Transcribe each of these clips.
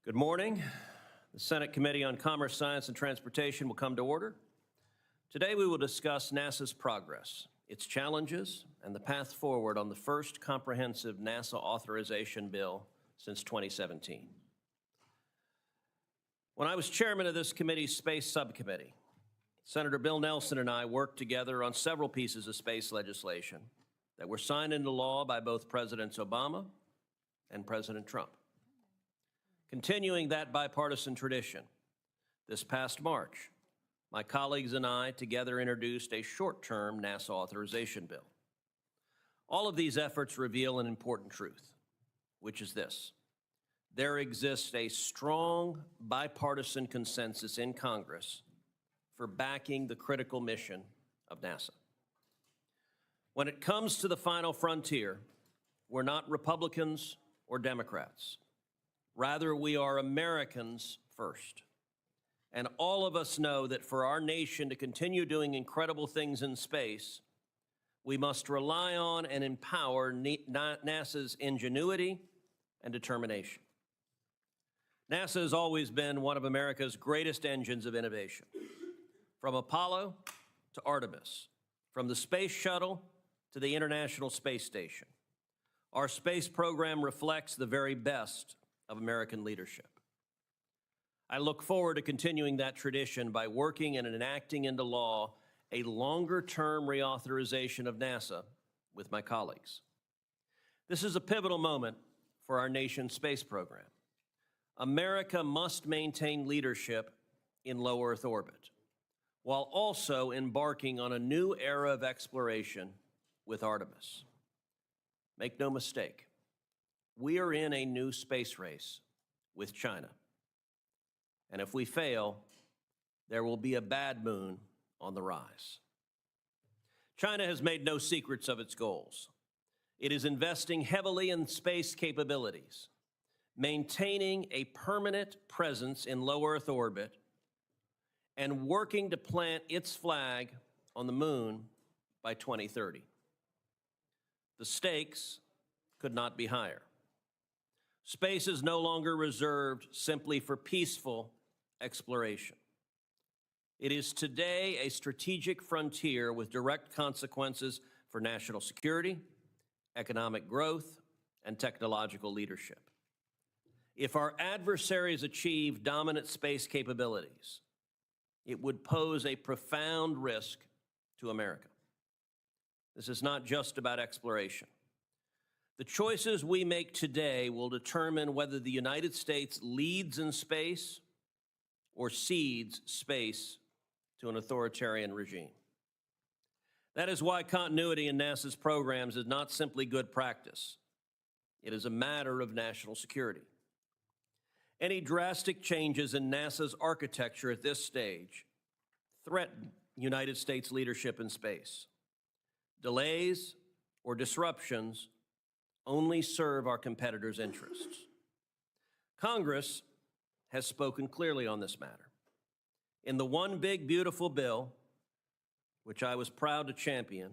Good morning. The Senate Committee on Commerce, Science, and Transportation will come to order. Today we will discuss NASA's progress, its challenges, and the path forward on the first comprehensive NASA authorization bill since 2017. When I was chairman of this committee's Space Subcommittee, Senator Bill Nelson and I worked together on several pieces of space legislation that were signed into law by both Presidents Obama and President Trump. Continuing that bipartisan tradition, this past March, my colleagues and I together introduced a short-term NASA authorization bill. All of these efforts reveal an important truth, which is this: there exists a strong bipartisan consensus in Congress for backing the critical mission of NASA. When it comes to the final frontier, we're not Republicans or Democrats. Rather, we are Americans first. And all of us know that for our nation to continue doing incredible things in space, we must rely on and empower NASA's ingenuity and determination. NASA has always been one of America's greatest engines of innovation. From Apollo to Artemis, from the Space Shuttle to the International Space Station, our space program reflects the very best of American leadership. I look forward to continuing that tradition by working and enacting into law a longer-term reauthorization of NASA with my colleagues. This is a pivotal moment for our nation's space program. America must maintain leadership in low Earth orbit, while also embarking on a new era of exploration with Artemis. Make no mistake, we are in a new space race with China. And if we fail, there will be a bad moon on the rise. China has made no secrets of its goals. It is investing heavily in space capabilities, maintaining a permanent presence in low Earth orbit, and working to plant its flag on the moon by 2030. The stakes could not be higher. Space is no longer reserved simply for peaceful exploration. It is today a strategic frontier with direct consequences for national security, economic growth, and technological leadership. If our adversaries achieve dominant space capabilities, it would pose a profound risk to America. This is not just about exploration. The choices we make today will determine whether the United States leads in space or cedes space to an authoritarian regime. That is why continuity in NASA's programs is not simply good practice. It is a matter of national security. Any drastic changes in NASA's architecture at this stage threaten United States leadership in space. Delays or disruptions only serve our competitors' interests. Congress has spoken clearly on this matter. In the One Big Beautiful Bill, which I was proud to champion,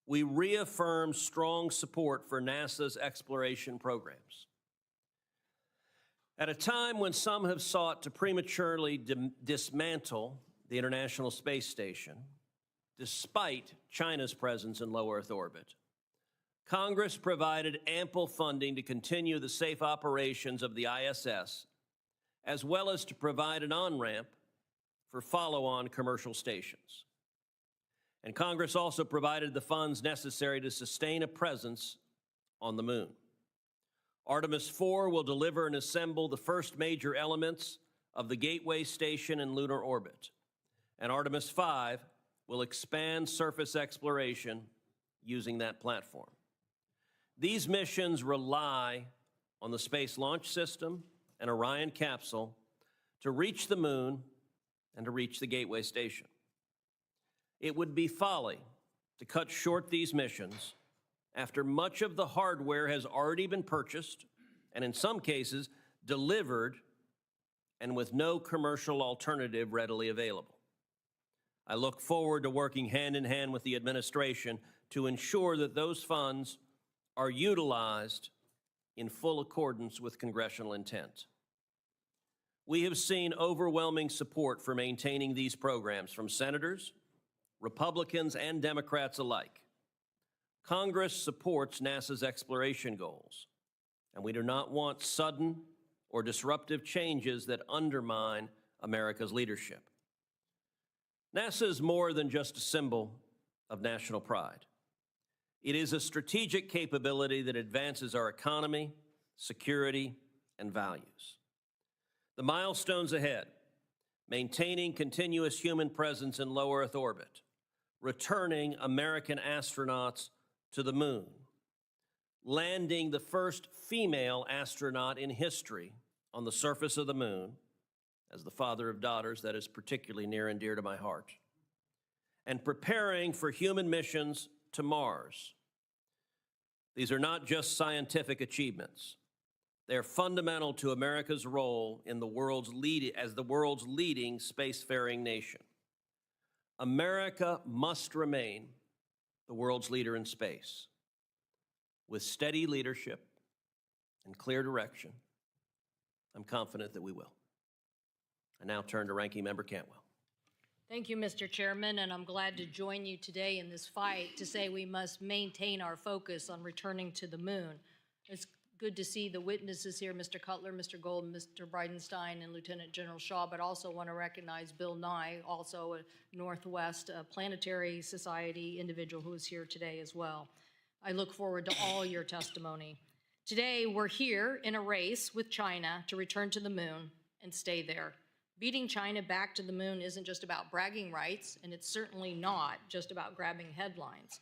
we reaffirmed strong support for NASA's exploration programs. At a time when some have sought to prematurely dismantle the International Space Station, despite China's presence in low Earth orbit, Congress provided ample funding to continue the safe operations of the ISS, as well as to provide an on-ramp for follow-on commercial stations. And Congress also provided the funds necessary to sustain a presence on the moon. Artemis 4 will deliver and assemble the first major elements of the Gateway Station in lunar orbit, and Artemis 5 will expand surface exploration using that platform. These missions rely on the Space Launch System and Orion capsule to reach the moon and to reach the Gateway Station. It would be folly to cut short these missions after much of the hardware has already been purchased and in some cases delivered and with no commercial alternative readily available. I look forward to working hand in hand with the administration to ensure that those funds are utilized in full accordance with congressional intent. We have seen overwhelming support for maintaining these programs from senators, Republicans, and Democrats alike. Congress supports NASA's exploration goals, and we do not want sudden or disruptive changes that undermine America's leadership. NASA is more than just a symbol of national pride. It is a strategic capability that advances our economy, security, and values. The milestones ahead: maintaining continuous human presence in low Earth orbit, returning American astronauts to the moon, landing the first female astronaut in history on the surface of the moon. As the father of daughters, that is particularly near and dear to my heart. And preparing for human missions to Mars. These are not just scientific achievements. They are fundamental to America's role in as the world's leading spacefaring nation. America must remain the world's leader in space. With steady leadership and clear direction, I'm confident that we will. I now turn to Ranking Member Cantwell. Thank you, Mr. Chairman, and I'm glad to join you today in this fight to say we must maintain our focus on returning to the moon. It's good to see the witnesses here, Mr. Cutler, Mr. Gold, Mr. Bridenstine, and Lieutenant General Shaw, but also want to recognize Bill Nye, also a Northwest Planetary Society individual who is here today as well. I look forward to all your testimony. Today, we're here in a race with China to return to the moon and stay there. Beating China back to the moon isn't just about bragging rights, and it's certainly not just about grabbing headlines.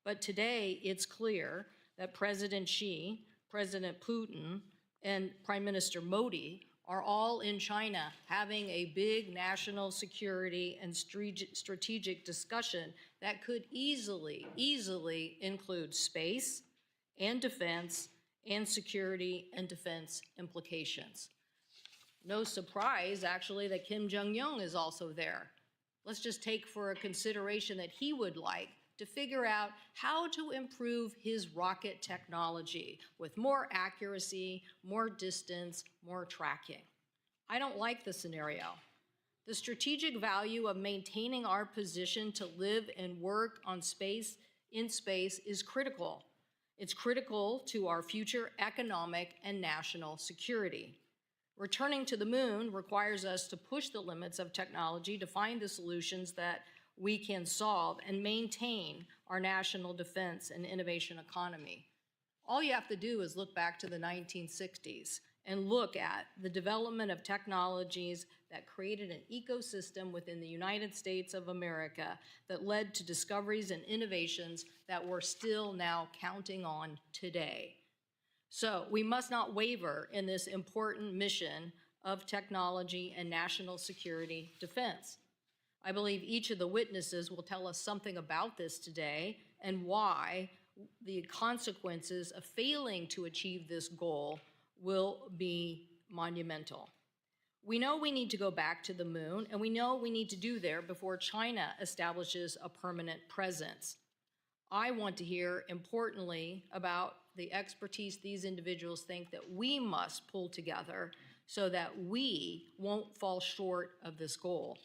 But today, it's clear that President Xi, President Putin, and Prime Minister Modi are all in China having a big national security and strategic discussion that could easily include space and defense and security and defense implications. No surprise, actually, that Kim Jong-un is also there. Let's just take for a consideration that he would like to figure out how to improve his rocket technology with more accuracy, more distance, more tracking. I don't like the scenario. The strategic value of maintaining our position to live and work in space is critical. It's critical to our future economic and national security. Returning to the moon requires us to push the limits of technology to find the solutions that we can solve and maintain our national defense and innovation economy. All you have to do is look back to the 1960s and look at the development of technologies that created an ecosystem within the United States of America that led to discoveries and innovations that we're still now counting on today. So we must not waver in this important mission of technology and national security defense. I believe each of the witnesses will tell us something about this today and why the consequences of failing to achieve this goal will be monumental. We know we need to go back to the moon, and we know we need to do there before China establishes a permanent presence. I want to hear, importantly, about the expertise these individuals think that we must pull together so that we won't fall short of this goal.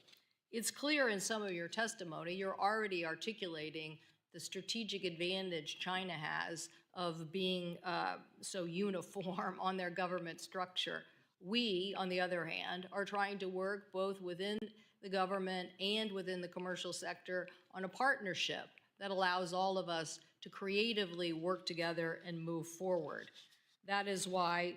It's clear in some of your testimony, you're already articulating the strategic advantage China has of being so uniform on their government structure. We, on the other hand, are trying to work both within the government and within the commercial sector on a partnership that allows all of us to creatively work together and move forward. That is why,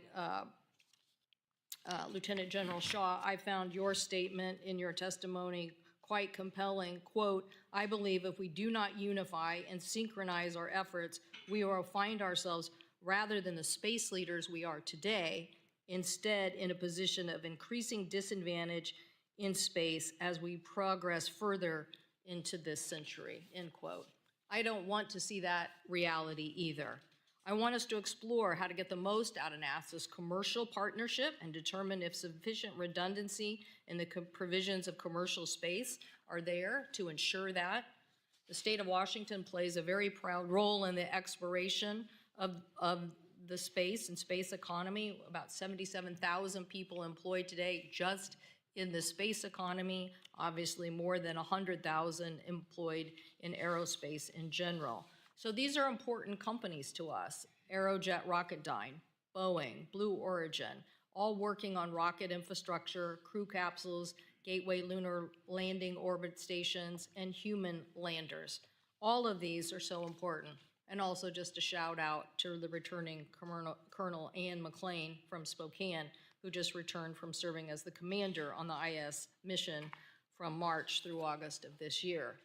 Lieutenant General Shaw, I found your statement in your testimony quite compelling. Quote, "I believe if we do not unify and synchronize our efforts, we will find ourselves, rather than the space leaders we are today, instead in a position of increasing disadvantage in space as we progress further into this century," end quote. I don't want to see that reality either. I want us to explore how to get the most out of NASA's commercial partnership and determine if sufficient redundancy in the provisions of commercial space are there to ensure that. The state of Washington plays a very proud role in the exploration of the space and space economy, about 77,000 people employed today just in the space economy, obviously more than 100,000 employed in aerospace in general. So these are important companies to us: Aerojet Rocketdyne, Boeing, Blue Origin, all working on rocket infrastructure, crew capsules, Gateway lunar landing orbit stations, and human landers. All of these are so important. And also just a shout out to the returning Colonel Ann McLean from Spokane, who just returned from serving as the commander on the IS mission from March through August of this year.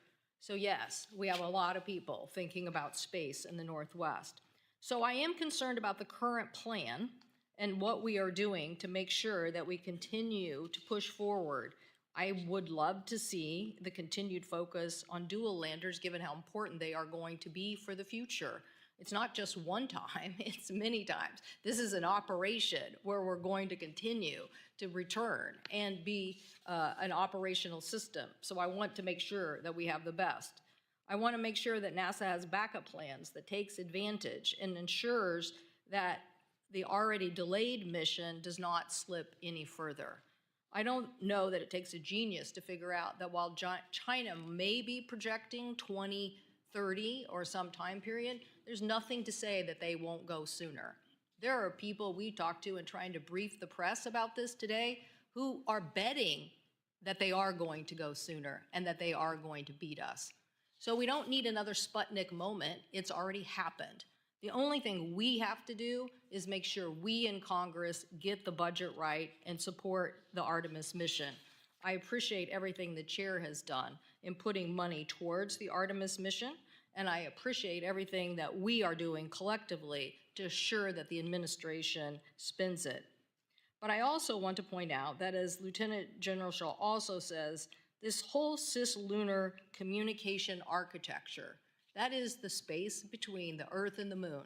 So yes, we have a lot of people thinking about space in the Northwest. So I am concerned about the current plan and what we are doing to make sure that we continue to push forward. I would love to see the continued focus on dual landers, given how important they are going to be for the future. It's not just one time, it's many times. This is an operation where we're going to continue to return and be an operational system. So I want to make sure that we have the best. I want to make sure that NASA has backup plans that takes advantage and ensures that the already delayed mission does not slip any further. I don't know that it takes a genius to figure out that while China may be projecting 2030 or some time period, there's nothing to say that they won't go sooner. There are people we talk to and trying to brief the press about this today who are betting that they are going to go sooner and that they are going to beat us. So we don't need another Sputnik moment. It's already happened. The only thing we have to do is make sure we in Congress get the budget right and support the Artemis mission. I appreciate everything the chair has done in putting money towards the Artemis mission, and I appreciate everything that we are doing collectively to assure that the administration spends it. But I also want to point out that, as Lieutenant General Shaw also says, this whole cislunar communication architecture, that is the space between the Earth and the Moon.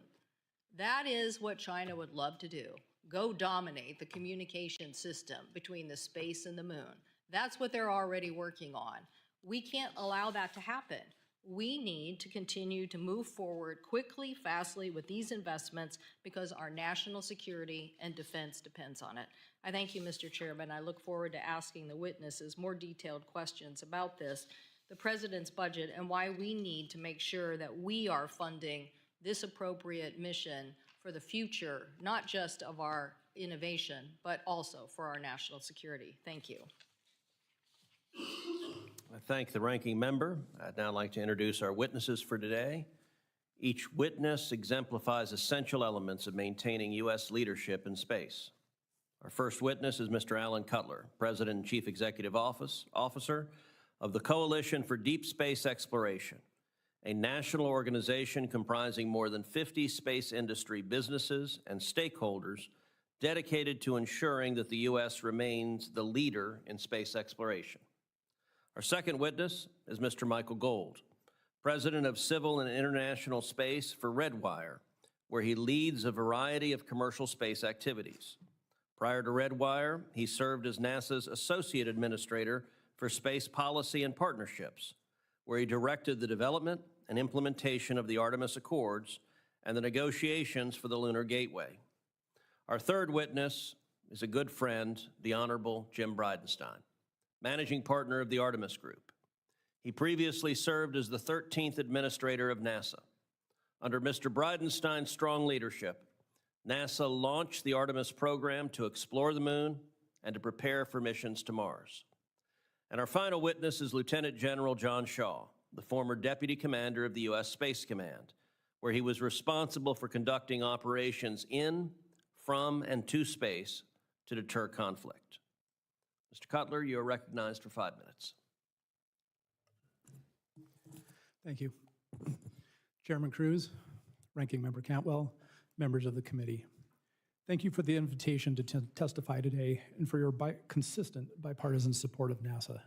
That is what China would love to do. Go dominate the communication system between the space and the Moon. That's what they're already working on. We can't allow that to happen. We need to continue to move forward quickly, fastly with these investments because our national security and defense depends on it. I thank you, Mr. Chairman. I look forward to asking the witnesses more detailed questions about this, the President's budget, and why we need to make sure that we are funding this appropriate mission for the future, not just of our innovation, but also for our national security. Thank you. I thank the ranking member. I'd now like to introduce our witnesses for today. Each witness exemplifies essential elements of maintaining U.S. leadership in space. Our first witness is Mr. Alan Cutler, President and Chief Executive Officer of the Coalition for Deep Space Exploration, a national organization comprising more than 50 space industry businesses and stakeholders dedicated to ensuring that the U.S. remains the leader in space exploration. Our second witness is Mr. Michael Gold, President of Civil and International Space for Redwire, where he leads a variety of commercial space activities. Prior to Redwire, he served as NASA's Associate Administrator for Space Policy and Partnerships, where he directed the development and implementation of the Artemis Accords and the negotiations for the Lunar Gateway. Our third witness is a good friend, the Honorable Jim Bridenstine, Managing Partner of the Artemis Group. He previously served as the 13th Administrator of NASA. Under Mr. Bridenstine's strong leadership, NASA launched the Artemis program to explore the moon and to prepare for missions to Mars. And our final witness is Lieutenant General John Shaw, the former Deputy Commander of the U.S. Space Command, where he was responsible for conducting operations in, from, and to space to deter conflict. Mr. Cutler, you are recognized for 5 minutes. Thank you. Chairman Cruz, Ranking Member Cantwell, members of the committee. Thank you for the invitation to testify today and for your consistent bipartisan support of NASA.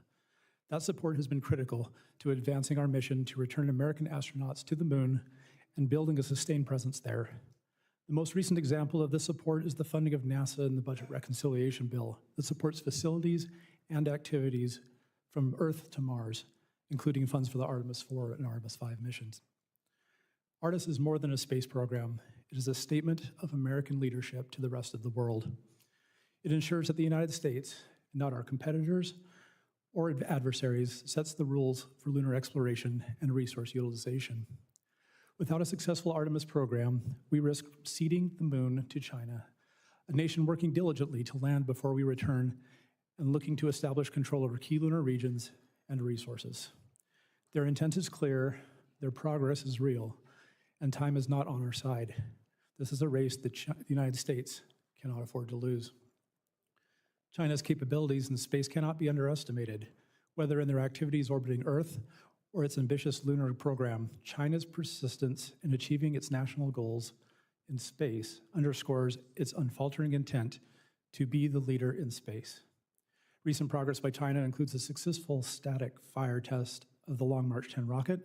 That support has been critical to advancing our mission to return American astronauts to the moon and building a sustained presence there. The most recent example of this support is the funding of NASA in the Budget Reconciliation Bill that supports facilities and activities from Earth to Mars, including funds for the Artemis 4 and Artemis 5 missions. Artemis is more than a space program. It is a statement of American leadership to the rest of the world. It ensures that the United States, not our competitors or adversaries, sets the rules for lunar exploration and resource utilization. Without a successful Artemis program, we risk ceding the moon to China, a nation working diligently to land before we return and looking to establish control over key lunar regions and resources. Their intent is clear, their progress is real, and time is not on our side. This is a race that the United States cannot afford to lose. China's capabilities in space cannot be underestimated. Whether in their activities orbiting Earth or its ambitious lunar program, China's persistence in achieving its national goals in space underscores its unfaltering intent to be the leader in space. Recent progress by China includes a successful static fire test of the Long March 10 rocket,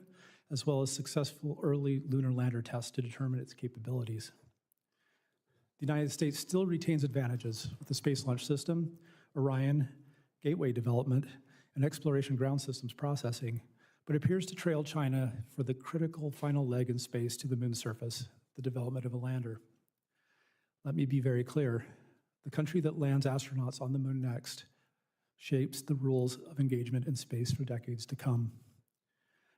as well as successful early lunar lander tests to determine its capabilities. The United States still retains advantages with the Space Launch System, Orion, Gateway development, and exploration ground systems processing, but appears to trail China for the critical final leg in space to the moon's surface, the development of a lander. Let me be very clear. The country that lands astronauts on the moon next shapes the rules of engagement in space for decades to come.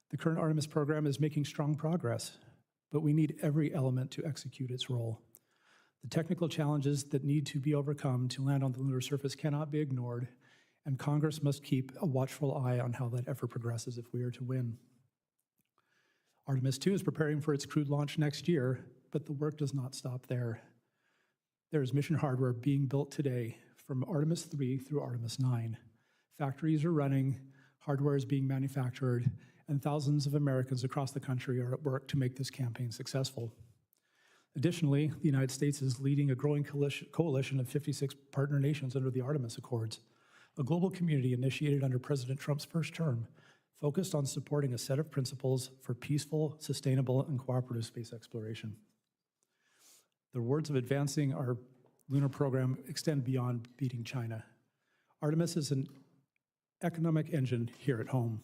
The current Artemis program is making strong progress, but we need every element to execute its role. The technical challenges that need to be overcome to land on the lunar surface cannot be ignored, and Congress must keep a watchful eye on how that effort progresses if we are to win. Artemis 2 is preparing for its crewed launch next year, but the work does not stop there. There is mission hardware being built today from Artemis 3 through Artemis 9. Factories are running, hardware is being manufactured, and thousands of Americans across the country are at work to make this campaign successful. Additionally, the United States is leading a growing coalition of 56 partner nations under the Artemis Accords, a global community initiated under President Trump's first term, focused on supporting a set of principles for peaceful, sustainable, and cooperative space exploration. The rewards of advancing our lunar program extend beyond beating China. Artemis is an economic engine here at home.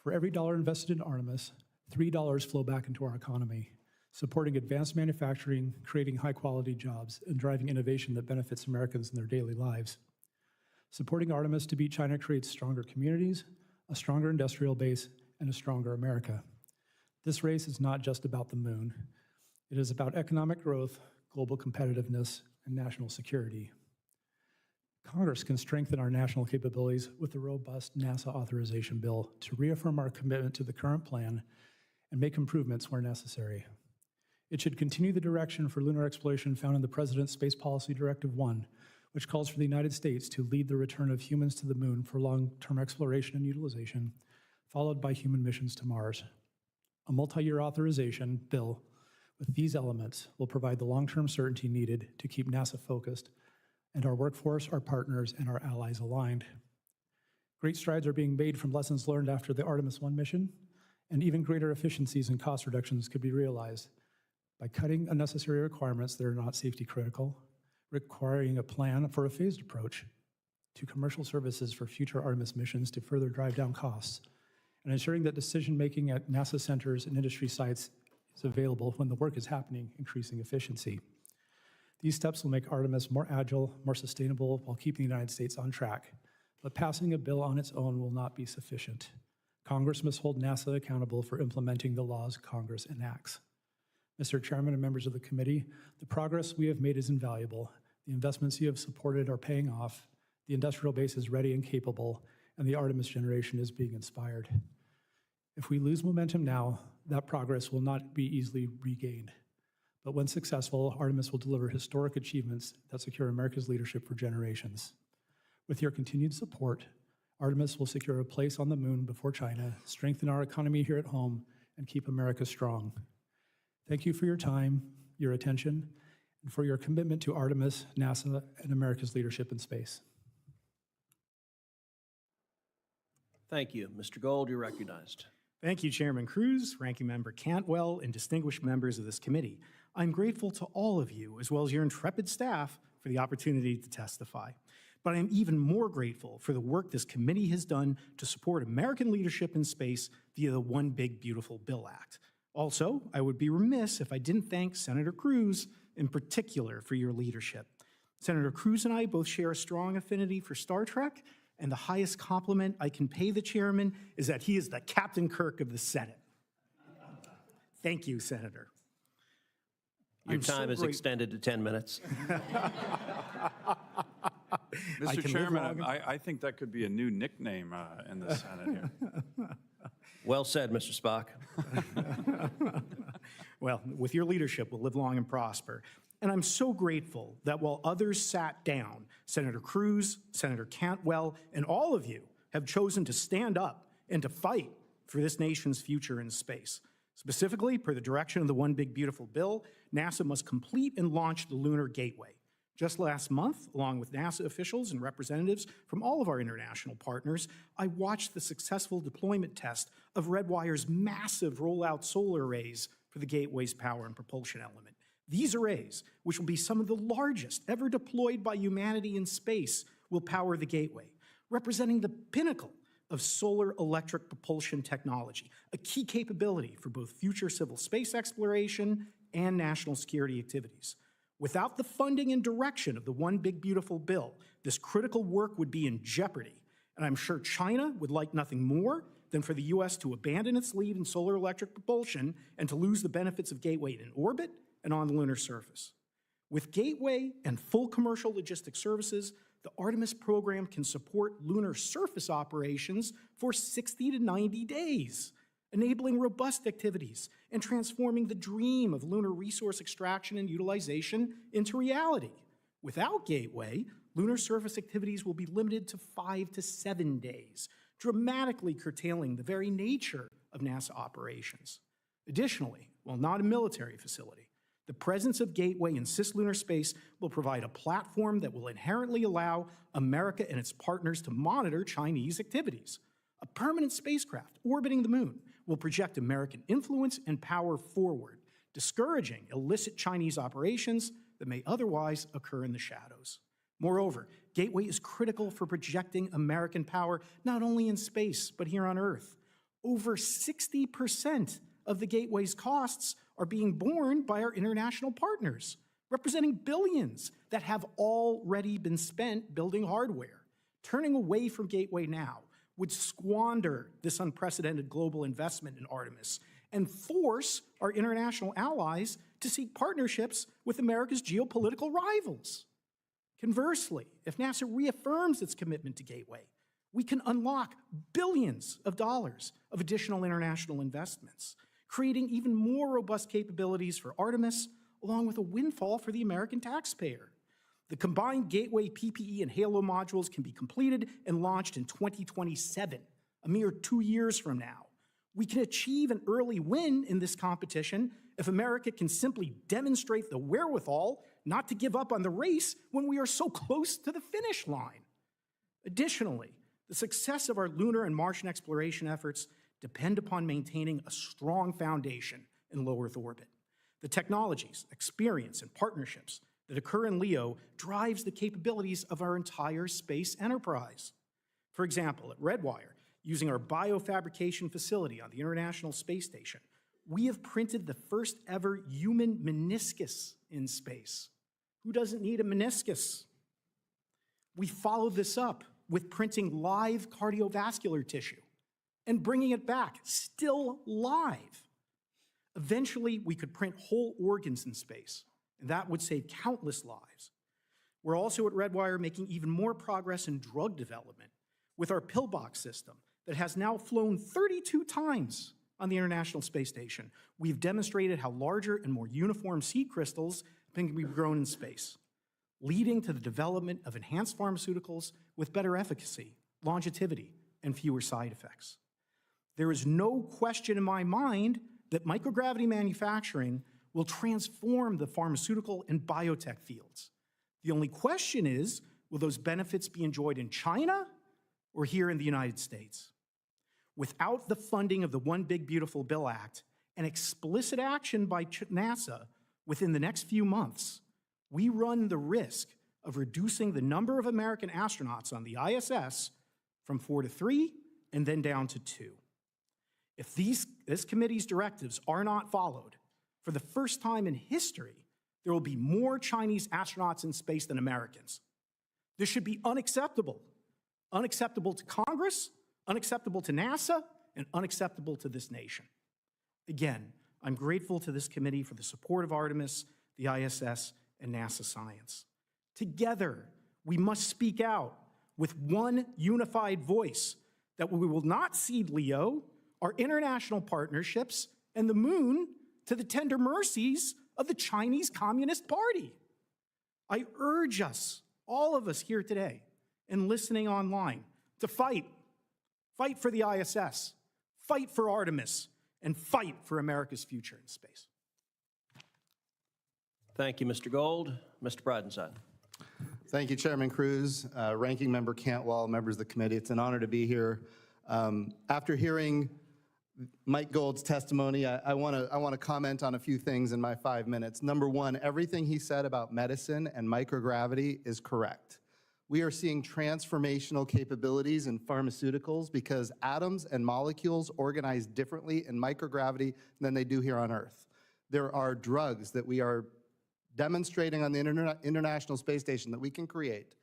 For every dollar invested in Artemis, $3 flow back into our economy, supporting advanced manufacturing, creating high-quality jobs, and driving innovation that benefits Americans in their daily lives. Supporting Artemis to beat China creates stronger communities, a stronger industrial base, and a stronger America. This race is not just about the moon. It is about economic growth, global competitiveness, and national security. Congress can strengthen our national capabilities with a robust NASA authorization bill to reaffirm our commitment to the current plan and make improvements where necessary. It should continue the direction for lunar exploration found in the President's Space Policy Directive 1, which calls for the United States to lead the return of humans to the moon for long-term exploration and utilization, followed by human missions to Mars. A multi-year authorization bill with these elements will provide the long-term certainty needed to keep NASA focused and our workforce, our partners, and our allies aligned. Great strides are being made from lessons learned after the Artemis 1 mission, and even greater efficiencies and cost reductions could be realized by cutting unnecessary requirements that are not safety critical, requiring a plan for a phased approach to commercial services for future Artemis missions to further drive down costs, and ensuring that decision-making at NASA centers and industry sites is available when the work is happening, increasing efficiency. These steps will make Artemis more agile, more sustainable, while keeping the United States on track. But passing a bill on its own will not be sufficient. Congress must hold NASA accountable for implementing the laws Congress enacts. Mr. Chairman and members of the committee, the progress we have made is invaluable. The investments you have supported are paying off. The industrial base is ready and capable, and the Artemis generation is being inspired. If we lose momentum now, that progress will not be easily regained. But when successful, Artemis will deliver historic achievements that secure America's leadership for generations. With your continued support, Artemis will secure a place on the moon before China, strengthen our economy here at home, and keep America strong. Thank you for your time, your attention, and for your commitment to Artemis, NASA, and America's leadership in space. Thank you. Mr. Gold, you're recognized. Thank you, Chairman Cruz, Ranking Member Cantwell, and distinguished members of this committee. I'm grateful to all of you, as well as your intrepid staff, for the opportunity to testify. But I'm even more grateful for the work this committee has done to support American leadership in space via the One Big Beautiful Bill Act. Also, I would be remiss if I didn't thank Senator Cruz in particular for your leadership. Senator Cruz and I both share a strong affinity for Star Trek, and the highest compliment I can pay the chairman is that he is the Captain Kirk of the Senate. Thank you, Senator. Your time is extended to 10 minutes. Mr. Chairman, I think that could be a new nickname in the Senate here. Well said, Mr. Spock. Well, with your leadership, we'll live long and prosper. And I'm so grateful that while others sat down, Senator Cruz, Senator Cantwell, and all of you have chosen to stand up and to fight for this nation's future in space. Specifically, per the direction of the One Big Beautiful Bill, NASA must complete and launch the Lunar Gateway. Just last month, along with NASA officials and representatives from all of our international partners, I watched the successful deployment test of Redwire's massive rollout solar arrays for the Gateway's power and propulsion element. These arrays, which will be some of the largest ever deployed by humanity in space, will power the Gateway, representing the pinnacle of solar electric propulsion technology, a key capability for both future civil space exploration and national security activities. Without the funding and direction of the One Big Beautiful Bill, this critical work would be in jeopardy, and I'm sure China would like nothing more than for the U.S. to abandon its lead in solar electric propulsion and to lose the benefits of Gateway in orbit and on the lunar surface. With Gateway and full commercial logistic services, the Artemis program can support lunar surface operations for 60 to 90 days, enabling robust activities and transforming the dream of lunar resource extraction and utilization into reality. Without Gateway, lunar surface activities will be limited to 5 to 7 days, dramatically curtailing the very nature of NASA operations. Additionally, while not a military facility, the presence of Gateway in cislunar space will provide a platform that will inherently allow America and its partners to monitor Chinese activities. A permanent spacecraft orbiting the moon will project American influence and power forward, discouraging illicit Chinese operations that may otherwise occur in the shadows. Moreover, Gateway is critical for projecting American power not only in space, but here on Earth. Over 60% of the Gateway's costs are being borne by our international partners, representing billions that have already been spent building hardware. Turning away from Gateway now would squander this unprecedented global investment in Artemis and force our international allies to seek partnerships with America's geopolitical rivals. Conversely, if NASA reaffirms its commitment to Gateway, we can unlock billions of dollars of additional international investments, creating even more robust capabilities for Artemis, along with a windfall for the American taxpayer. The combined Gateway PPE and Halo modules can be completed and launched in 2027, a mere 2 years from now. We can achieve an early win in this competition if America can simply demonstrate the wherewithal not to give up on the race when we are so close to the finish line. Additionally, the success of our lunar and Martian exploration efforts depend upon maintaining a strong foundation in low Earth orbit. The technologies, experience, and partnerships that occur in LEO drives the capabilities of our entire space enterprise. For example, at Redwire, using our biofabrication facility on the International Space Station, we have printed the first ever human meniscus in space. Who doesn't need a meniscus? We follow this up with printing live cardiovascular tissue and bringing it back, still live. Eventually, we could print whole organs in space, and that would save countless lives. We're also at Redwire making even more progress in drug development with our pillbox system that has now flown 32 times on the International Space Station. We've demonstrated how larger and more uniform seed crystals can be grown in space, leading to the development of enhanced pharmaceuticals with better efficacy, longevity, and fewer side effects. There is no question in my mind that microgravity manufacturing will transform the pharmaceutical and biotech fields. The only question is, will those benefits be enjoyed in China or here in the United States? Without the funding of the One Big Beautiful Bill Act and explicit action by NASA within the next few months, we run the risk of reducing the number of American astronauts on the ISS from 4 to 3 and then down to 2. If this committee's directives are not followed, for the first time in history, there will be more Chinese astronauts in space than Americans. This should be unacceptable. Unacceptable to Congress, unacceptable to NASA, and unacceptable to this nation. Again, I'm grateful to this committee for the support of Artemis, the ISS, and NASA science. Together, we must speak out with one unified voice that we will not cede LEO, our international partnerships, and the moon to the tender mercies of the Chinese Communist Party. I urge us, all of us here today and listening online, to fight. Fight for the ISS, fight for Artemis, and fight for America's future in space. Thank you, Mr. Gold. Mr. Bridenside. Thank you, Chairman Cruz, Ranking Member Cantwell, members of the committee. It's an honor to be here. After hearing Mike Gold's testimony, I want to comment on a few things in my 5 minutes. Number one, everything he said about medicine and microgravity is correct. We are seeing transformational capabilities in pharmaceuticals because atoms and molecules organize differently in microgravity than they do here on Earth. There are drugs that we are demonstrating on the International Space Station that we can create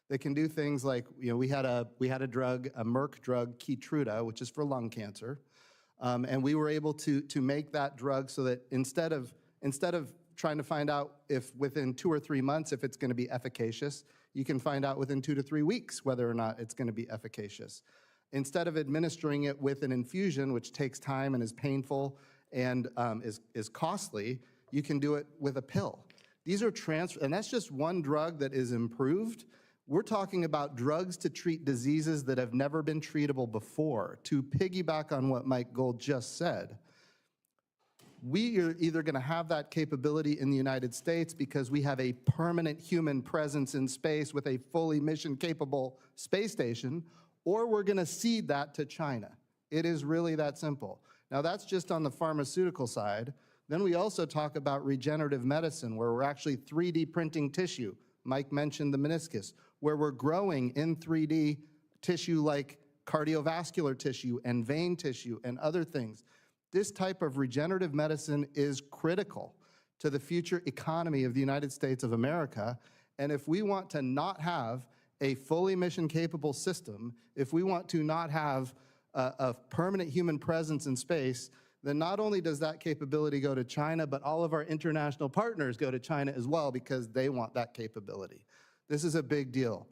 that can do things like, we had a drug, a Merck drug, Keytruda, which is for lung cancer, and we were able to make that drug so that instead of trying to find out if within 2 or 3 months if it's going to be efficacious, you can find out within 2 to 3 weeks whether or not it's going to be efficacious. Instead of administering it with an infusion, which takes time and is painful and is costly, you can do it with a pill. These are and that's just one drug that is improved. We're talking about drugs to treat diseases that have never been treatable before. To piggyback on what Mike Gold just said, we are either going to have that capability in the United States because we have a permanent human presence in space with a fully mission-capable space station, or we're going to cede that to China. It is really that simple. Now, that's just on the pharmaceutical side. Then we also talk about regenerative medicine, where we're actually 3D printing tissue. Mike mentioned the meniscus, where we're growing in 3D tissue like cardiovascular tissue and vein tissue and other things. This type of regenerative medicine is critical to the future economy of the United States of America. And if we want to not have a fully mission-capable system, if we want to not have a permanent human presence in space, then not only does that capability go to China, but all of our international partners go to China as well because they want that capability. This is a big deal.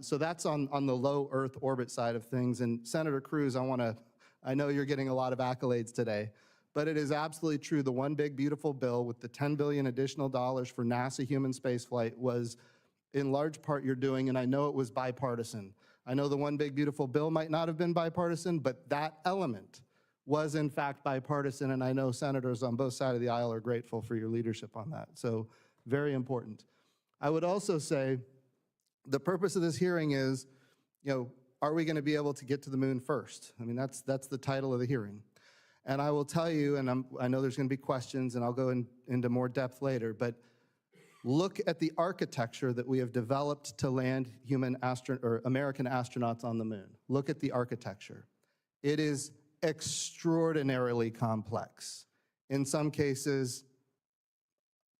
So that's on the low Earth orbit side of things. And Senator Cruz, I know you're getting a lot of accolades today, but it is absolutely true. The One Big Beautiful Bill with the $10 billion additional dollars for NASA human spaceflight was in large part you're doing, and I know it was bipartisan. I know the One Big Beautiful Bill might not have been bipartisan, but that element was in fact bipartisan, and I know senators on both sides of the aisle are grateful for your leadership on that. So very important. I would also say the purpose of this hearing is, are we going to be able to get to the moon first? I mean, that's the title of the hearing. And I will tell you, and I know there's going to be questions, and I'll go into more depth later, but look at the architecture that we have developed to land American astronauts on the moon. Look at the architecture. It is extraordinarily complex. In some cases,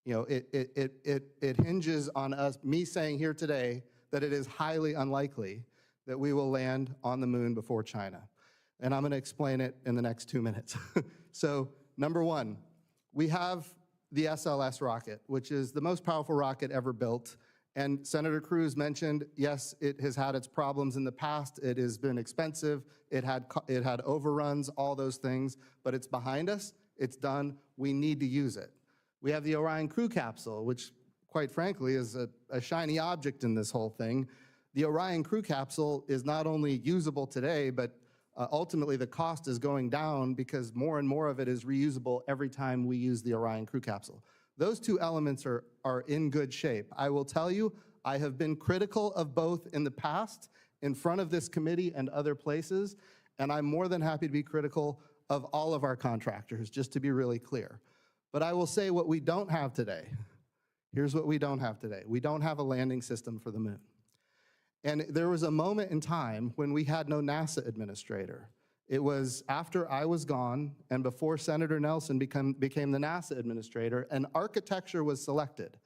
it hinges on me saying here today that it is highly unlikely that we will land on the moon before China. And I'm going to explain it in the next 2 minutes. So, number one, we have the SLS rocket, which is the most powerful rocket ever built. And Senator Cruz mentioned, yes, it has had its problems in the past. It has been expensive. It had overruns, all those things. But it's behind us. It's done. We need to use it. We have the Orion crew capsule, which, quite frankly, is a shiny object in this whole thing. The Orion crew capsule is not only usable today, but ultimately the cost is going down because more and more of it is reusable every time we use the Orion crew capsule. Those two elements are in good shape. I will tell you, I have been critical of both in the past, in front of this committee and other places, and I'm more than happy to be critical of all of our contractors, just to be really clear. But I will say what we don't have today. Here's what we don't have today. We don't have a landing system for the moon. And there was a moment in time when we had no NASA administrator. It was after I was gone and before Senator Nelson became the NASA administrator, an architecture was selected.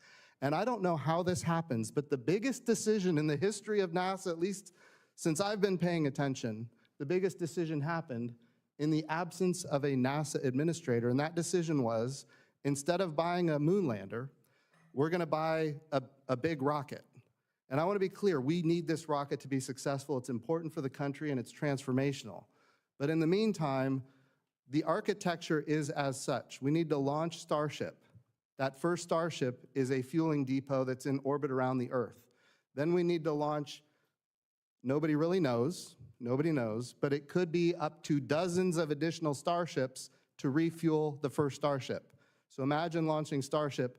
And I don't know how this happens, but the biggest decision in the history of NASA, at least since I've been paying attention, the biggest decision happened in the absence of a NASA administrator. And that decision was, instead of buying a moon lander, we're going to buy a big rocket. And I want to be clear, we need this rocket to be successful. It's important for the country and it's transformational. But in the meantime, the architecture is as such. We need to launch Starship. That first Starship is a fueling depot that's in orbit around the Earth. Then we need to launch, nobody really knows, but it could be up to dozens of additional Starships to refuel the first Starship. So imagine launching Starship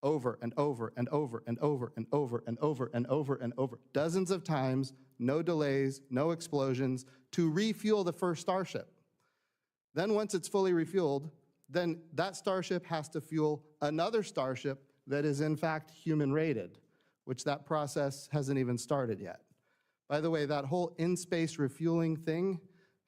over and over and over and over and over and over and over and over, dozens of times, no delays, no explosions, to refuel the first Starship. Then once it's fully refueled, then that Starship has to fuel another Starship that is in fact human-rated, which that process hasn't even started yet. By the way, that whole in-space refueling thing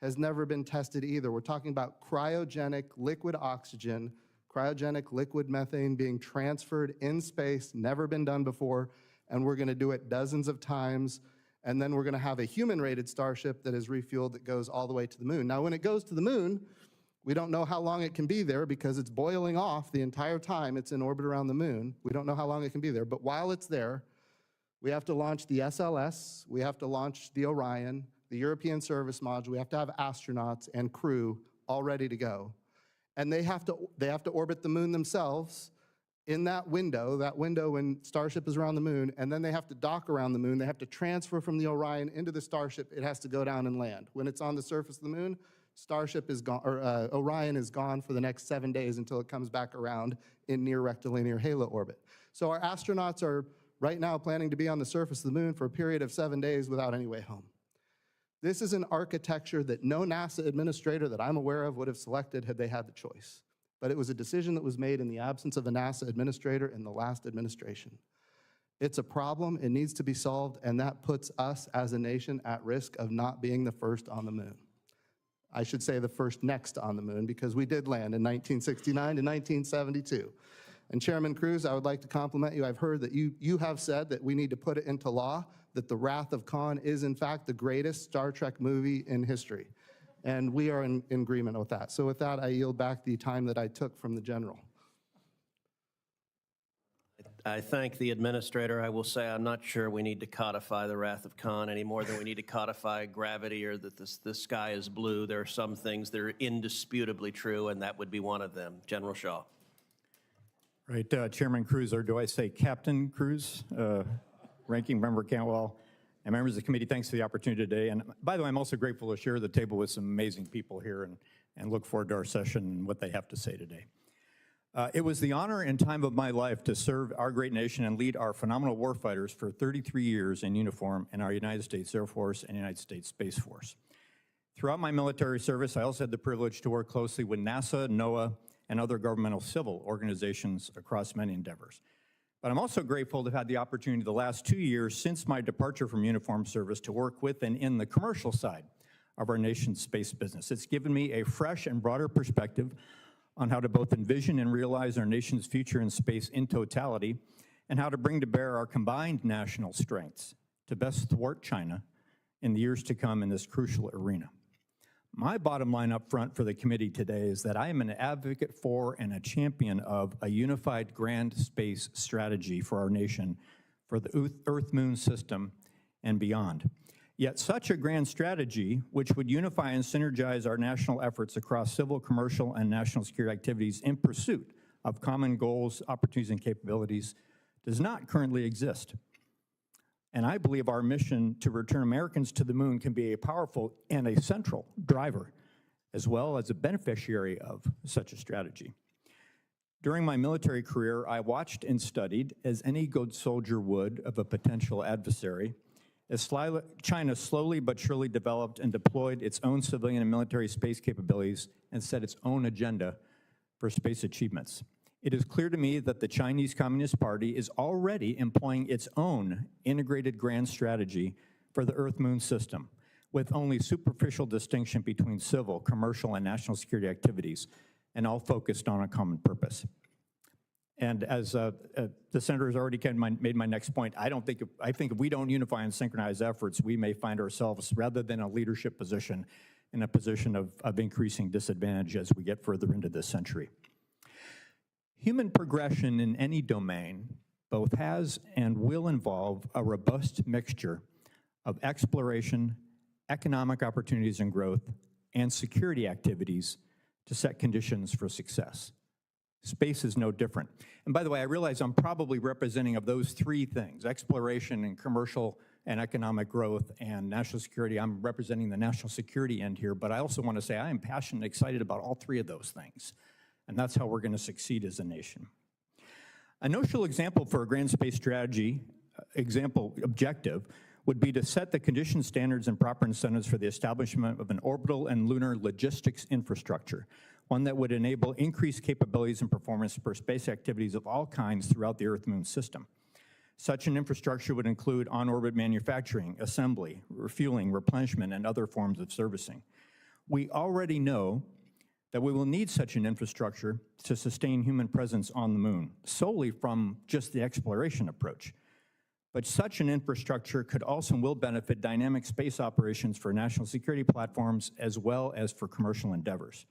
has never been tested either. We're talking about cryogenic liquid oxygen, cryogenic liquid methane being transferred in space, never been done before, and we're gonna do it dozens of times, and then we're gonna have a human-rated Starship that is refueled that goes all the way to the moon. Now, when it goes to the moon, we don't know how long it can be there because it's boiling off the entire time it's in orbit around the moon. We don't know how long it can be there, but while it's there, we have to launch the SLS, we have to launch the Orion, the European Service Module, we have to have astronauts and crew all ready to go. And they have to orbit the moon themselves in that window when Starship is around the moon, and then they have to dock around the moon. They have to transfer from the Orion into the Starship. It has to go down and land. When it's on the surface of the moon, Starship is gone, or Orion is gone for the next 7 days until it comes back around in near rectilinear halo orbit. So our astronauts are right now planning to be on the surface of the moon for a period of 7 days without any way home. This is an architecture that no NASA administrator that I'm aware of would have selected had they had the choice. But it was a decision that was made in the absence of a NASA administrator in the last administration. It's a problem, it needs to be solved, and that puts us as a nation at risk of not being the first on the moon. I should say the first next on the moon, because we did land in 1969 to 1972. And Chairman Cruz, I would like to compliment you. I've heard that you have said that we need to put it into law, that The Wrath of Khan is in fact the greatest Star Trek movie in history. And we are in agreement with that. So with that, I yield back the time that I took from the general. I thank the administrator. I will say I'm not sure we need to codify the Wrath of Khan any more than we need to codify gravity or that the sky is blue. There are some things that are indisputably true, and that would be one of them. General Shaw. Right, Chairman Cruz, or do I say Captain Cruz? Ranking Member Cantwell, and members of the committee, thanks for the opportunity today. And by the way, I'm also grateful to share the table with some amazing people here and look forward to our session and what they have to say today. It was the honor and time of my life to serve our great nation and lead our phenomenal warfighters for 33 years in uniform in our United States Air Force and United States Space Force. Throughout my military service, I also had the privilege to work closely with NASA, NOAA, and other governmental civil organizations across many endeavors. But I'm also grateful to have had the opportunity the last 2 years since my departure from uniformed service to work with and in the commercial side of our nation's space business. It's given me a fresh and broader perspective on how to both envision and realize our nation's future in space in totality, and how to bring to bear our combined national strengths to best thwart China in the years to come in this crucial arena. My bottom line up front for the committee today is that I am an advocate for and a champion of a unified grand space strategy for our nation, for the Earth-Moon system and beyond. Yet such a grand strategy, which would unify and synergize our national efforts across civil, commercial, and national security activities in pursuit of common goals, opportunities, and capabilities, does not currently exist. And I believe our mission to return Americans to the moon can be a powerful and a central driver, as well as a beneficiary of such a strategy. During my military career, I watched and studied, as any good soldier would of a potential adversary, as China slowly but surely developed and deployed its own civilian and military space capabilities and set its own agenda for space achievements. It is clear to me that the Chinese Communist Party is already employing its own integrated grand strategy for the Earth-Moon system, with only superficial distinction between civil, commercial, and national security activities, and all focused on a common purpose. And as the senator has already made my next point, I think if we don't unify and synchronize efforts, we may find ourselves, rather than a leadership position, in a position of increasing disadvantage as we get further into this century. Human progression in any domain both has and will involve a robust mixture of exploration, economic opportunities and growth, and security activities to set conditions for success. Space is no different. And by the way, I realize I'm probably representing of those three things, exploration and commercial and economic growth and national security. I'm representing the national security end here, but I also want to say I am passionate and excited about all three of those things. And that's how we're going to succeed as a nation. A notional example for a grand space strategy, objective, would be to set the conditions, standards, and proper incentives for the establishment of an orbital and lunar logistics infrastructure, one that would enable increased capabilities and performance for space activities of all kinds throughout the Earth-Moon system. Such an infrastructure would include on-orbit manufacturing, assembly, refueling, replenishment, and other forms of servicing. We already know that we will need such an infrastructure to sustain human presence on the moon, solely from just the exploration approach. But such an infrastructure could also and will benefit dynamic space operations for national security platforms as well as for commercial endeavors.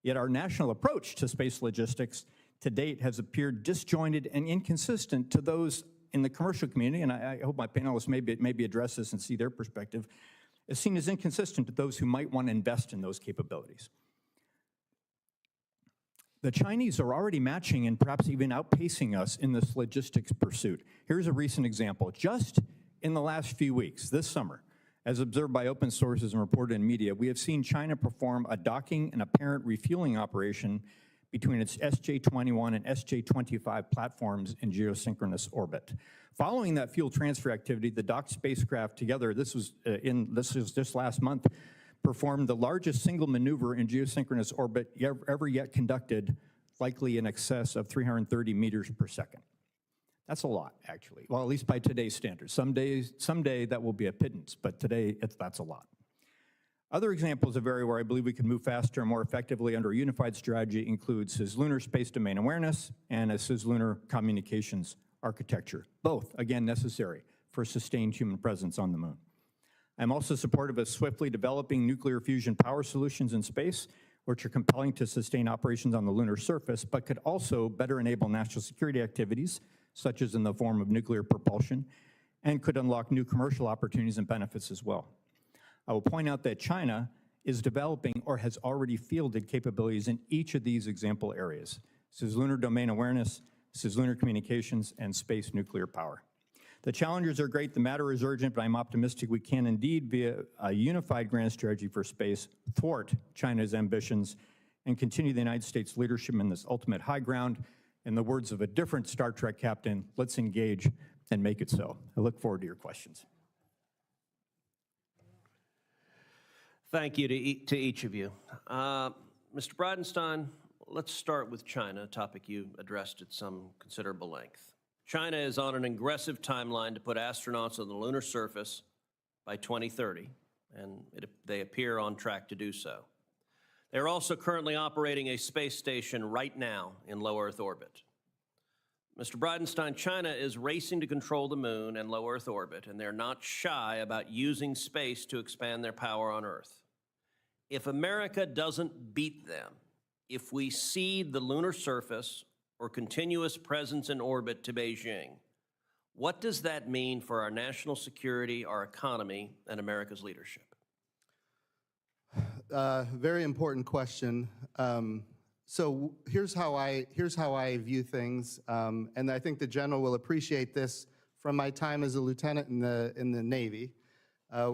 Yet our national approach to space logistics to date has appeared disjointed and inconsistent to those in the commercial community, and I hope my panelists maybe address this and see their perspective, is seen as inconsistent to those who might want to invest in those capabilities. The Chinese are already matching and perhaps even outpacing us in this logistics pursuit. Here's a recent example. Just in the last few weeks, this summer, as observed by open sources and reported in media, we have seen China perform a docking and apparent refueling operation between its SJ-21 and SJ-25 platforms in geosynchronous orbit. Following that fuel transfer activity, the docked spacecraft together, this was just last month, performed the largest single maneuver in geosynchronous orbit ever yet conducted, likely in excess of 330 meters per second. That's a lot, actually. Well, at least by today's standards. Someday that will be a pittance, but today that's a lot. Other examples of area where I believe we can move faster and more effectively under a unified strategy include cislunar space domain awareness and a cislunar communications architecture, both, again, necessary for sustained human presence on the moon. I'm also supportive of swiftly developing nuclear fusion power solutions in space, which are compelling to sustain operations on the lunar surface, but could also better enable national security activities, such as in the form of nuclear propulsion, and could unlock new commercial opportunities and benefits as well. I will point out that China is developing or has already fielded capabilities in each of these example areas: cislunar domain awareness, cislunar communications, and space nuclear power. The challenges are great, the matter is urgent, but I'm optimistic we can indeed, via a unified grand strategy for space, thwart China's ambitions and continue the United States' leadership in this ultimate high ground. In the words of a different Star Trek captain, let's engage and make it so. I look forward to your questions. Thank you to each of you. Mr. Bridenstine, let's start with China, a topic you addressed at some considerable length. China is on an aggressive timeline to put astronauts on the lunar surface by 2030, and they appear on track to do so. They're also currently operating a space station right now in low Earth orbit. Mr. Bridenstine, China is racing to control the moon and low Earth orbit, and they're not shy about using space to expand their power on Earth. If America doesn't beat them, if we cede the lunar surface or continuous presence in orbit to Beijing, what does that mean for our national security, our economy, and America's leadership? Very important question. So here's how I view things, and I think the general will appreciate this from my time as a lieutenant in the Navy.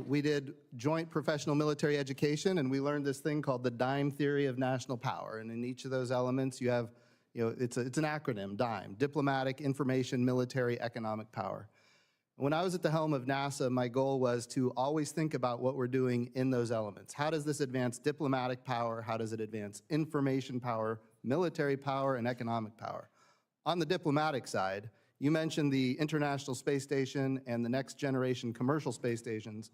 We did joint professional military education, and we learned this thing called the DIME theory of national power. And in each of those elements, you have, it's an acronym, DIME: diplomatic, information, military, economic power. When I was at the helm of NASA, my goal was to always think about what we're doing in those elements. How does this advance diplomatic power? How does it advance information power, military power, and economic power? On the diplomatic side, you mentioned the International Space Station and the next generation commercial space stations.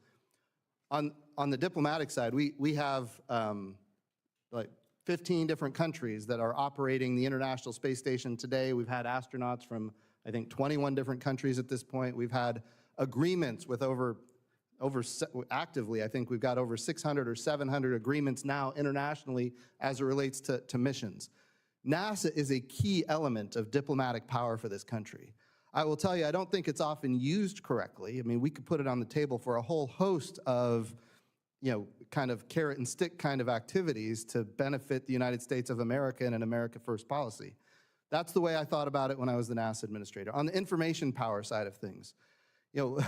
On the diplomatic side, we have like 15 different countries that are operating the International Space Station today. We've had astronauts from, I think, 21 different countries at this point. We've had agreements with actively, I think we've got over 600 or 700 agreements now internationally as it relates to missions. NASA is a key element of diplomatic power for this country. I will tell you, I don't think it's often used correctly. I mean, we could put it on the table for a whole host of, kind of carrot and stick kind of activities to benefit the United States of America and an America First policy. That's the way I thought about it when I was the NASA administrator. On the information power side of things,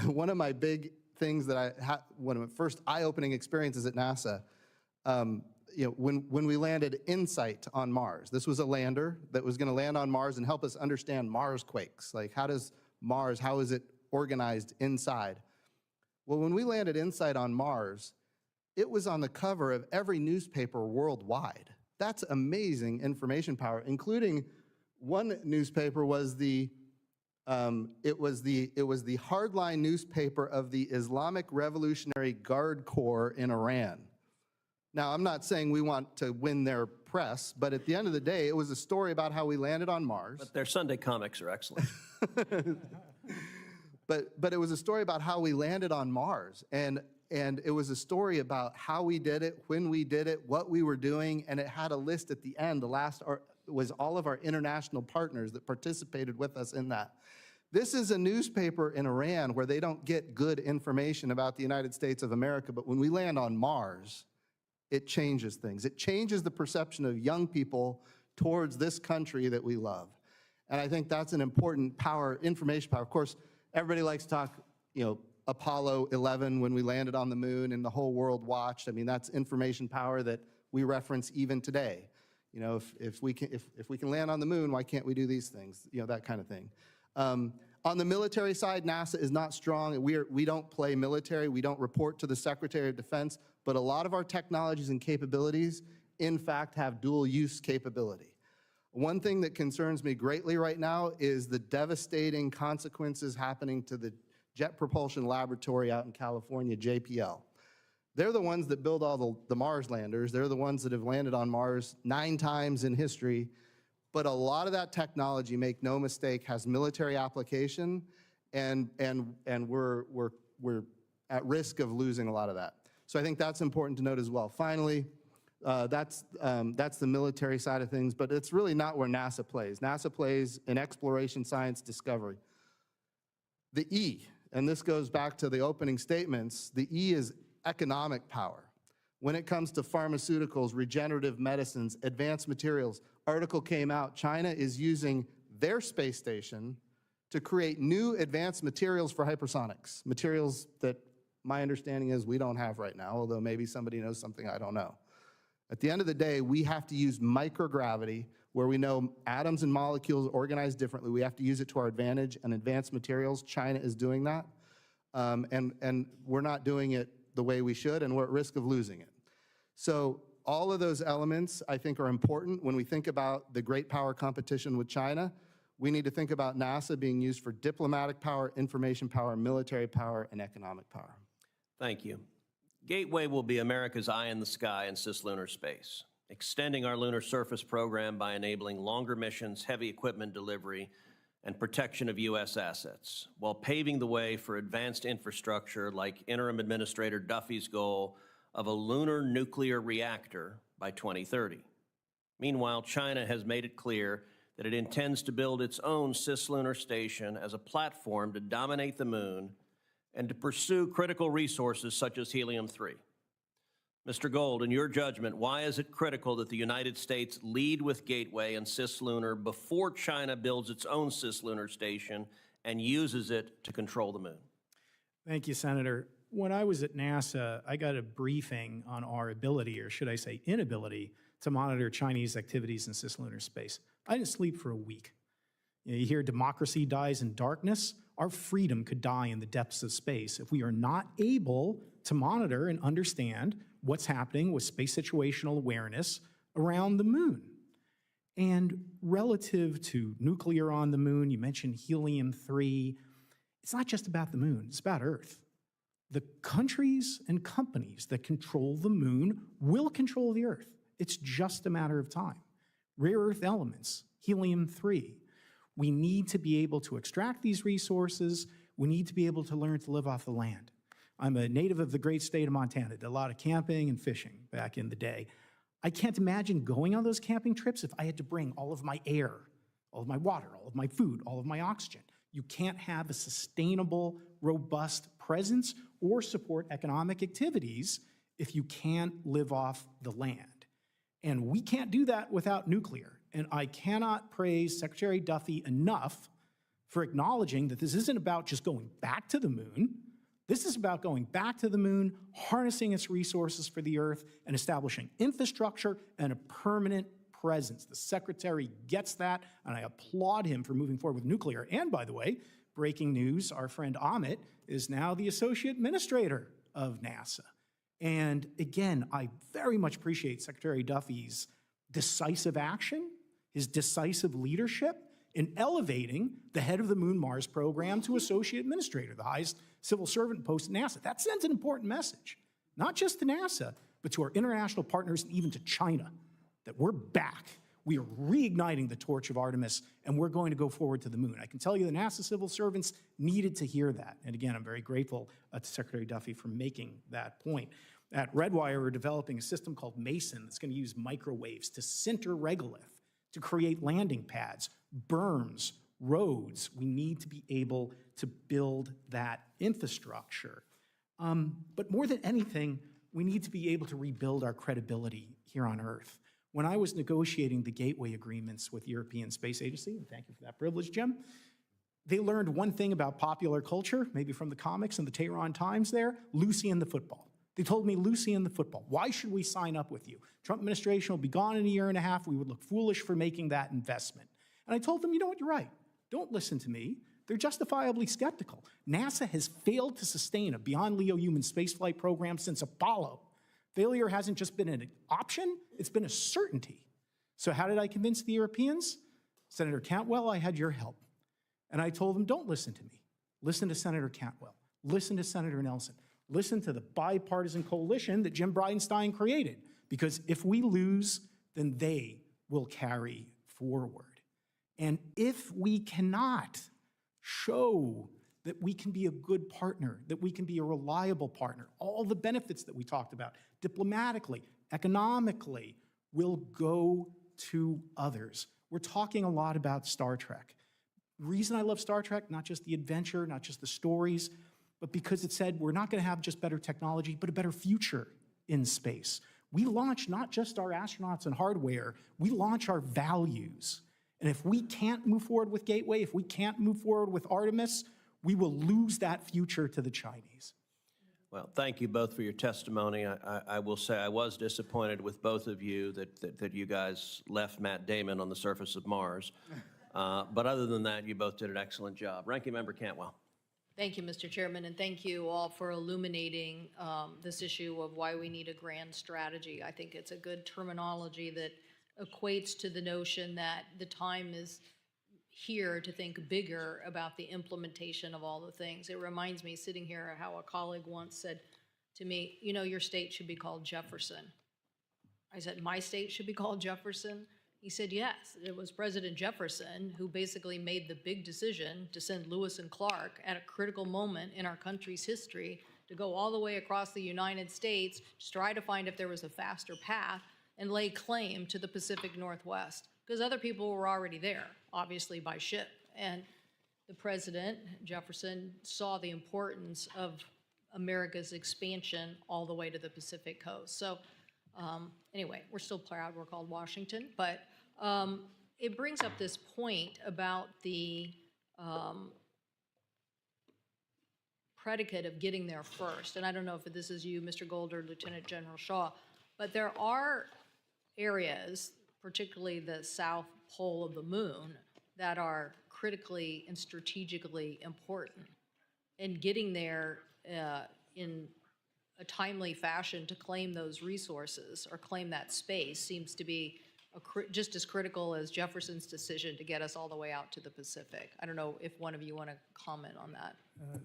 one of my big things that I had, one of my first eye-opening experiences at NASA, when we landed InSight on Mars. This was a lander that was going to land on Mars and help us understand Mars quakes. Like, how is it organized inside? Well, when we landed InSight on Mars, it was on the cover of every newspaper worldwide. That's amazing information power, including one newspaper was the hardline newspaper of the Islamic Revolutionary Guard Corps in Iran. Now, I'm not saying we want to win their press, but at the end of the day, it was a story about how we landed on Mars. But their Sunday comics are excellent. But it was a story about how we landed on Mars, and it was a story about how we did it, when we did it, what we were doing, and it had a list at the end. The last was all of our international partners that participated with us in that. This is a newspaper in Iran where they don't get good information about the United States of America, but when we land on Mars, it changes things. It changes the perception of young people towards this country that we love. And I think that's an important power, information power. Of course, everybody likes to talk, Apollo 11 when we landed on the moon and the whole world watched. I mean, that's information power that we reference even today. If we can land on the moon, why can't we do these things? That kind of thing. On the military side, NASA is not strong. We don't play military. We don't report to the Secretary of Defense. But a lot of our technologies and capabilities, in fact, have dual use capability. One thing that concerns me greatly right now is the devastating consequences happening to the Jet Propulsion Laboratory out in California, JPL. They're the ones that build all the Mars landers. They're the ones that have landed on Mars 9 times in history. But a lot of that technology, make no mistake, has military application, and we're at risk of losing a lot of that. So I think that's important to note as well. Finally, that's the military side of things, but it's really not where NASA plays. NASA plays in exploration, science, discovery. The E, and this goes back to the opening statements, the E is economic power. When it comes to pharmaceuticals, regenerative medicines, advanced materials, article came out, China is using their space station to create new advanced materials for hypersonics, materials that my understanding is we don't have right now, although maybe somebody knows something I don't know. At the end of the day, we have to use microgravity, where we know atoms and molecules organize differently. We have to use it to our advantage, and advanced materials, China is doing that. And we're not doing it the way we should, and we're at risk of losing it. So all of those elements, I think, are important. When we think about the great power competition with China, we need to think about NASA being used for diplomatic power, information power, military power, and economic power. Thank you. Gateway will be America's eye in the sky in cislunar space, extending our lunar surface program by enabling longer missions, heavy equipment delivery, and protection of U.S. assets, while paving the way for advanced infrastructure like Interim Administrator Duffy's goal of a lunar nuclear reactor by 2030. Meanwhile, China has made it clear that it intends to build its own cislunar station as a platform to dominate the moon and to pursue critical resources such as helium-3. Mr. Gold, in your judgment, why is it critical that the United States lead with Gateway and cislunar before China builds its own cislunar station and uses it to control the moon? Thank you, Senator. When I was at NASA, I got a briefing on our ability, or should I say inability, to monitor Chinese activities in cislunar space. I didn't sleep for a week. You hear democracy dies in darkness. Our freedom could die in the depths of space if we are not able to monitor and understand what's happening with space situational awareness around the moon. And relative to nuclear on the moon, you mentioned helium-3, it's not just about the moon, it's about Earth. The countries and companies that control the moon will control the Earth. It's just a matter of time. Rare earth elements, helium-3. We need to be able to extract these resources. We need to be able to learn to live off the land. I'm a native of the great state of Montana, did a lot of camping and fishing back in the day. I can't imagine going on those camping trips if I had to bring all of my air, all of my water, all of my food, all of my oxygen. You can't have a sustainable, robust presence or support economic activities if you can't live off the land. And we can't do that without nuclear. And I cannot praise Secretary Duffy enough for acknowledging that this isn't about just going back to the moon. This is about going back to the moon, harnessing its resources for the Earth, and establishing infrastructure and a permanent presence. The Secretary gets that, and I applaud him for moving forward with nuclear. And by the way, breaking news, our friend Amit is now the Associate Administrator of NASA. And again, I very much appreciate Secretary Duffy's decisive action, his decisive leadership in elevating the head of the Moon Mars program to Associate Administrator, the highest civil servant post at NASA. That sends an important message, not just to NASA, but to our international partners and even to China, that we're back. We are reigniting the torch of Artemis, and we're going to go forward to the moon. I can tell you the NASA civil servants needed to hear that. And again, I'm very grateful to Secretary Duffy for making that point. At Redwire, we're developing a system called Mason that's going to use microwaves to sinter regolith, to create landing pads, berms, roads. We need to be able to build that infrastructure. But more than anything, we need to be able to rebuild our credibility here on Earth. When I was negotiating the gateway agreements with the European Space Agency, and thank you for that privilege, Jim, they learned one thing about popular culture, maybe from the comics and the Tehran Times there, Lucy and the football. They told me, Lucy and the football, why should we sign up with you? Trump administration will be gone in a year and a half. We would look foolish for making that investment. And I told them, you know what, you're right. Don't listen to me. They're justifiably skeptical. NASA has failed to sustain a beyond LEO human spaceflight program since Apollo. Failure hasn't just been an option, it's been a certainty. So how did I convince the Europeans? Senator Cantwell, I had your help. And I told them, don't listen to me. Listen to Senator Cantwell. Listen to Senator Nelson. Listen to the bipartisan coalition that Jim Bridenstine created. Because if we lose, then they will carry forward. And if we cannot show that we can be a good partner, that we can be a reliable partner, all the benefits that we talked about, diplomatically, economically, will go to others. We're talking a lot about Star Trek. The reason I love Star Trek, not just the adventure, not just the stories, but because it said we're not going to have just better technology, but a better future in space. We launch not just our astronauts and hardware, we launch our values. And if we can't move forward with Gateway, if we can't move forward with Artemis, we will lose that future to the Chinese. Well, thank you both for your testimony. I will say I was disappointed with both of you that you guys left Matt Damon on the surface of Mars. But other than that, you both did an excellent job. Ranking Member Cantwell. Thank you, Mr. Chairman, and thank you all for illuminating this issue of why we need a grand strategy. I think it's a good terminology that equates to the notion that the time is here to think bigger about the implementation of all the things. It reminds me, sitting here, how a colleague once said to me, you know, your state should be called Jefferson. I said, my state should be called Jefferson? He said, yes, it was President Jefferson who basically made the big decision to send Lewis and Clark at a critical moment in our country's history to go all the way across the United States to try to find if there was a faster path and lay claim to the Pacific Northwest, because other people were already there, obviously by ship. And the President, Jefferson, saw the importance of America's expansion all the way to the Pacific coast. So anyway, we're still proud we're called Washington, but it brings up this point about the predicate of getting there first. And I don't know if this is you, Mr. Gold, or Lieutenant General Shaw, but there are areas, particularly the south pole of the moon, that are critically and strategically important. And getting there in a timely fashion to claim those resources or claim that space seems to be just as critical as Jefferson's decision to get us all the way out to the Pacific. I don't know if one of you want to comment on that.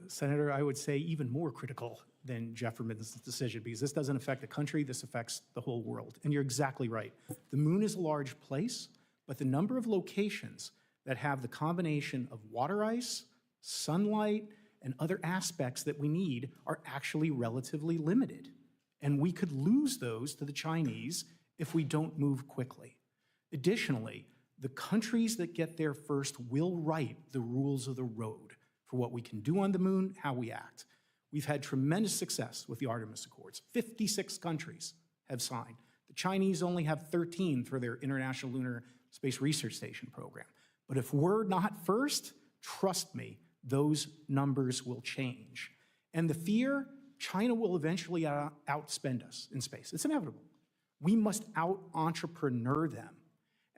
Senator, I would say even more critical than Jefferson's decision, because this doesn't affect the country, this affects the whole world. And you're exactly right. The moon is a large place, but the number of locations that have the combination of water ice, sunlight, and other aspects that we need are actually relatively limited. And we could lose those to the Chinese if we don't move quickly. Additionally, the countries that get there first will write the rules of the road for what we can do on the moon, how we act. We've had tremendous success with the Artemis Accords. 56 countries have signed. The Chinese only have 13 for their International Lunar Space Research Station program. But if we're not first, trust me, those numbers will change. And the fear, China will eventually outspend us in space. It's inevitable. We must out-entrepreneur them.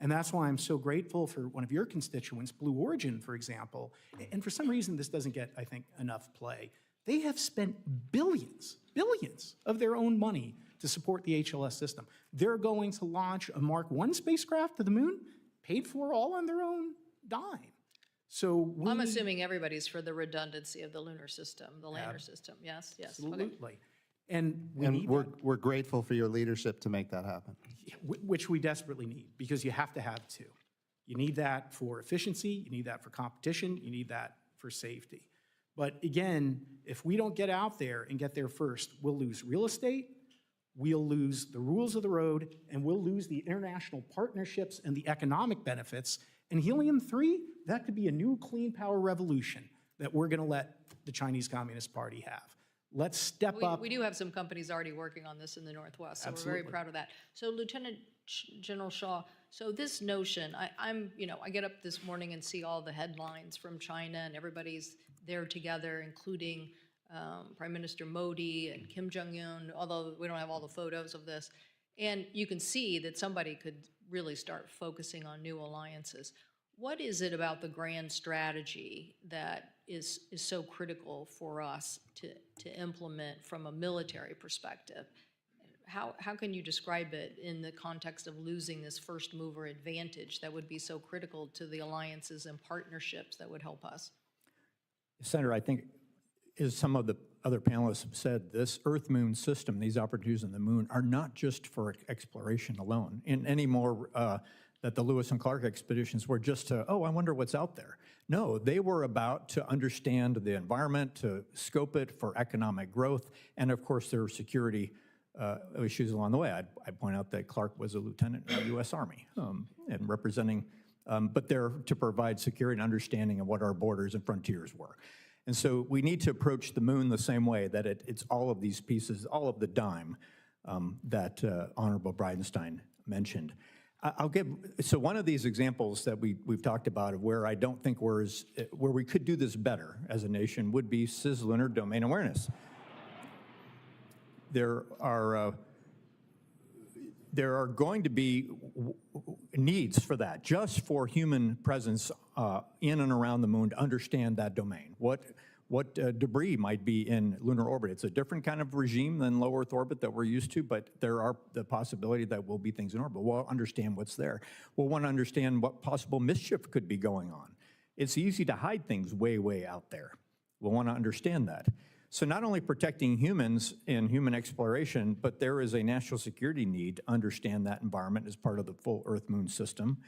And that's why I'm so grateful for one of your constituents, Blue Origin, for example. And for some reason, this doesn't get, I think, enough play. They have spent billions of their own money to support the HLS system. They're going to launch a Mark I spacecraft to the moon, paid for all on their own dime. So I'm assuming everybody's for the redundancy of the lunar system, the lander system. Yes, yes. Okay. Absolutely. And we're grateful for your leadership to make that happen. which we desperately need, because you have to have two. You need that for efficiency, you need that for competition, you need that for safety. But again, if we don't get out there and get there first, we'll lose real estate, we'll lose the rules of the road, and we'll lose the international partnerships and the economic benefits. And helium-3, that could be a new clean power revolution that we're going to let the Chinese Communist Party have. Let's step up. We do have some companies already working on this in the Northwest, so we're very proud of that. So Lieutenant General Shaw, so this notion, I get up this morning and see all the headlines from China, and everybody's there together, including Prime Minister Modi and Kim Jong-un, although we don't have all the photos of this. And you can see that somebody could really start focusing on new alliances. What is it about the grand strategy that is so critical for us to implement from a military perspective? How can you describe it in the context of losing this first mover advantage that would be so critical to the alliances and partnerships that would help us? Senator, I think, as some of the other panelists have said, this Earth-Moon system, these opportunities on the moon, are not just for exploration alone. In any more that the Lewis and Clark expeditions were just to, I wonder what's out there. No, they were about to understand the environment, to scope it for economic growth, and of course there were security issues along the way. I'd point out that Clark was a lieutenant in the U.S. Army and representing, but there to provide security and understanding of what our borders and frontiers were. And so we need to approach the moon the same way, that it's all of these pieces, all of the dime that Honorable Bridenstine mentioned. So one of these examples that we've talked about of where I don't think where we could do this better as a nation would be cislunar domain awareness. There are going to be needs for that, just for human presence in and around the moon to understand that domain. What debris might be in lunar orbit. It's a different kind of regime than low Earth orbit that we're used to, but there are the possibility that will be things in orbit. We'll understand what's there. We'll want to understand what possible mischief could be going on. It's easy to hide things way, way out there. We'll want to understand that. So not only protecting humans in human exploration, but there is a national security need to understand that environment as part of the full Earth-Moon system.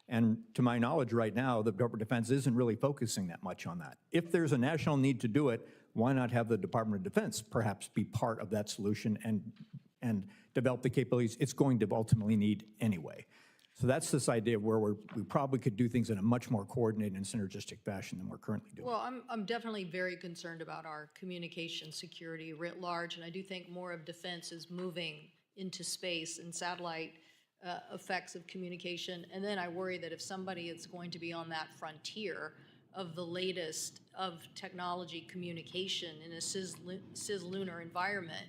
And to my knowledge right now, the Department of Defense isn't really focusing that much on that. If there's a national need to do it, why not have the Department of Defense perhaps be part of that solution and develop the capabilities it's going to ultimately need anyway? So that's this idea of where we probably could do things in a much more coordinated and synergistic fashion than we're currently doing. Well, I'm definitely very concerned about our communication security writ large, and I do think more of defense is moving into space and satellite effects of communication. And then I worry that if somebody is going to be on that frontier of the latest of technology communication in a cislunar environment,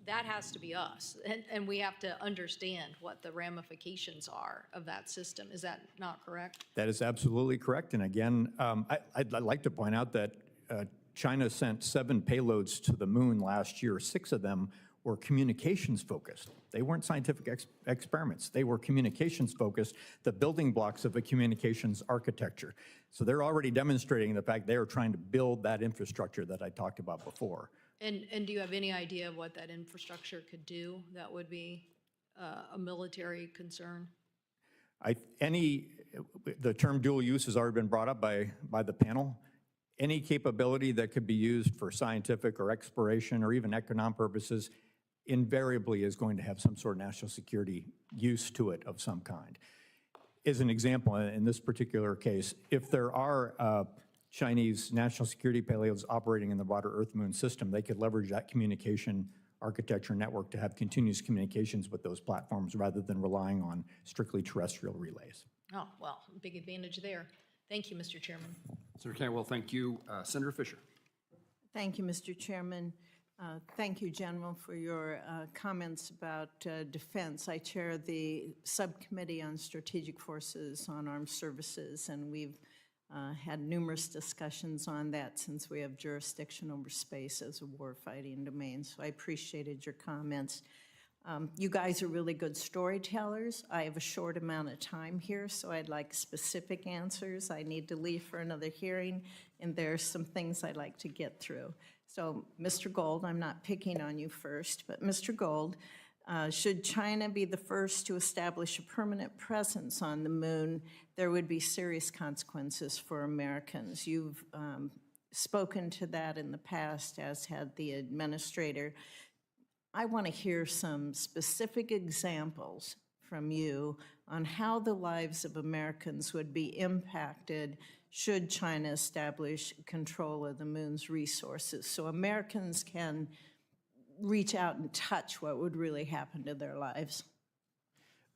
that has to be us. And we have to understand what the ramifications are of that system. Is that not correct? That is absolutely correct. And again, I'd like to point out that China sent 7 payloads to the moon last year. 6 of them were communications focused. They weren't scientific experiments. They were communications focused, the building blocks of a communications architecture. So they're already demonstrating the fact they are trying to build that infrastructure that I talked about before. And do you have any idea of what that infrastructure could do that would be a military concern? The term dual use has already been brought up by the panel. Any capability that could be used for scientific or exploration or even economic purposes invariably is going to have some sort of national security use to it of some kind. As an example, in this particular case, if there are Chinese national security payloads operating in the broader Earth-Moon system, they could leverage that communication architecture network to have continuous communications with those platforms rather than relying on strictly terrestrial relays. Oh, well, big advantage there. Thank you, Mr. Chairman. Senator Cantwell, thank you. Senator Fisher. Thank you, Mr. Chairman. Thank you, General, for your comments about defense. I chair the Subcommittee on Strategic Forces on Armed Services, and we've had numerous discussions on that since we have jurisdiction over space as a warfighting domain. So I appreciated your comments. You guys are really good storytellers. I have a short amount of time here, so I'd like specific answers. I need to leave for another hearing, and there are some things I'd like to get through. So, Mr. Gold, I'm not picking on you first, but Mr. Gold, should China be the first to establish a permanent presence on the moon, there would be serious consequences for Americans. You've spoken to that in the past, as had the administrator. I want to hear some specific examples from you on how the lives of Americans would be impacted should China establish control of the moon's resources, so Americans can reach out and touch what would really happen to their lives.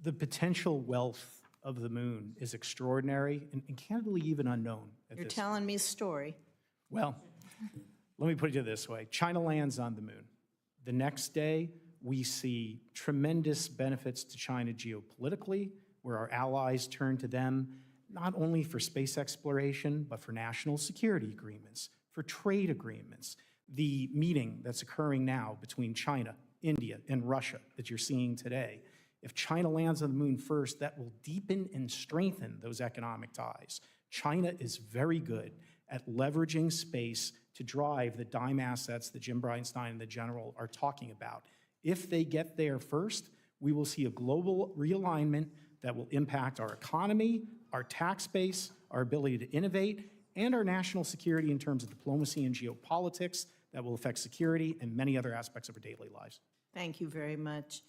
The potential wealth of the moon is extraordinary and candidly even unknown at You're this telling me a story. Well, let me put it this way. China lands on the moon. The next day, we see tremendous benefits to China geopolitically, where our allies turn to them not only for space exploration, but for national security agreements, for trade agreements. The meeting that's occurring now between China, India, and Russia that you're seeing today, if China lands on the moon first, that will deepen and strengthen those economic ties. China is very good at leveraging space to drive the dime assets that Jim Bridenstine and the General are talking about. If they get there first, we will see a global realignment that will impact our economy, our tax base, our ability to innovate, and our national security in terms of diplomacy and geopolitics that will affect security and many other aspects of our daily lives. Thank you very much.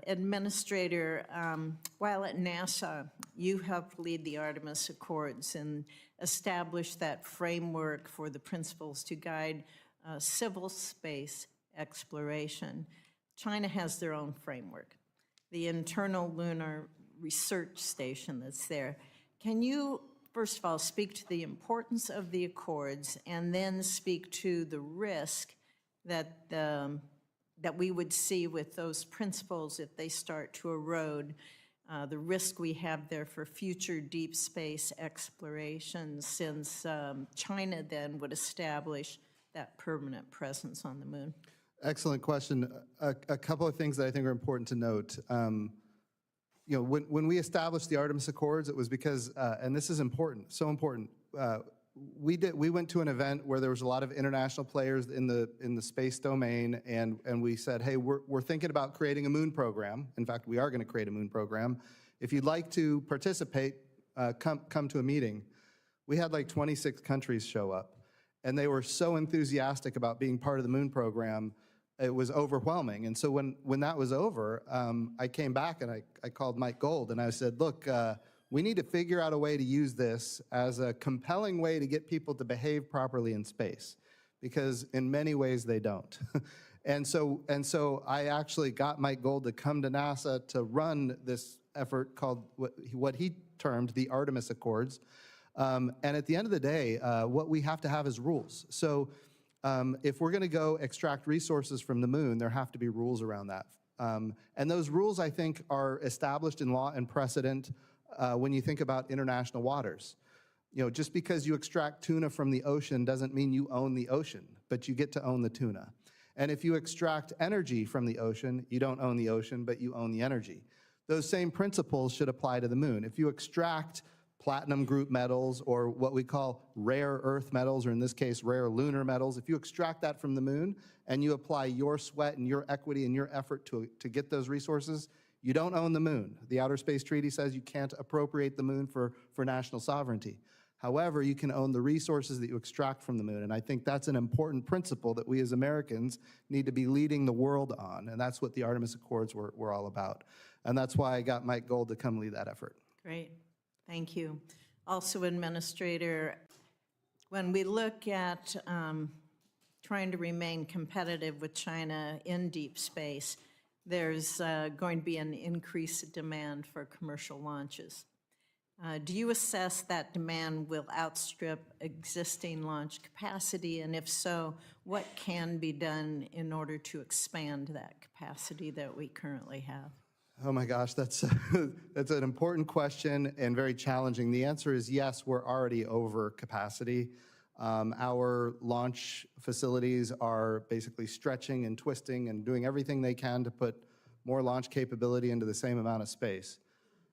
Administrator, while at NASA, you helped lead the Artemis Accords and establish that framework for the principles to guide civil space exploration. China has their own framework, the internal lunar research station that's there. Can you, first of all, speak to the importance of the Accords and then speak to the risk that that we would see with those principles if they start to erode, the risk we have there for future deep space exploration, since China then would establish that permanent presence on the moon? Excellent question. A couple of things that I think are important to note. You know, when we established the Artemis Accords, it was because, and this is important, so important. We went to an event where there was a lot of international players in the space domain, and we said, hey, we're thinking about creating a moon program. In fact, we are going to create a moon program. If you'd like to participate, come to a meeting. We had like 26 countries show up, and they were so enthusiastic about being part of the moon program. It was overwhelming. And so when that was over, I came back and I called Mike Gold and I said, look, we need to figure out a way to use this as a compelling way to get people to behave properly in space, because in many ways they don't. and so I actually got Mike Gold to come to NASA to run this effort called what he termed the Artemis Accords. And at the end of the day, what we have to have is rules. So if we're going to go extract resources from the moon, there have to be rules around that. And those rules, I think, are established in law and precedent when you think about international waters. You know, just because you extract tuna from the ocean doesn't mean you own the ocean, but you get to own the tuna. And if you extract energy from the ocean, you don't own the ocean, but you own the energy. Those same principles should apply to the moon. If you extract platinum group metals, or what we call rare earth metals, or in this case, rare lunar metals, if you extract that from the moon and you apply your sweat and your equity and your effort to get those resources, you don't own the moon. The Outer Space Treaty says you can't appropriate the moon for national sovereignty. However, you can own the resources that you extract from the moon, and I think that's an important principle that we as Americans need to be leading the world on, and that's what the Artemis Accords were all about. And that's why I got Mike Gold to come lead that effort. Great. Thank you. Also, Administrator, when we look at trying to remain competitive with China in deep space, there's going to be an increased demand for commercial launches. Do you assess that demand will outstrip existing launch capacity? And if so, what can be done in order to expand that capacity that we currently have? Oh my gosh, that's an important question and very challenging. The answer is yes, we're already over capacity. Our launch facilities are basically stretching and twisting and doing everything they can to put more launch capability into the same amount of space.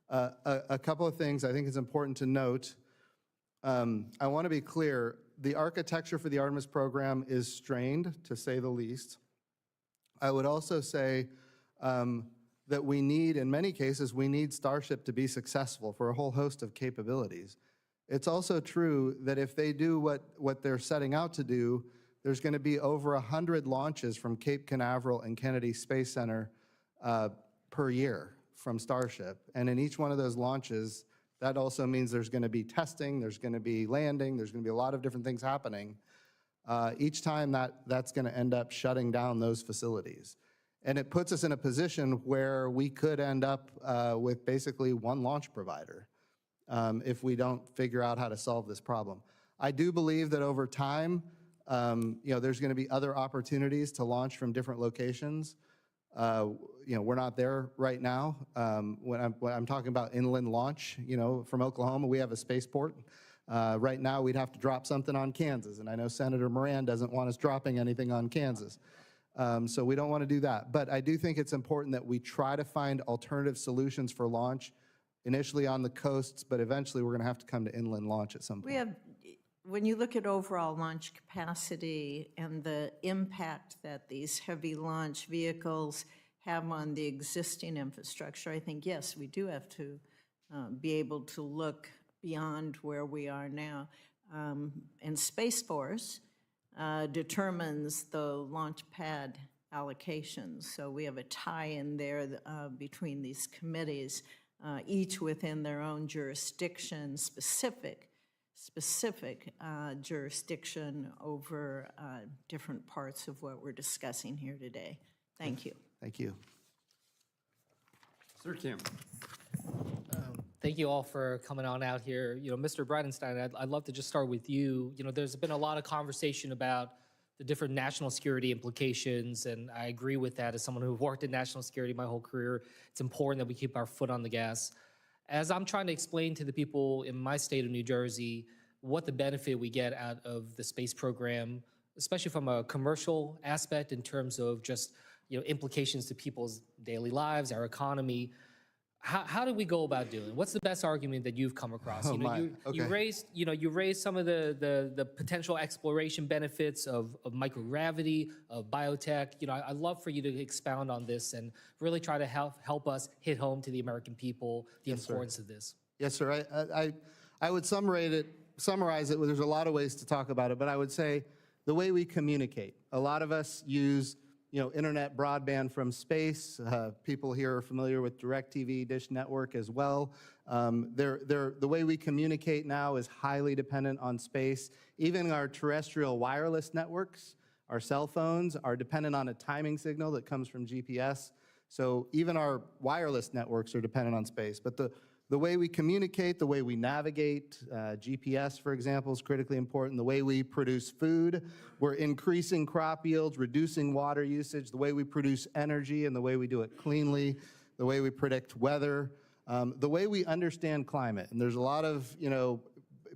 A couple of things I think it's important to note. I want to be clear, the architecture for the Artemis program is strained, to say the least. I would also say that we need, in many cases, we need Starship to be successful for a whole host of capabilities. It's also true that if they do what they're setting out to do, there's going to be over 100 launches from Cape Canaveral and Kennedy Space Center per year from Starship. And in each one of those launches, that also means there's going to be testing, there's going to be landing, there's going to be a lot of different things happening. Each time that's going to end up shutting down those facilities. And it puts us in a position where we could end up with basically one launch provider if we don't figure out how to solve this problem. I do believe that over time, there's going to be other opportunities to launch from different locations. We're not there right now. When I'm talking about inland launch, from Oklahoma, we have a spaceport. Right now, we'd have to drop something on Kansas, and I know Senator Moran doesn't want us dropping anything on Kansas. So we don't want to do that. But I do think it's important that we try to find alternative solutions for launch, initially on the coasts, but eventually we're going to have to come to inland launch at some point. When you look at overall launch capacity and the impact that these heavy launch vehicles have on the existing infrastructure, I think, yes, we do have to be able to look beyond where we are now. And Space Force determines the launch pad allocations. So we have a tie-in there between these committees, each within their own jurisdiction, specific jurisdiction over different parts of what we're discussing here today. Thank you. Thank you. Sir Kim. Thank you all for coming on out here. Mr. Bridenstine, I'd love to just start with you. There's been a lot of conversation about the different national security implications, and I agree with that. As someone who worked in national security my whole career, it's important that we keep our foot on the gas. As I'm trying to explain to the people in my state of New Jersey what the benefit we get out of the space program, especially from a commercial aspect in terms of just implications to people's daily lives, our economy, how do we go about doing it? What's the best argument that you've come across? You raised some of the potential exploration benefits of microgravity, of biotech. I'd love for you to expound on this and really try to help us hit home to the American people the importance of this. Yes, sir. I would summarize it. There's a lot of ways to talk about it, but I would say the way we communicate. A lot of us use internet broadband from space. People here are familiar with DirecTV, Dish Network as well. The way we communicate now is highly dependent on space. Even our terrestrial wireless networks, our cell phones, are dependent on a timing signal that comes from GPS. So even our wireless networks are dependent on space. But the way we communicate, the way we navigate, GPS, for example, is critically important. The way we produce food, we're increasing crop yields, reducing water usage, the way we produce energy and the way we do it cleanly, the way we predict weather, the way we understand climate. And there's a lot of,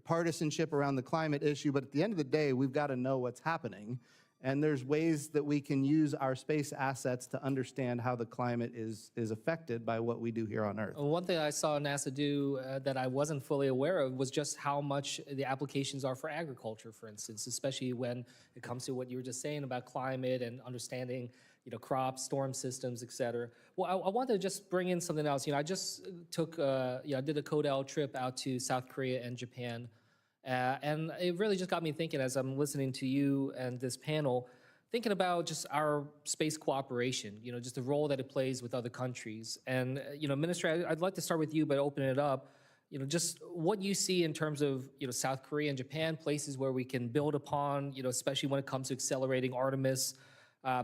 partisanship around the climate issue, but at the end of the day, we've got to know what's happening. And there's ways that we can use our space assets to understand how the climate is affected by what we do here on Earth. One thing I saw NASA do that I wasn't fully aware of was just how much the applications are for agriculture, for instance, especially when it comes to what you were just saying about climate and understanding, crops, storm systems, et cetera. Well, I wanted to just bring in something else. I just took, I did a CODEL trip out to South Korea and Japan. And it really just got me thinking as I'm listening to you and this panel, thinking about just our space cooperation, just the role that it plays with other countries. And, Minister, I'd like to start with you, but open it up, just what you see in terms of, South Korea and Japan, places where we can build upon, especially when it comes to accelerating Artemis,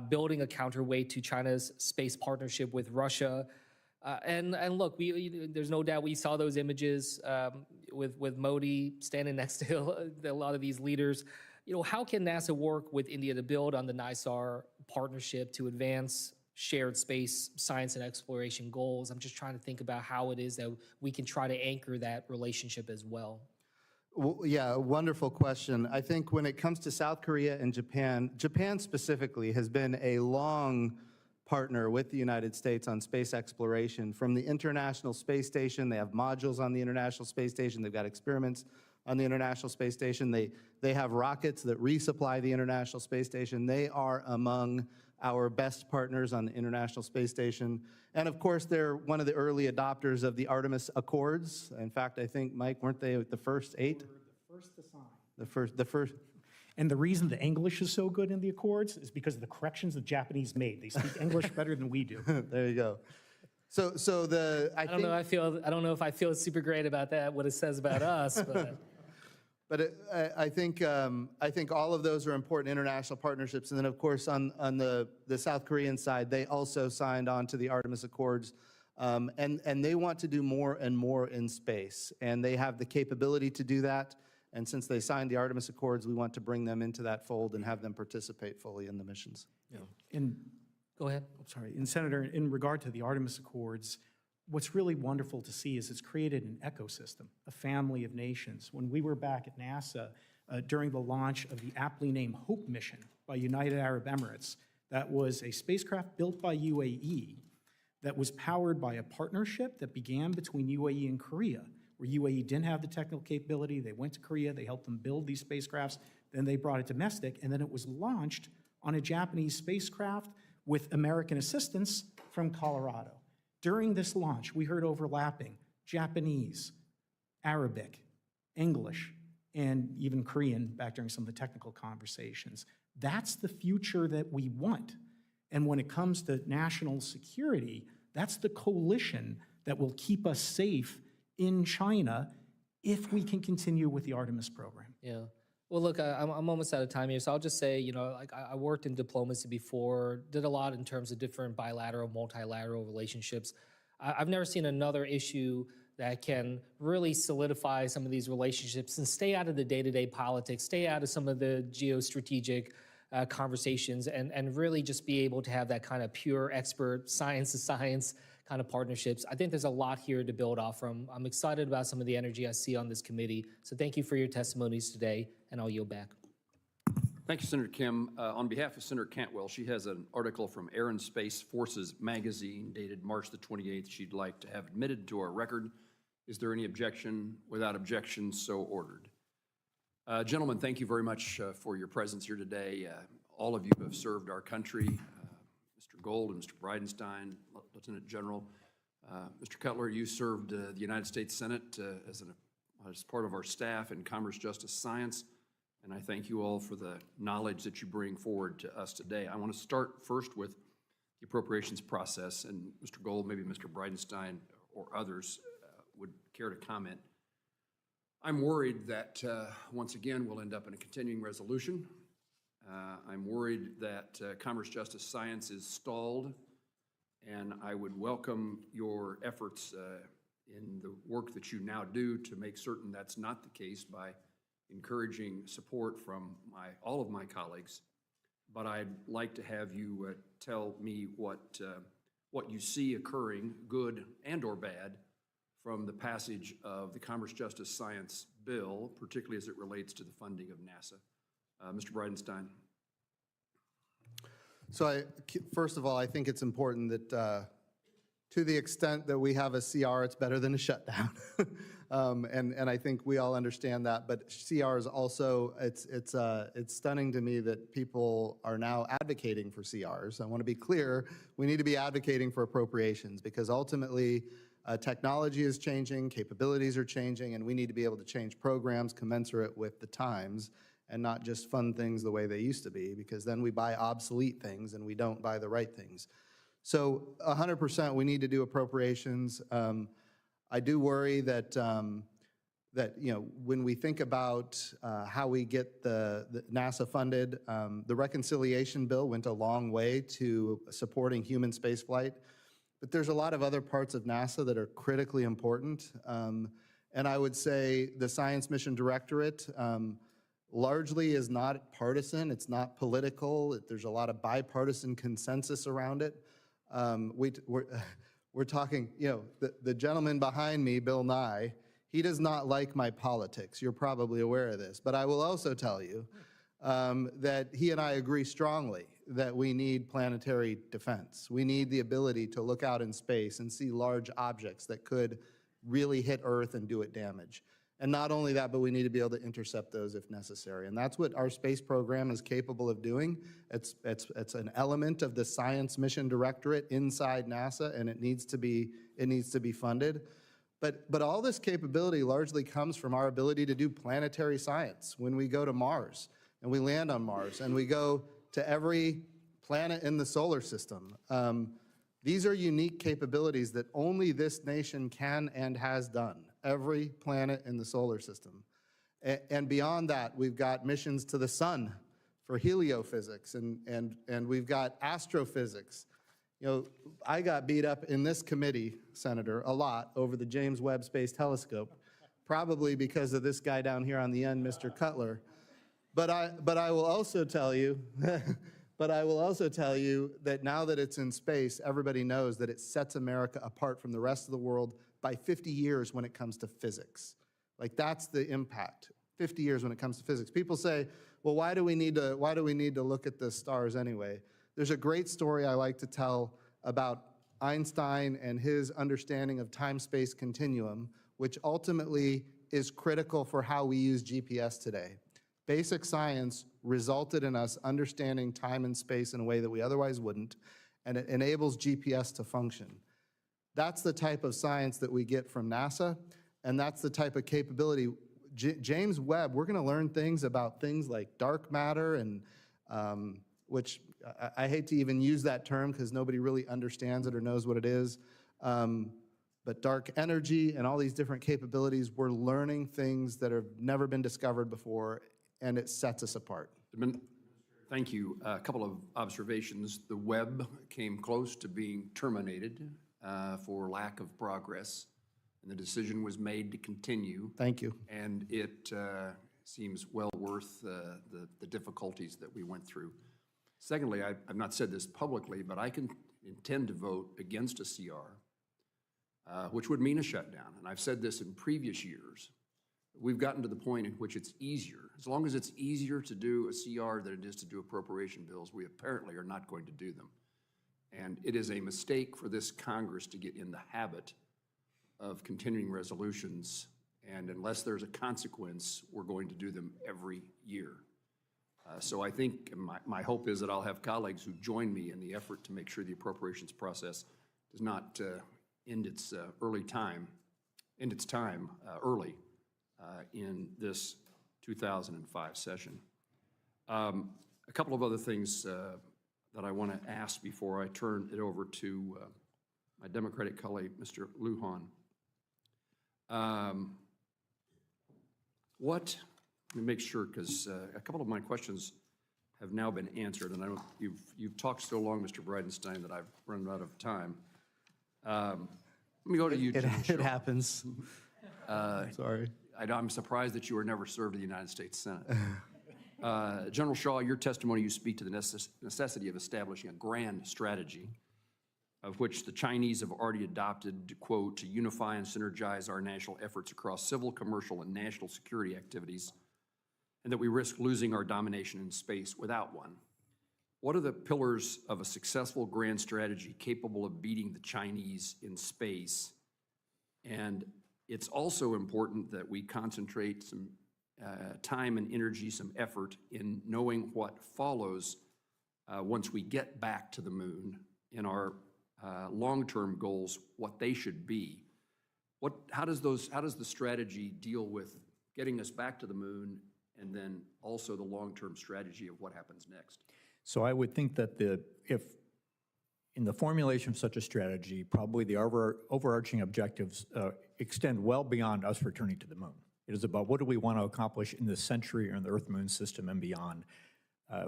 building a counterweight to China's space partnership with Russia. And look, there's no doubt we saw those images with Modi standing next to a lot of these leaders. How can NASA work with India to build on the NISAR partnership to advance shared space science and exploration goals? I'm just trying to think about how it is that we can try to anchor that relationship as well. Well, yeah, wonderful question. I think when it comes to South Korea and Japan, Japan specifically has been a long partner with the United States on space exploration. From the International Space Station, they have modules on the International Space Station, they've got experiments on the International Space Station, they have rockets that resupply the International Space Station. They are among our best partners on the International Space Station. And of course, they're one of the early adopters of the Artemis Accords. In fact, I think, Mike, weren't they the first 8? We were the first to sign. The first. And the reason the English is so good in the Accords is because of the corrections the Japanese made. They speak English better than we do. There you go. So I don't know if I feel super great about that, what it says about us, but. But I think all of those are important international partnerships. And then, of course, on the South Korean side, they also signed on to the Artemis Accords. And they want to do more and more in space. And they have the capability to do that. And since they signed the Artemis Accords, we want to bring them into that fold and have them participate fully in the missions. Yeah. And go ahead. I'm sorry. And Senator, in regard to the Artemis Accords, what's really wonderful to see is it's created an ecosystem, a family of nations. When we were back at NASA during the launch of the aptly named HOPE mission by United Arab Emirates, that was a spacecraft built by UAE that was powered by a partnership that began between UAE and Korea, where UAE didn't have the technical capability. They went to Korea, they helped them build these spacecrafts, then they brought it domestic, and then it was launched on a Japanese spacecraft with American assistance from Colorado. During this launch, we heard overlapping Japanese, Arabic, English, and even Korean back during some of the technical conversations. That's the future that we want. And when it comes to national security, that's the coalition that will keep us safe in China if we can continue with the Artemis program. Yeah. Well, look, I'm almost out of time here, so I'll just say, I worked in diplomacy before, did a lot in terms of different bilateral, multilateral relationships. I've never seen another issue that can really solidify some of these relationships and stay out of the day-to-day politics, stay out of some of the geostrategic conversations, and really just be able to have that kind of pure expert science to science kind of partnerships. I think there's a lot here to build off from. I'm excited about some of the energy I see on this committee. So thank you for your testimonies today, and I'll yield back. Thank you, Senator Kim. On behalf of Senator Cantwell, she has an article from Air and Space Forces magazine dated March the 28th she'd like to have admitted to our record. Is there any objection? Without objection, so ordered. Gentlemen, thank you very much for your presence here today. All of you have served our country. Mr. Gold and Mr. Bridenstine, Lieutenant General. Mr. Cutler, you served the United States Senate as part of our staff in Commerce, Justice, Science, and I thank you all for the knowledge that you bring forward to us today. I want to start first with the appropriations process, and Mr. Gold, maybe Mr. Bridenstine or others would care to comment. I'm worried that, once again, we'll end up in a continuing resolution. I'm worried that Commerce, Justice, Science is stalled, and I would welcome your efforts in the work that you now do to make certain that's not the case by encouraging support from all of my colleagues. But I'd like to have you tell me what you see occurring, good and or bad, from the passage of the Commerce, Justice, Science bill, particularly as it relates to the funding of NASA. Mr. Bridenstine. So first of all, I think it's important that to the extent that we have a CR, it's better than a shutdown. And I think we all understand that, but CRs also, it's stunning to me that people are now advocating for CRs. I want to be clear, we need to be advocating for appropriations because ultimately technology is changing, capabilities are changing, and we need to be able to change programs commensurate with the times and not just fund things the way they used to be, because then we buy obsolete things and we don't buy the right things. So 100% we need to do appropriations. I do worry that, when we think about how we get the NASA funded, the reconciliation bill went a long way to supporting human spaceflight, but there's a lot of other parts of NASA that are critically important. And I would say the Science Mission Directorate largely is not partisan, it's not political, there's a lot of bipartisan consensus around it. We're talking, the gentleman behind me, Bill Nye, he does not like my politics. You're probably aware of this. But I will also tell you that he and I agree strongly that we need planetary defense. We need the ability to look out in space and see large objects that could really hit Earth and do it damage. And not only that, but we need to be able to intercept those if necessary. And that's what our space program is capable of doing. It's an element of the Science Mission Directorate inside NASA, and it needs to be funded. But all this capability largely comes from our ability to do planetary science. When we go to Mars, and we land on Mars, and we go to every planet in the solar system, these are unique capabilities that only this nation can and has done. Every planet in the solar system. And beyond that, we've got missions to the sun for heliophysics, and we've got astrophysics. I got beat up in this committee, Senator, a lot over the James Webb Space Telescope, probably because of this guy down here on the end, Mr. Cutler. But I will also tell you, that now that it's in space, everybody knows that it sets America apart from the rest of the world by 50 years when it comes to physics. Like, that's the impact, 50 years when it comes to physics. People say, well, why do we need to look at the stars anyway? There's a great story I like to tell about Einstein and his understanding of time-space continuum, which ultimately is critical for how we use GPS today. Basic science resulted in us understanding time and space in a way that we otherwise wouldn't, and it enables GPS to function. That's the type of science that we get from NASA, and that's the type of capability. James Webb, we're going to learn things about things like dark matter, and which I hate to even use that term because nobody really understands it or knows what it is, but dark energy and all these different capabilities, we're learning things that have never been discovered before, and it sets us apart. Thank you. A couple of observations. The Webb came close to being terminated for lack of progress, and the decision was made to continue. Thank you. And it seems well worth the difficulties that we went through. Secondly, I've not said this publicly, but I can intend to vote against a CR, which would mean a shutdown. And I've said this in previous years. We've gotten to the point in which it's easier. As long as it's easier to do a CR than it is to do appropriation bills, we apparently are not going to do them. And it is a mistake for this Congress to get in the habit of continuing resolutions, and unless there's a consequence, we're going to do them every year. So I think my hope is that I'll have colleagues who join me in the effort to make sure the appropriations process does not end its time early in this 2005 session. A couple of other things that I want to ask before I turn it over to my Democratic colleague, Mr. Lujan. Let me make sure, because a couple of my questions have now been answered, and you've talked so long, Mr. Bridenstine, that I've run out of time. Let me go to you, General Shaw. It happens. Sorry. I'm surprised that you were never served in the United States Senate. General Shaw, your testimony, you speak to the necessity of establishing a grand strategy, of which the Chinese have already adopted, quote, to unify and synergize our national efforts across civil, commercial, and national security activities, and that we risk losing our domination in space without one. What are the pillars of a successful grand strategy capable of beating the Chinese in space? And it's also important that we concentrate some time and energy, some effort in knowing what follows once we get back to the moon in our long-term goals, what they should be. How does the strategy deal with getting us back to the moon and then also the long-term strategy of what happens next? So I would think that if in the formulation of such a strategy, probably the overarching objectives extend well beyond us returning to the moon. It is about what do we want to accomplish in this century or in the Earth-Moon system and beyond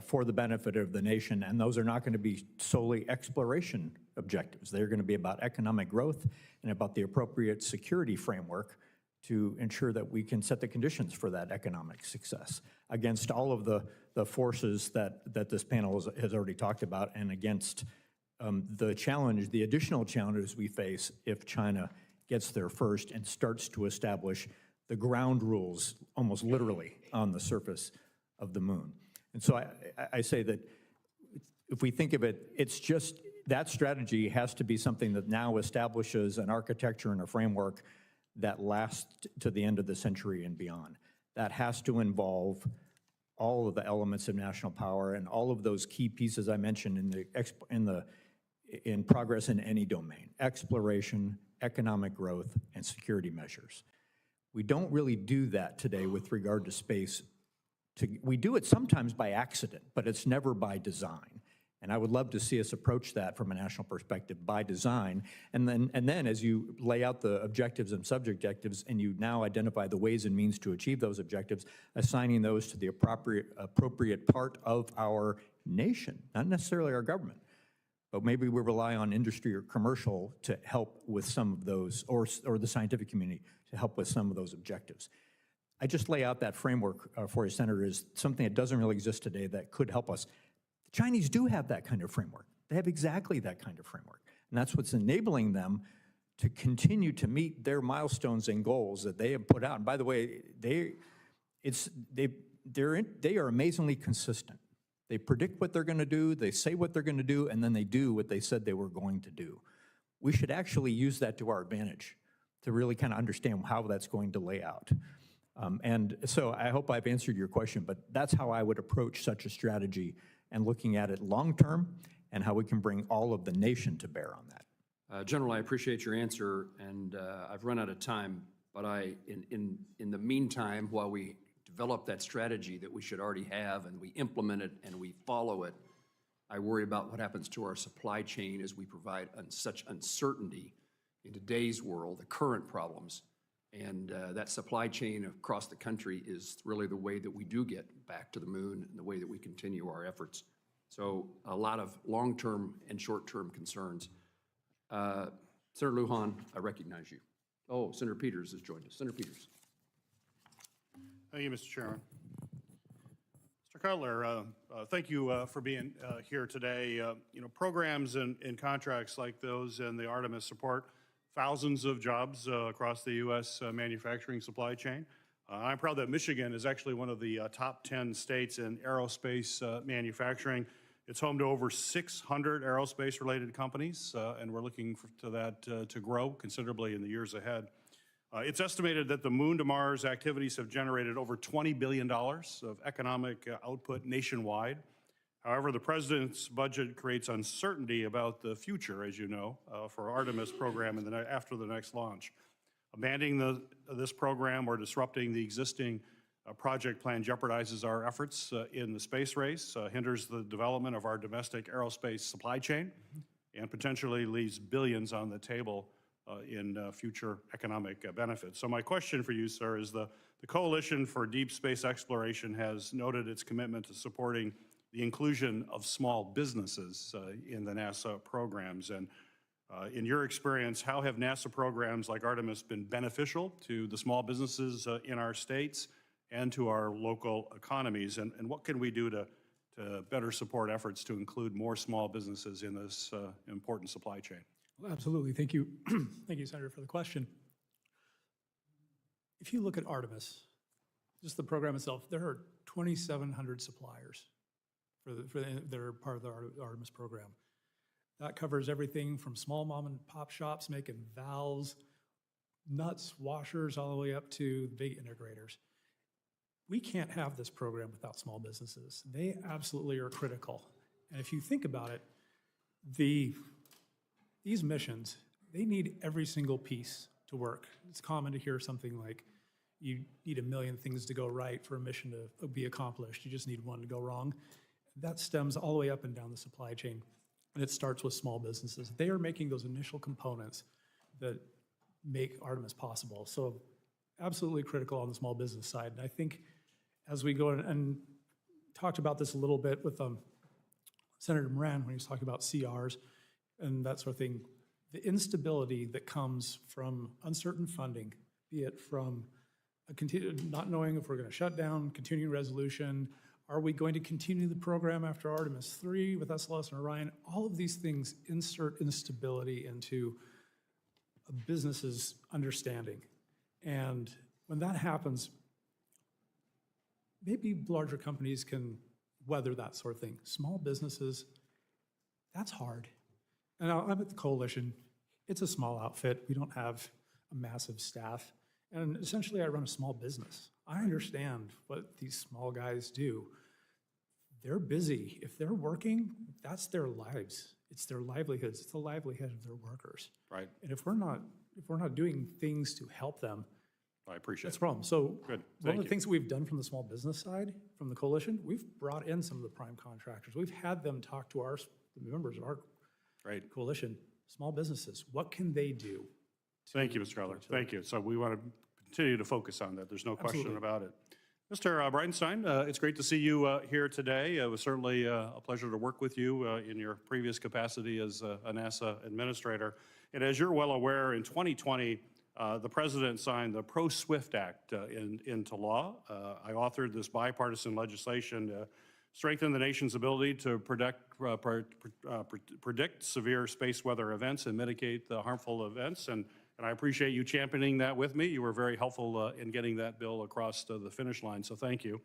for the benefit of the nation, and those are not going to be solely exploration objectives. They're going to be about economic growth and about the appropriate security framework to ensure that we can set the conditions for that economic success against all of the forces that this panel has already talked about, and against the additional challenges we face if China gets there first and starts to establish the ground rules, almost literally, on the surface of the moon. And so I say that if we think of it, it's just that strategy has to be something that now establishes an architecture and a framework that lasts to the end of the century and beyond. That has to involve all of the elements of national power and all of those key pieces I mentioned in progress in any domain: exploration, economic growth, and security measures. We don't really do that today with regard to space. We do it sometimes by accident, but it's never by design. And I would love to see us approach that from a national perspective by design. And then as you lay out the objectives and subjectives, and you now identify the ways and means to achieve those objectives, assigning those to the appropriate part of our nation, not necessarily our government, but maybe we rely on industry or commercial to help with some of those, or the scientific community to help with some of those objectives. I just lay out that framework for you, Senator, is something that doesn't really exist today that could help us. The Chinese do have that kind of framework. They have exactly that kind of framework. And that's what's enabling them to continue to meet their milestones and goals that they have put out. And by the way, they are amazingly consistent. They predict what they're going to do, they say what they're going to do, and then they do what they said they were going to do. We should actually use that to our advantage to really kind of understand how that's going to lay out. And so I hope I've answered your question, but that's how I would approach such a strategy, and looking at it long-term and how we can bring all of the nation to bear on that. General, I appreciate your answer, and I've run out of time, but in the meantime, while we develop that strategy that we should already have and we implement it and we follow it, I worry about what happens to our supply chain as we provide such uncertainty in today's world, the current problems. And that supply chain across the country is really the way that we do get back to the moon and the way that we continue our efforts. So a lot of long-term and short-term concerns. Senator Lujan, I recognize you. Oh, Senator Peters has joined us. Senator Peters. Thank you, Mr. Chairman. Mr. Cutler, thank you for being here today. Programs and contracts like those in the Artemis support thousands of jobs across the U.S. Manufacturing supply chain. I'm proud that Michigan is actually one of the top 10 states in aerospace manufacturing. It's home to over 600 aerospace-related companies, and we're looking to that to grow considerably in the years ahead. It's estimated that the Moon to Mars activities have generated over $20 billion of economic output nationwide. However, the president's budget creates uncertainty about the future, as you know, for Artemis program after the next launch. Abandoning this program or disrupting the existing project plan jeopardizes our efforts in the space race, hinders the development of our domestic aerospace supply chain, and potentially leaves billions on the table in future economic benefits. So my question for you, sir, is the Coalition for Deep Space Exploration has noted its commitment to supporting the inclusion of small businesses in the NASA programs. And in your experience, how have NASA programs like Artemis been beneficial to the small businesses in our states and to our local economies? And what can we do to better support efforts to include more small businesses in this important supply chain? Well, absolutely. Thank you. Thank you, Senator, for the question. If you look at Artemis, just the program itself, there are 2,700 suppliers that are part of the Artemis program. That covers everything from small mom and pop shops making valves, nuts, washers, all the way up to big integrators. We can't have this program without small businesses. They absolutely are critical. And if you think about it, these missions, they need every single piece to work. It's common to hear something like, you need a million things to go right for a mission to be accomplished. You just need one to go wrong. That stems all the way up and down the supply chain. And it starts with small businesses. They are making those initial components that make Artemis possible. So absolutely critical on the small business side. And I think as we go and talked about this a little bit with Senator Moran when he was talking about CRs and that sort of thing, the instability that comes from uncertain funding, be it from not knowing if we're going to shut down, continuing resolution, are we going to continue the program after Artemis 3 with SLS and Orion? All of these things insert instability into a business's understanding. And when that happens, maybe larger companies can weather that sort of thing. Small businesses, that's hard. And I'm at the coalition. It's a small outfit. We don't have a massive staff. And essentially, I run a small business. I understand what these small guys do. They're busy. If they're working, that's their lives. It's their livelihoods. It's the livelihood of their workers. Right. And if we're not doing things to help them, I appreciate that's the problem. So Good. one of the things that we've done from the small business side, from the coalition, we've brought in some of the prime contractors. We've had them talk to the members of our coalition, small businesses. What can they do? Thank you, Mr. Cutler. Thank you. So we want to continue to focus on that. There's no question about it. Mr. Bridenstine, it's great to see you here today. It was certainly a pleasure to work with you in your previous capacity as a NASA administrator. And as you're well aware, in 2020, the President signed the Pro-SWIFT Act into law. I authored this bipartisan legislation to strengthen the nation's ability to predict severe space weather events and mitigate the harmful events. And I appreciate you championing that with me. You were very helpful in getting that bill across the finish line, so thank you.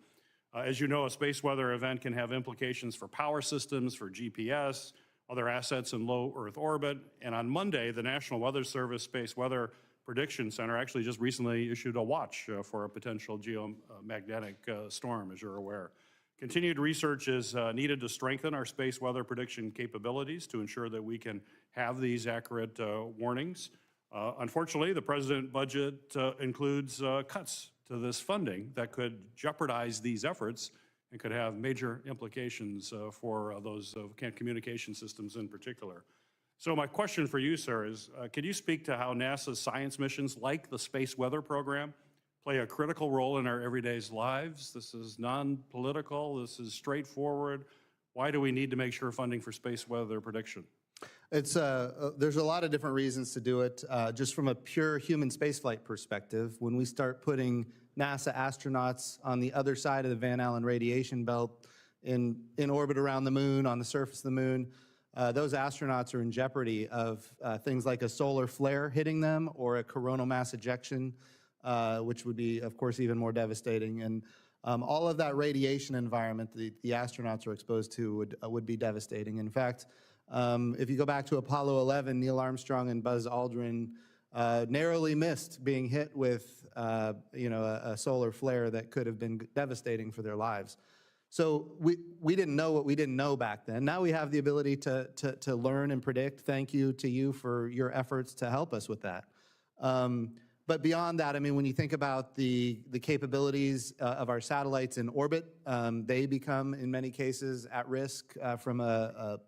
As you know, a space weather event can have implications for power systems, for GPS, other assets in low Earth orbit. And on Monday, the National Weather Service Space Weather Prediction Center actually just recently issued a watch for a potential geomagnetic storm, as you're aware. Continued research is needed to strengthen our space weather prediction capabilities to ensure that we can have these accurate warnings. Unfortunately, the President's budget includes cuts to this funding that could jeopardize these efforts and could have major implications for those communication systems in particular. So my question for you, sir, is can you speak to how NASA's science missions, like the Space Weather Program, play a critical role in our everyday lives? This is non-political. This is straightforward. Why do we need to make sure funding for space weather prediction? There's a lot of different reasons to do it. Just from a pure human spaceflight perspective, when we start putting NASA astronauts on the other side of the Van Allen radiation belt in orbit around the moon, on the surface of the moon, those astronauts are in jeopardy of things like a solar flare hitting them or a coronal mass ejection, which would be, of course, even more devastating. And all of that radiation environment the astronauts are exposed to would be devastating. In fact, if you go back to Apollo 11, Neil Armstrong and Buzz Aldrin narrowly missed being hit with a solar flare that could have been devastating for their lives. So we didn't know what we didn't know back then. Now we have the ability to learn and predict. Thank you to you for your efforts to help us with that. But beyond that, I mean, when you think about the capabilities of our satellites in orbit, they become, in many cases, at risk from a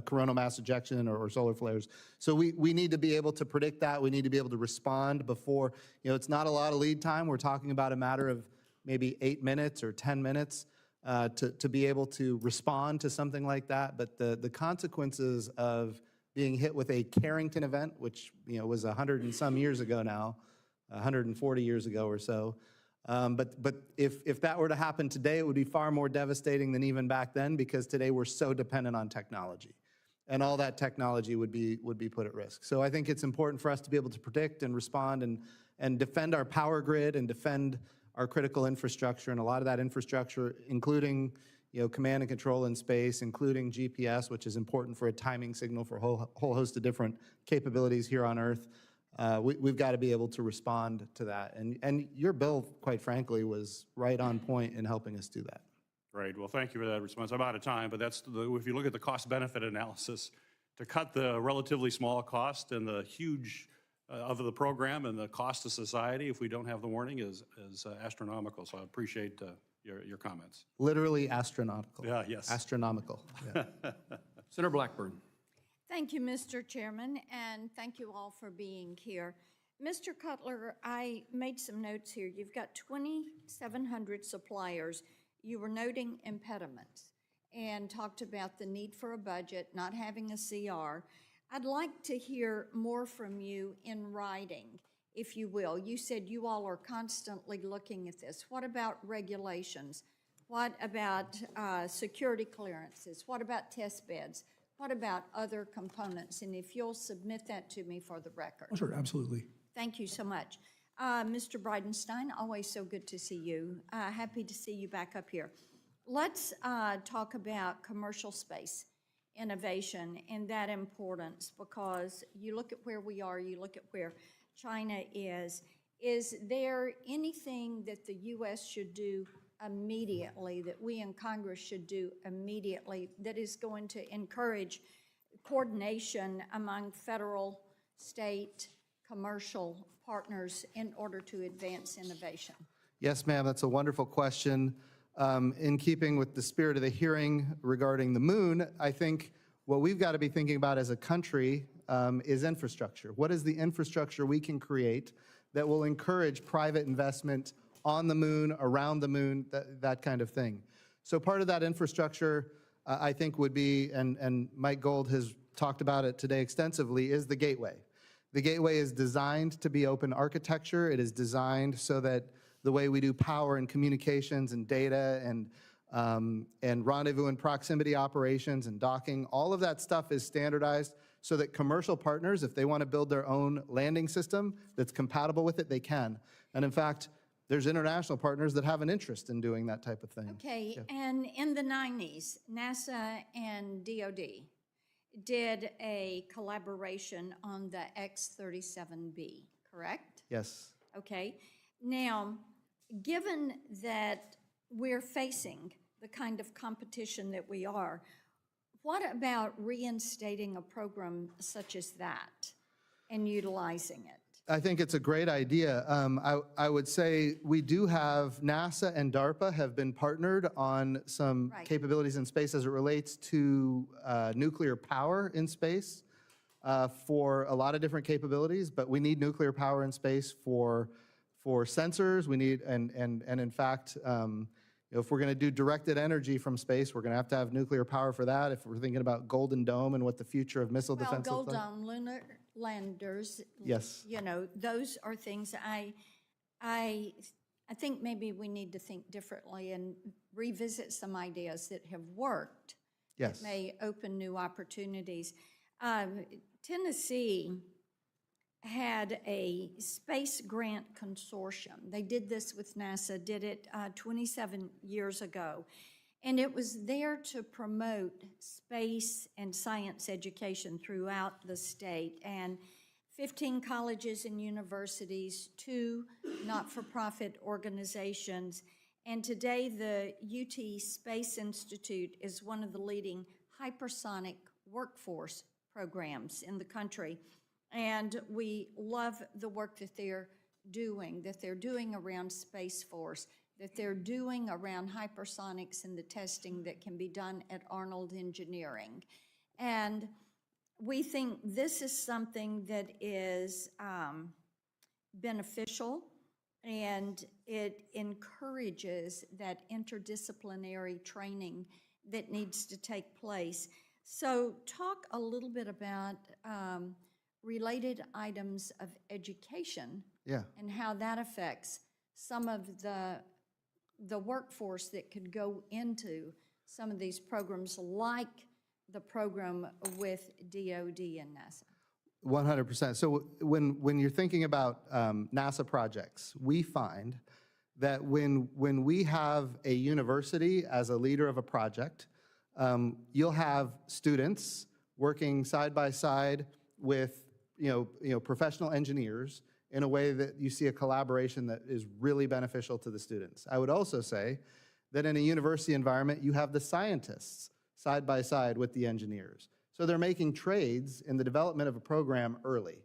coronal mass ejection or solar flares. So we need to be able to predict that. We need to be able to respond before, it's not a lot of lead time. We're talking about a matter of maybe 8 minutes or 10 minutes to be able to respond to something like that. But the consequences of being hit with a Carrington event, which was 100 and some years ago now, 140 years ago or so. But if that were to happen today, it would be far more devastating than even back then, because today we're so dependent on technology, and all that technology would be put at risk. So I think it's important for us to be able to predict and respond and defend our power grid and defend our critical infrastructure, and a lot of that infrastructure, including command and control in space, including GPS, which is important for a timing signal for a whole host of different capabilities here on Earth. We've got to be able to respond to that. And your bill, quite frankly, was right on point in helping us do that. Great. Well, thank you for that response. I'm out of time, but if you look at the cost-benefit analysis, to cut the relatively small cost and the huge of the program and the cost to society if we don't have the warning is astronomical. So I appreciate your comments. Literally astronomical. Yeah, yes. Astronomical. Yeah. Senator Blackburn. Thank you, Mr. Chairman, and thank you all for being here. Mr. Cutler, I made some notes here. You've got 2,700 suppliers. You were noting impediments and talked about the need for a budget, not having a CR. I'd like to hear more from you in writing, if you will. You said you all are constantly looking at this. What about regulations? What about security clearances? What about test beds? What about other components? And if you'll submit that to me for the record. Sure, absolutely. Thank you so much. Mr. Bridenstine, always so good to see you. Happy to see you back up here. Let's talk about commercial space innovation and that importance, because you look at where we are, you look at where China is. Is there anything that the U.S. should do immediately, that we in Congress should do immediately, that is going to encourage coordination among federal, state, commercial partners in order to advance innovation? Yes, ma'am, that's a wonderful question. In keeping with the spirit of the hearing regarding the moon, I think what we've got to be thinking about as a country is infrastructure. What is the infrastructure we can create that will encourage private investment on the moon, around the moon, that kind of thing? So part of that infrastructure, I think, would be, and Mike Gold has talked about it today extensively, is the gateway. The gateway is designed to be open architecture. It is designed so that the way we do power and communications and data and rendezvous and proximity operations and docking, all of that stuff is standardized so that commercial partners, if they want to build their own landing system that's compatible with it, they can. And in fact, there's international partners that have an interest in doing that type of thing. Okay, Yeah. and in the 90s, NASA and DOD did a collaboration on the X-37B, correct? Yes. Okay. Now, given that we're facing the kind of competition that we are, what about reinstating a program such as that and utilizing it? I think it's a great idea. I would say we do have, NASA and DARPA have been partnered on some Right. capabilities in space as it relates to nuclear power in space for a lot of different capabilities, but we need nuclear power in space for sensors. We need, and in fact, if we're going to do directed energy from space, we're going to have nuclear power for that. If we're thinking about Golden Dome and what the future of missile Well, defense looks Gold like. Dome, lunar landers. Yes. You know, those are things I think maybe we need to think differently and revisit some ideas that have worked. Yes. That may open new opportunities. Tennessee had a space grant consortium. They did this with NASA, did it 27 years ago. And it was there to promote space and science education throughout the state. And 15 colleges and universities, 2 not-for-profit organizations. And today the UT Space Institute is one of the leading hypersonic workforce programs in the country. And we love the work that they're doing around Space Force, that they're doing around hypersonics and the testing that can be done at Arnold Engineering. And we think this is something that is beneficial, and it encourages that interdisciplinary training that needs to take place. So talk a little bit about related items of education. Yeah. And how that affects some of the workforce that could go into some of these programs, like the program with DOD and NASA. 100%. So when you're thinking about NASA projects, we find that when we have a university as a leader of a project, you'll have students working side by side with professional engineers in a way that you see a collaboration that is really beneficial to the students. I would also say that in a university environment, you have the scientists side by side with the engineers. So they're making trades in the development of a program early.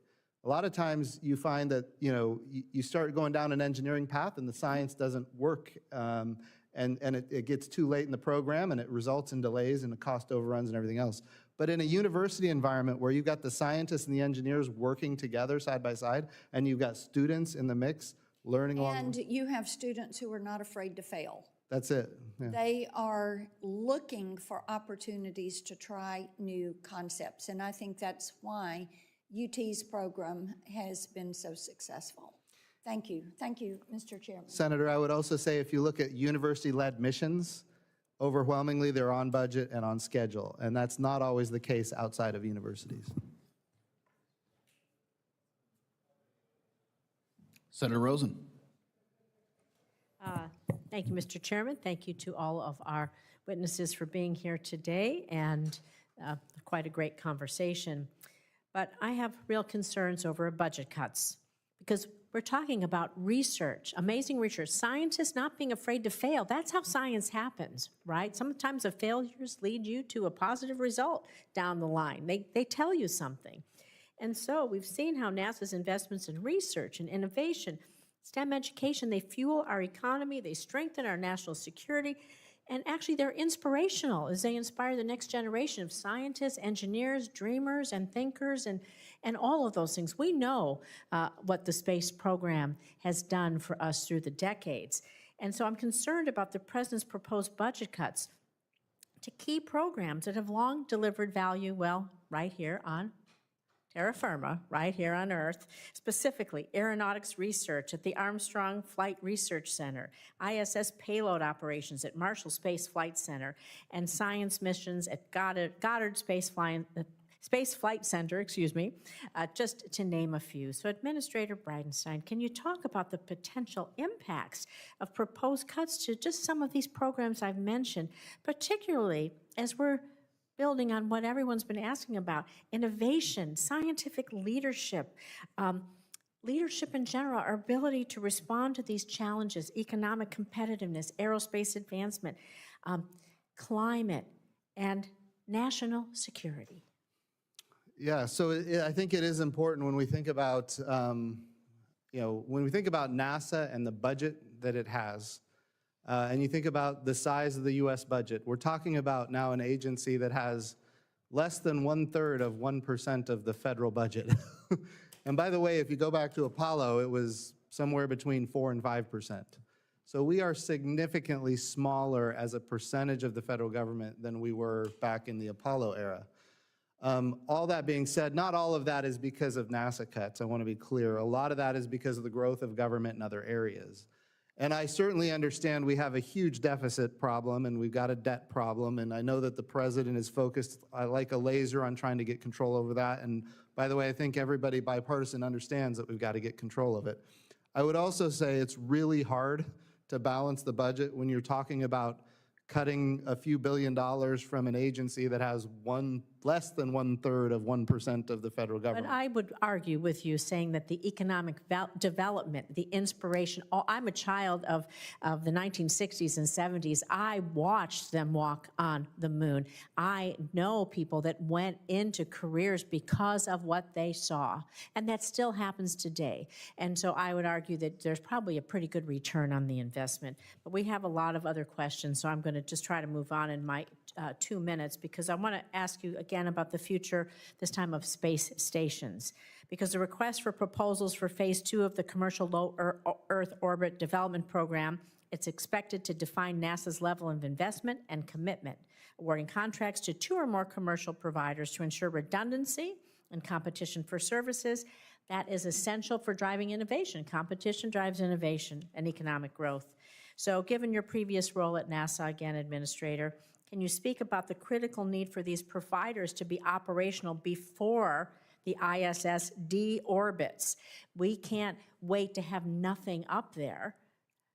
A lot of times you find that you start going down an engineering path and the science doesn't work, and it gets too late in the program and it results in delays and the cost overruns and everything else. But in a university environment where you've got the scientists and the engineers working together side by side, and you've got students in the mix learning along. And you have students who are not afraid to fail. That's it. Yeah. They are looking for opportunities to try new concepts, and I think that's why UT's program has been so successful. Thank you. Thank you, Mr. Chairman. Senator, I would also say if you look at university-led missions, overwhelmingly they're on budget and on schedule, and that's not always the case outside of universities. Senator Rosen. Thank you, Mr. Chairman. Thank you to all of our witnesses for being here today, and quite a great conversation. But I have real concerns over budget cuts, because we're talking about research, amazing research, scientists not being afraid to fail. That's how science happens, right? Sometimes the failures lead you to a positive result down the line. They tell you something. And so we've seen how NASA's investments in research and innovation, STEM education, they fuel our economy, they strengthen our national security, and actually they're inspirational as they inspire the next generation of scientists, engineers, dreamers, and thinkers, and all of those things. We know what the space program has done for us through the decades. And so I'm concerned about the president's proposed budget cuts to key programs that have long delivered value, well, right here on terra firma, right here on Earth, specifically aeronautics research at the Armstrong Flight Research Center, ISS payload operations at Marshall Space Flight Center, and science missions at Goddard Space Flight Center, just to name a few. So Administrator Bridenstine, can you talk about the potential impacts of proposed cuts to just some of these programs I've mentioned, particularly as we're building on what everyone's been asking about, innovation, scientific leadership, leadership in general, our ability to respond to these challenges, economic competitiveness, aerospace advancement, climate, and national security? Yeah, so I think it is important when we think about, when we think about NASA and the budget that it has, and you think about the size of the U.S. budget, we're talking about now an agency that has less than 1/3 of 1% of the federal budget. And by the way, if you go back to Apollo, it was somewhere between 4% and 5%. So we are significantly smaller as a percentage of the federal government than we were back in the Apollo era. All that being said, not all of that is because of NASA cuts. I want to be clear. A lot of that is because of the growth of government in other areas. And I certainly understand we have a huge deficit problem and we've got a debt problem. And I know that the president is focused like a laser on trying to get control over that. And by the way, I think everybody bipartisan understands that we've got to get control of it. I would also say it's really hard to balance the budget when you're talking about cutting a few $1 billion from an agency that has less than 1/3 of 1% of the federal government. But I would argue with you saying that the economic development, the inspiration, I'm a child of the 1960s and 70s. I watched them walk on the moon. I know people that went into careers because of what they saw, and that still happens today. And so I would argue that there's probably a pretty good return on the investment. But we have a lot of other questions, so I'm going to just try to move on in my 2 minutes, because I want to ask you again about the future, this time of space stations. Because the request for proposals for phase 2 of the commercial low Earth orbit development program, it's expected to define NASA's level of investment and commitment, awarding contracts to 2 or more commercial providers to ensure redundancy and competition for services. That is essential for driving innovation. Competition drives innovation and economic growth. So given your previous role at NASA, again, Administrator, can you speak about the critical need for these providers to be operational before the ISS deorbits? We can't wait to have nothing up there.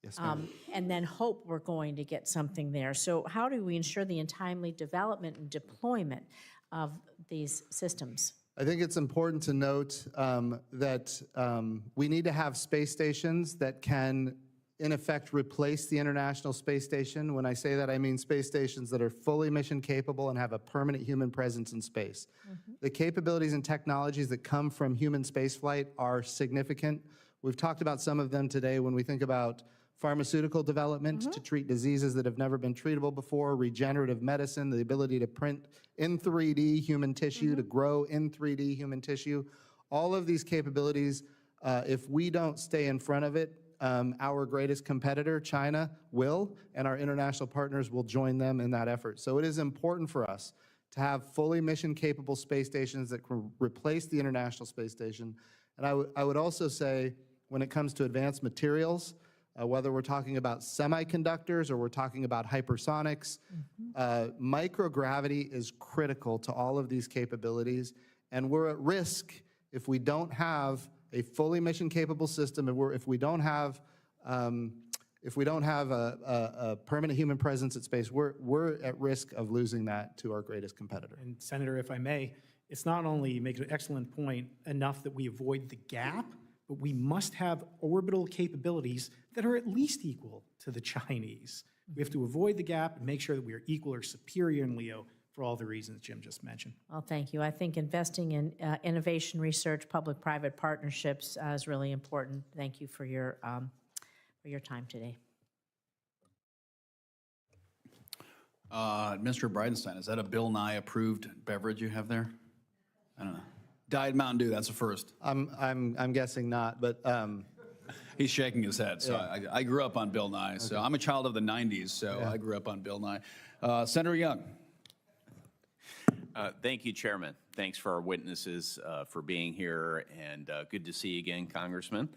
Yes, ma'am. and then hope we're going to get something there. So how do we ensure the timely development and deployment of these systems? I think it's important to note that we need to have space stations that can, in effect, replace the International Space Station. When I say that, I mean space stations that are fully mission capable and have a permanent human presence in space. The capabilities and technologies that come from human spaceflight are significant. We've talked about some of them today when we think about pharmaceutical development to treat diseases that have never been treatable before, regenerative medicine, the ability to print in 3D human tissue, to grow in 3D human tissue. All of these capabilities, if we don't stay in front of it, our greatest competitor, China, will, and our international partners will join them in that effort. So it is important for us to have fully mission-capable space stations that can replace the International Space Station. And I would also say, when it comes to advanced materials, whether we're talking about semiconductors or we're talking about hypersonics, microgravity is critical to all of these capabilities, and we're at risk if we don't have a fully mission-capable system, and if we don't have a permanent human presence at space, we're at risk of losing that to our greatest competitor. And Senator, if I may, it's not only, make an excellent point, enough that we avoid the gap, but we must have orbital capabilities that are at least equal to the Chinese. We have to avoid the gap and make sure that we are equal or superior in LEO for all the reasons Jim just mentioned. Well, thank you. I think investing in innovation research, public-private partnerships is really important. Thank you for your time today. Mr. Bridenstine, is that a Bill Nye approved beverage you have there? I don't know. Diet Mountain Dew, that's a first. I'm guessing not, but He's shaking his head. So yeah. I grew up on Bill Nye. So I'm a child of the 90s, so Yeah. I grew up on Bill Nye. Senator Young. Thank you, Chairman. Thanks for our witnesses for being here, and good to see you again, Congressman.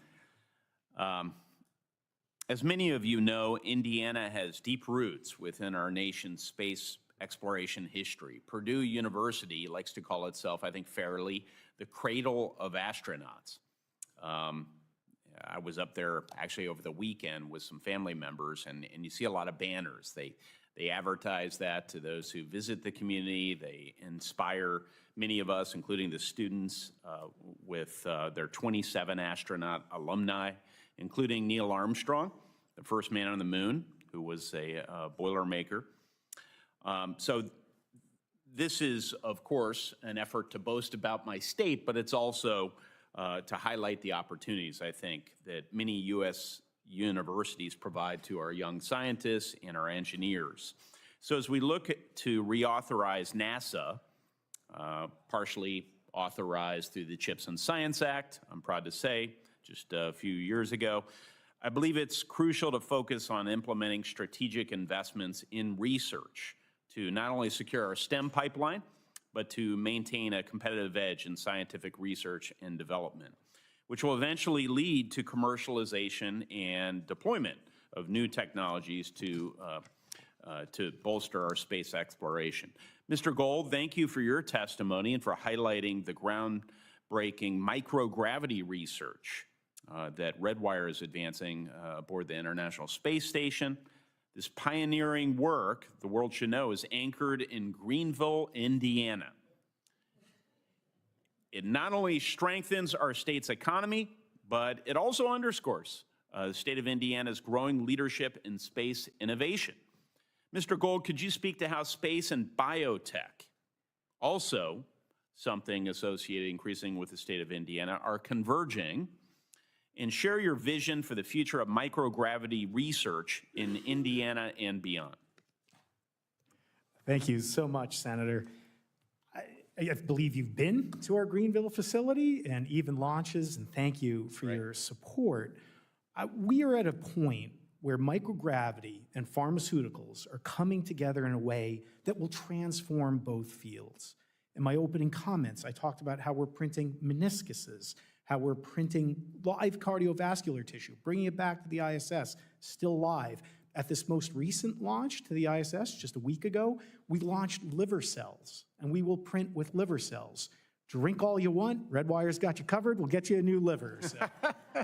As many of you know, Indiana has deep roots within our nation's space exploration history. Purdue University likes to call itself, I think fairly, the cradle of astronauts. I was up there actually over the weekend with some family members, and you see a lot of banners. They advertise that to those who visit the community. They inspire many of us, including the students, with their 27 astronaut alumni, including Neil Armstrong, the first man on the moon, who was a Boilermaker. So this is, of course, an effort to boast about my state, but it's also to highlight the opportunities, I think, that many U.S. universities provide to our young scientists and our engineers. So as we look to reauthorize NASA, partially authorized through the CHIPS and Science Act, I'm proud to say, just a few years ago, I believe it's crucial to focus on implementing strategic investments in research to not only secure our STEM pipeline, but to maintain a competitive edge in scientific research and development, which will eventually lead to commercialization and deployment of new technologies to bolster our space exploration. Mr. Gold, thank you for your testimony and for highlighting the groundbreaking microgravity research that Redwire is advancing aboard the International Space Station. This pioneering work, the world should know, is anchored in Greenville, Indiana. It not only strengthens our state's economy, but it also underscores the state of Indiana's growing leadership in space innovation. Mr. Gold, could you speak to how space and biotech, also something associated increasing with the state of Indiana, are converging, and share your vision for the future of microgravity research in Indiana and beyond? Thank you so much, Senator. I believe you've been to our Greenville facility and even launches, and thank you for your support. We are at a point where microgravity and pharmaceuticals are coming together in a way that will transform both fields. In my opening comments, I talked about how we're printing meniscuses, how we're printing live cardiovascular tissue, bringing it back to the ISS, still live. At this most recent launch to the ISS, just a week ago, we launched liver cells, and we will print with liver cells. Drink all you want, Redwire's got you covered, we'll get you a new liver. So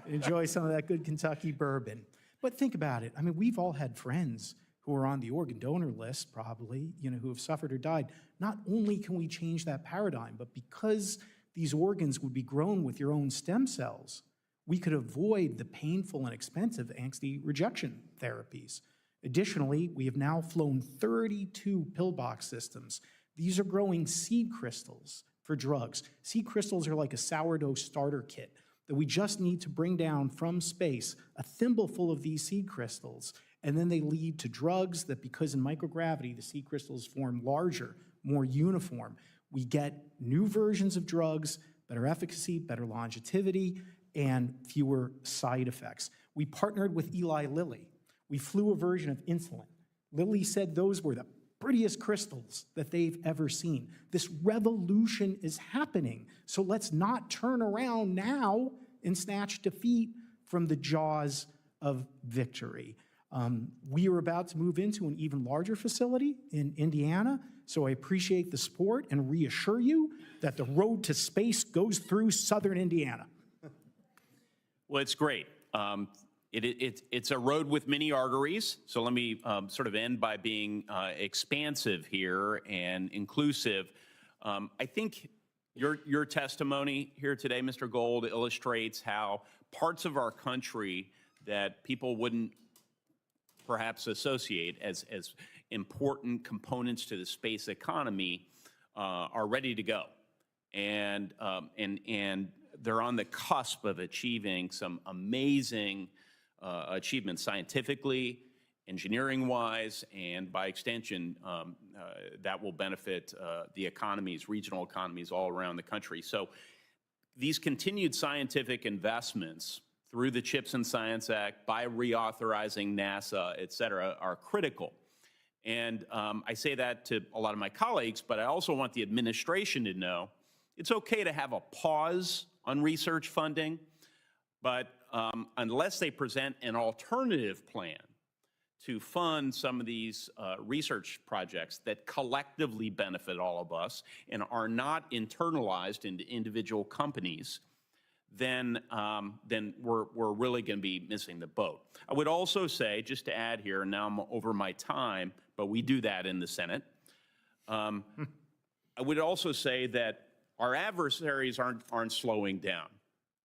enjoy some of that good Kentucky bourbon. But think about it. I mean, we've all had friends who are on the organ donor list, probably, who have suffered or died. Not only can we change that paradigm, but because these organs would be grown with your own stem cells, we could avoid the painful and expensive angsty rejection therapies. Additionally, we have now flown 32 pillbox systems. These are growing seed crystals for drugs. Seed crystals are like a sourdough starter kit that we just need to bring down from space, a thimbleful of these seed crystals, and then they lead to drugs that, because in microgravity, the seed crystals form larger, more uniform. We get new versions of drugs, better efficacy, better longevity, and fewer side effects. We partnered with Eli Lilly. We flew a version of insulin. Lilly said those were the prettiest crystals that they've ever seen. This revolution is happening. So let's not turn around now and snatch defeat from the jaws of victory. We are about to move into an even larger facility in Indiana, so I appreciate the support and reassure you that the road to space goes through southern Indiana. Well, it's great. It's a road with many arteries, so let me sort of end by being expansive here and inclusive. I think your testimony here today, Mr. Gold, illustrates how parts of our country that people wouldn't perhaps associate as important components to the space economy are ready to go. And they're on the cusp of achieving some amazing achievements scientifically, engineering-wise, and by extension, that will benefit the economies, regional economies all around the country. So these continued scientific investments through the CHIPS and Science Act, by reauthorizing NASA, et cetera, are critical. And I say that to a lot of my colleagues, but I also want the administration to know it's okay to have a pause on research funding, but unless they present an alternative plan to fund some of these research projects that collectively benefit all of us and are not internalized into individual companies, then we're really going to be missing the boat. I would also say, just to add here, and now I'm over my time, but we do that in the Senate. I would also say that our adversaries aren't slowing down.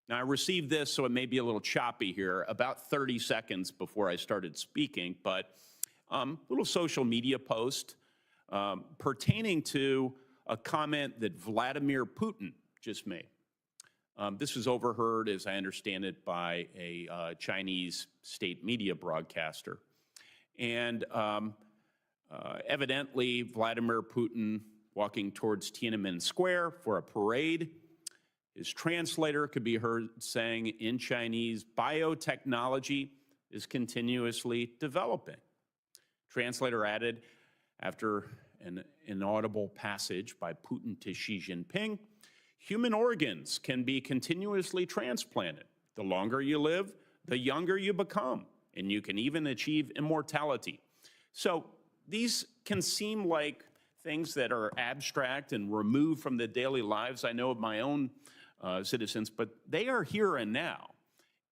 Now, I received this, so it may be a little choppy here, about 30 seconds before I started speaking, but a little social media post pertaining to a comment that Vladimir Putin just made. This was overheard, as I understand it, by a Chinese state media broadcaster. And evidently, Vladimir Putin walking towards Tiananmen Square for a parade. His translator could be heard saying in Chinese, biotechnology is continuously developing. Translator added, after an inaudible passage by Putin to Xi Jinping, human organs can be continuously transplanted. The longer you live, the younger you become, and you can even achieve immortality. So these can seem like things that are abstract and removed from the daily lives, I know, of my own citizens, but they are here and now.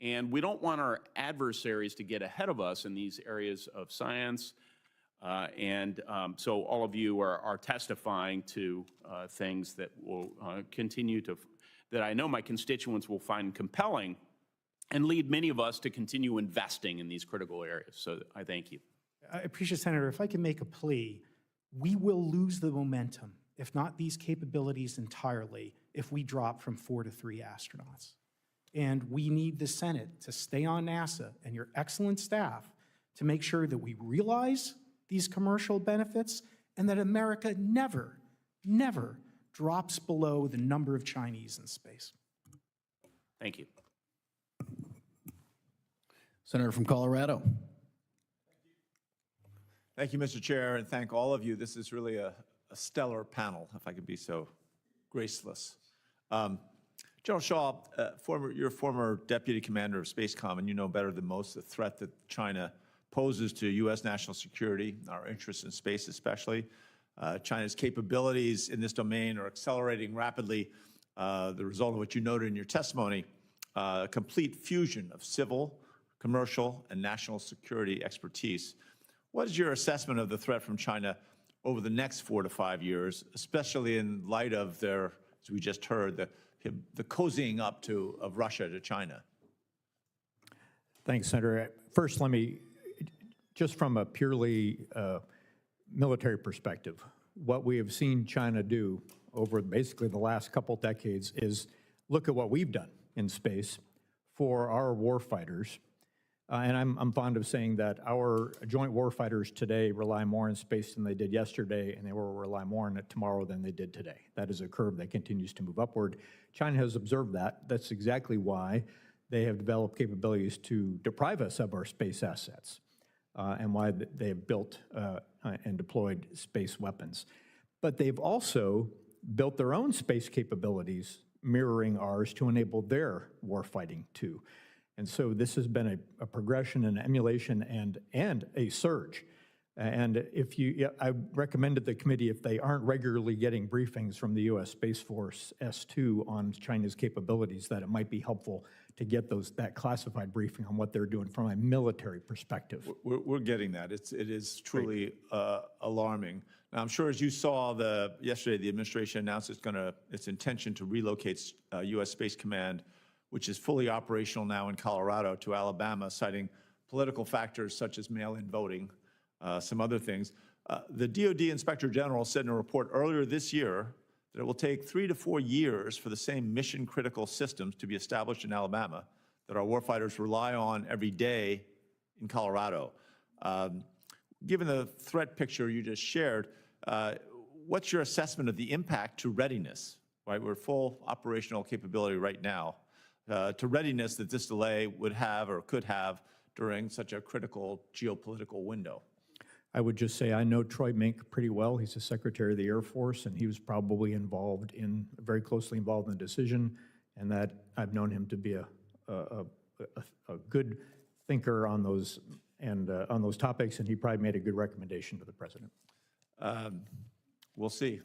And we don't want our adversaries to get ahead of us in these areas of science. So all of you are testifying to things that will continue to, that I know my constituents will find compelling and lead many of us to continue investing in these critical areas. So I thank you. I appreciate, Senator, if I can make a plea, we will lose the momentum, if not these capabilities entirely, if we drop from 4 to 3 astronauts. And we need the Senate to stay on NASA and your excellent staff to make sure that we realize these commercial benefits and that America never, never drops below the number of Chinese in space. Thank you. Senator from Colorado. Thank you, Mr. Chair, and thank all of you. This is really a stellar panel, if I could be so graceless. General Shaw, you're former deputy commander of SpaceCom, and you know better than most the threat that China poses to U.S. national security, our interests in space especially. China's capabilities in this domain are accelerating rapidly, the result of what you noted in your testimony, a complete fusion of civil, commercial, and national security expertise. What is your assessment of the threat from China over the next 4 to 5 years, especially in light of their, as we just heard, the cozying up of Russia to China? Thanks, Senator. First, let me, just from a purely military perspective, what we have seen China do over basically the last couple decades is look at what we've done in space for our warfighters. And I'm fond of saying that our joint warfighters today rely more on space than they did yesterday, and they will rely more on it tomorrow than they did today. That is a curve that continues to move upward. China has observed that. That's exactly why they have developed capabilities to deprive us of our space assets, and why they have built and deployed space weapons. But they've also built their own space capabilities mirroring ours to enable their warfighting too. And so this has been a progression and emulation and a surge. And I recommended the committee, if they aren't regularly getting briefings from the U.S. Space Force S2 on China's capabilities, that it might be helpful to get that classified briefing on what they're doing from a military perspective. We're getting that. It is truly alarming. Now, I'm sure as you saw yesterday, the administration announced its intention to relocate U.S. Space Command, which is fully operational now in Colorado, to Alabama, citing political factors such as mail-in voting, some other things. The DoD Inspector General said in a report earlier this year that it will take 3 to 4 years for the same mission-critical systems to be established in Alabama that our warfighters rely on every day in Colorado. Given the threat picture you just shared, what's your assessment of the impact to readiness? Right, we're full operational capability right now. To readiness that this delay would have or could have during such a critical geopolitical window? I would just say I know Troy Mink pretty well. He's the Secretary of the Air Force, and he was probably very closely involved in the decision, and that I've known him to be a good thinker on those topics, and he probably made a good recommendation to the president. We'll see.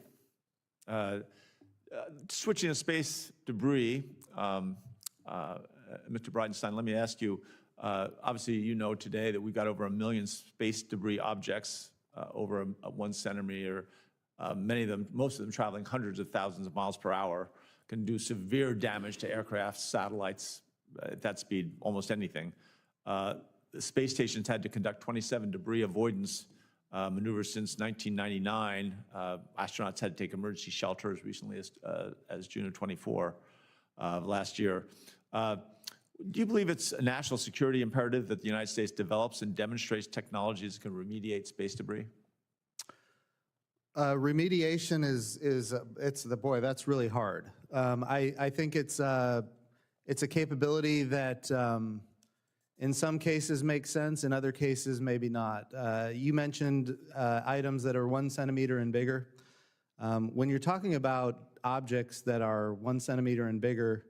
Switching to space debris, Mr. Bridenstine, let me ask you, obviously you know today that we've got over 1 million space debris objects over 1 centimeter, most of them traveling hundreds of thousands of miles per hour, can do severe damage to aircraft, satellites, at that speed, almost anything. The space station's had to conduct 27 debris avoidance maneuvers since 1999. Astronauts had to take emergency shelter as recently as June of 24 last year. Do you believe it's a national security imperative that the United States develops and demonstrates technologies that can remediate space debris? Remediation boy, that's really hard. I think it's a capability that in some cases makes sense, in other cases maybe not. You mentioned items that are 1 centimeter and bigger. When you're talking about objects that are 1 centimeter and bigger,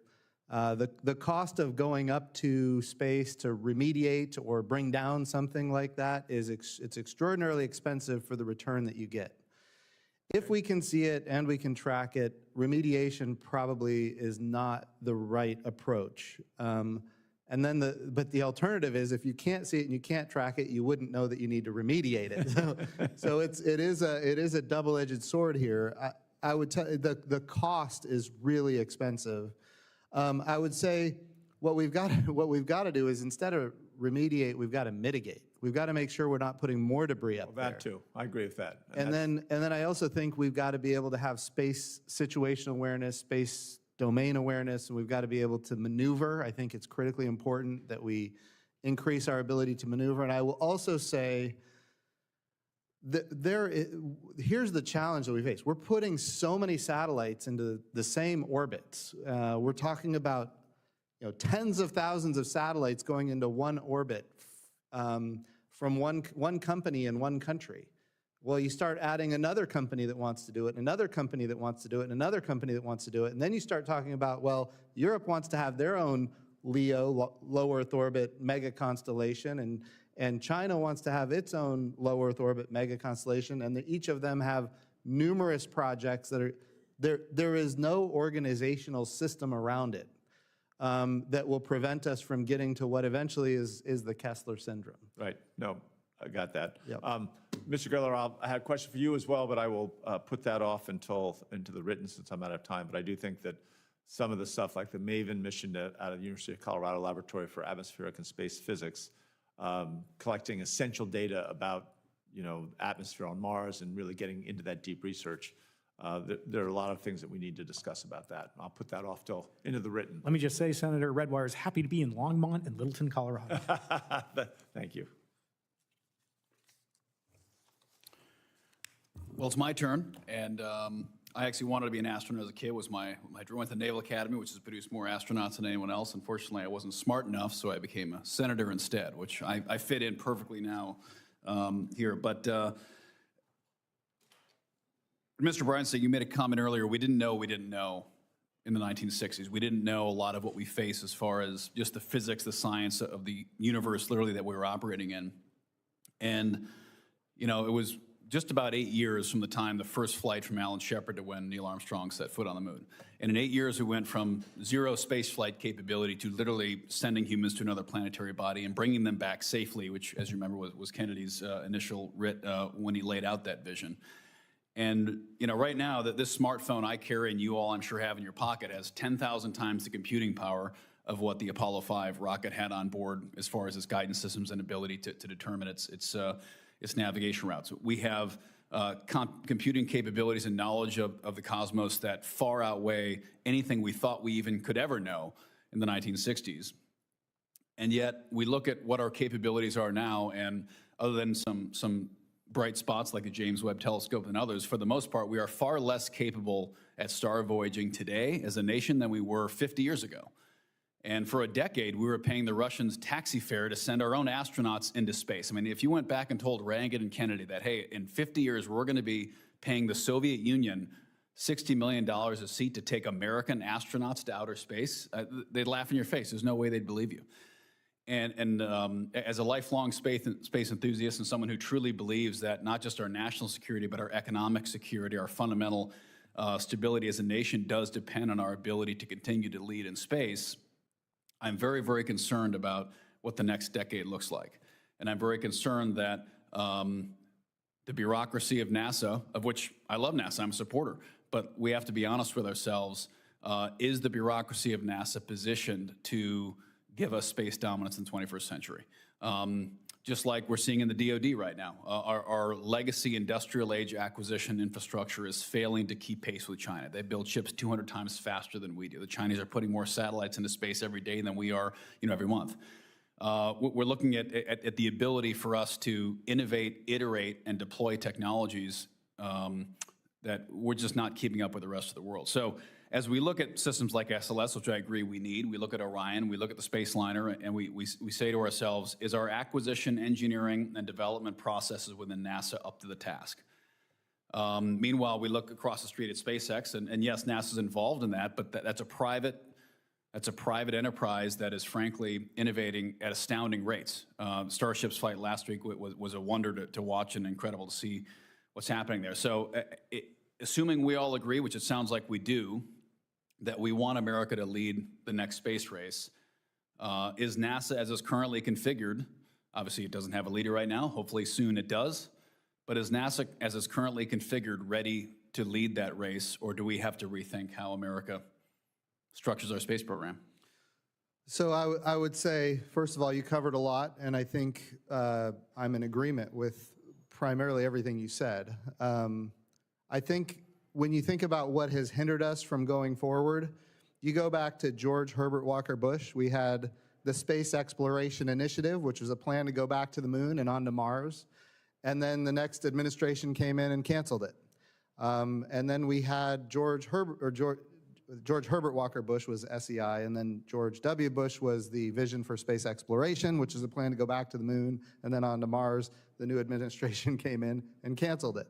the cost of going up to space to remediate or bring down something like that it's extraordinarily expensive for the return that you get. If we can see it and we can track it, remediation probably is not the right approach. But the alternative is if you can't see it and you can't track it, you wouldn't know that you need to remediate it. So it is a double-edged sword here. I would tell you the cost is really expensive. I would say what we've got to do is instead of remediate, we've got to mitigate. We've got to make sure we're not putting more debris up there. That too, I agree with that. And then I also think we've got to be able to have space situational awareness, space domain awareness, and we've got to be able to maneuver. I think it's critically important that we increase our ability to maneuver. And I will also say that here's the challenge that we face. We're putting so many satellites into the same orbits. We're talking about tens of thousands of satellites going into one orbit from one company in one country. Well, you start adding another company that wants to do it, another company that wants to do it, and another company that wants to do it, and then you start talking about, well, Europe wants to have their own LEO, low Earth orbit mega constellation, and China wants to have its own low Earth orbit mega constellation, and each of them have numerous projects that are, there is no organizational system around it. that will prevent us from getting to what eventually is the Kessler syndrome. Right, no, I got that. Yep. Mr. Geller, I had a question for you as well, but I will put that off into the written since I'm out of time. But I do think that some of the stuff like the MAVEN mission out of the University of Colorado Laboratory for Atmospheric and Space Physics, collecting essential data about atmosphere on Mars and really getting into that deep research. There are a lot of things that we need to discuss about that. I'll put that off till into the written. Let me just say, Senator Redwire is happy to be in Longmont and Littleton, Colorado. Thank you. Well, it's my turn, and I actually wanted to be an astronaut as a kid. Was my dream. Went to the Naval Academy, which has produced more astronauts than anyone else. Unfortunately, I wasn't smart enough, so I became a senator instead, which I fit in perfectly now here. But Mr. Bridenstine, you made a comment earlier. We didn't know in the 1960s. We didn't know a lot of what we face as far as just the physics, the science of the universe, literally, that we were operating in. And it was just about 8 years from the time the first flight from Alan Shepard to when Neil Armstrong set foot on the moon. And in 8 years, we went from zero space flight capability to literally sending humans to another planetary body and bringing them back safely, which, as you remember, was Kennedy's initial writ when he laid out that vision. And right now, that this smartphone I carry and you all, I'm sure, have in your pocket has 10,000 times the computing power of what the Apollo 5 rocket had on board as far as its guidance systems and ability to determine its navigation routes. We have computing capabilities and knowledge of the cosmos that far outweigh anything we thought we even could ever know in the 1960s. And yet, we look at what our capabilities are now, and other than some bright spots like the James Webb Telescope and others, for the most part, we are far less capable at star voyaging today as a nation than we were 50 years ago. And for a decade, we were paying the Russians taxi fare to send our own astronauts into space. I mean, if you went back and told Reagan and Kennedy that, hey, in 50 years, we're going to be paying the Soviet Union $60 million a seat to take American astronauts to outer space, they'd laugh in your face. There's no way they'd believe you. And as a lifelong space enthusiast and someone who truly believes that not just our national security, but our economic security, our fundamental stability as a nation does depend on our ability to continue to lead in space, I'm very, very concerned about what the next decade looks like. And I'm very concerned that the bureaucracy of NASA, of which I love NASA, I'm a supporter, but we have to be honest with ourselves, is the bureaucracy of NASA positioned to give us space dominance in the 21st century? Just like we're seeing in the DoD right now. Our legacy industrial age acquisition infrastructure is failing to keep pace with China. They build ships 200 times faster than we do. The Chinese are putting more satellites into space every day than we are, every month. We're looking at the ability for us to innovate, iterate, and deploy technologies that we're just not keeping up with the rest of the world. So as we look at systems like SLS, which I agree we need, we look at Orion, we look at the Spaceliner, and we say to ourselves, is our acquisition, engineering, and development processes within NASA up to the task? Meanwhile, we look across the street at SpaceX, and yes, NASA's involved in that, but that's a private enterprise that is frankly innovating at astounding rates. Starship's flight last week was a wonder to watch and incredible to see what's happening there. So assuming we all agree, which it sounds like we do, that we want America to lead the next space race, is NASA, as is currently configured, obviously it doesn't have a leader right now, hopefully soon it does, but is NASA, as is currently configured, ready to lead that race, or do we have to rethink how America structures our space program? So I would say, first of all, you covered a lot, and I think I'm in agreement with primarily everything you said. I think when you think about what has hindered us from going forward, you go back to George Herbert Walker Bush. We had the Space Exploration Initiative, which was a plan to go back to the moon and onto Mars. And then the next administration came in and canceled it. And then we had George Herbert Walker Bush was SEI, and then George W. Bush was the Vision for Space Exploration, which is a plan to go back to the moon and then onto Mars. The new administration came in and canceled it.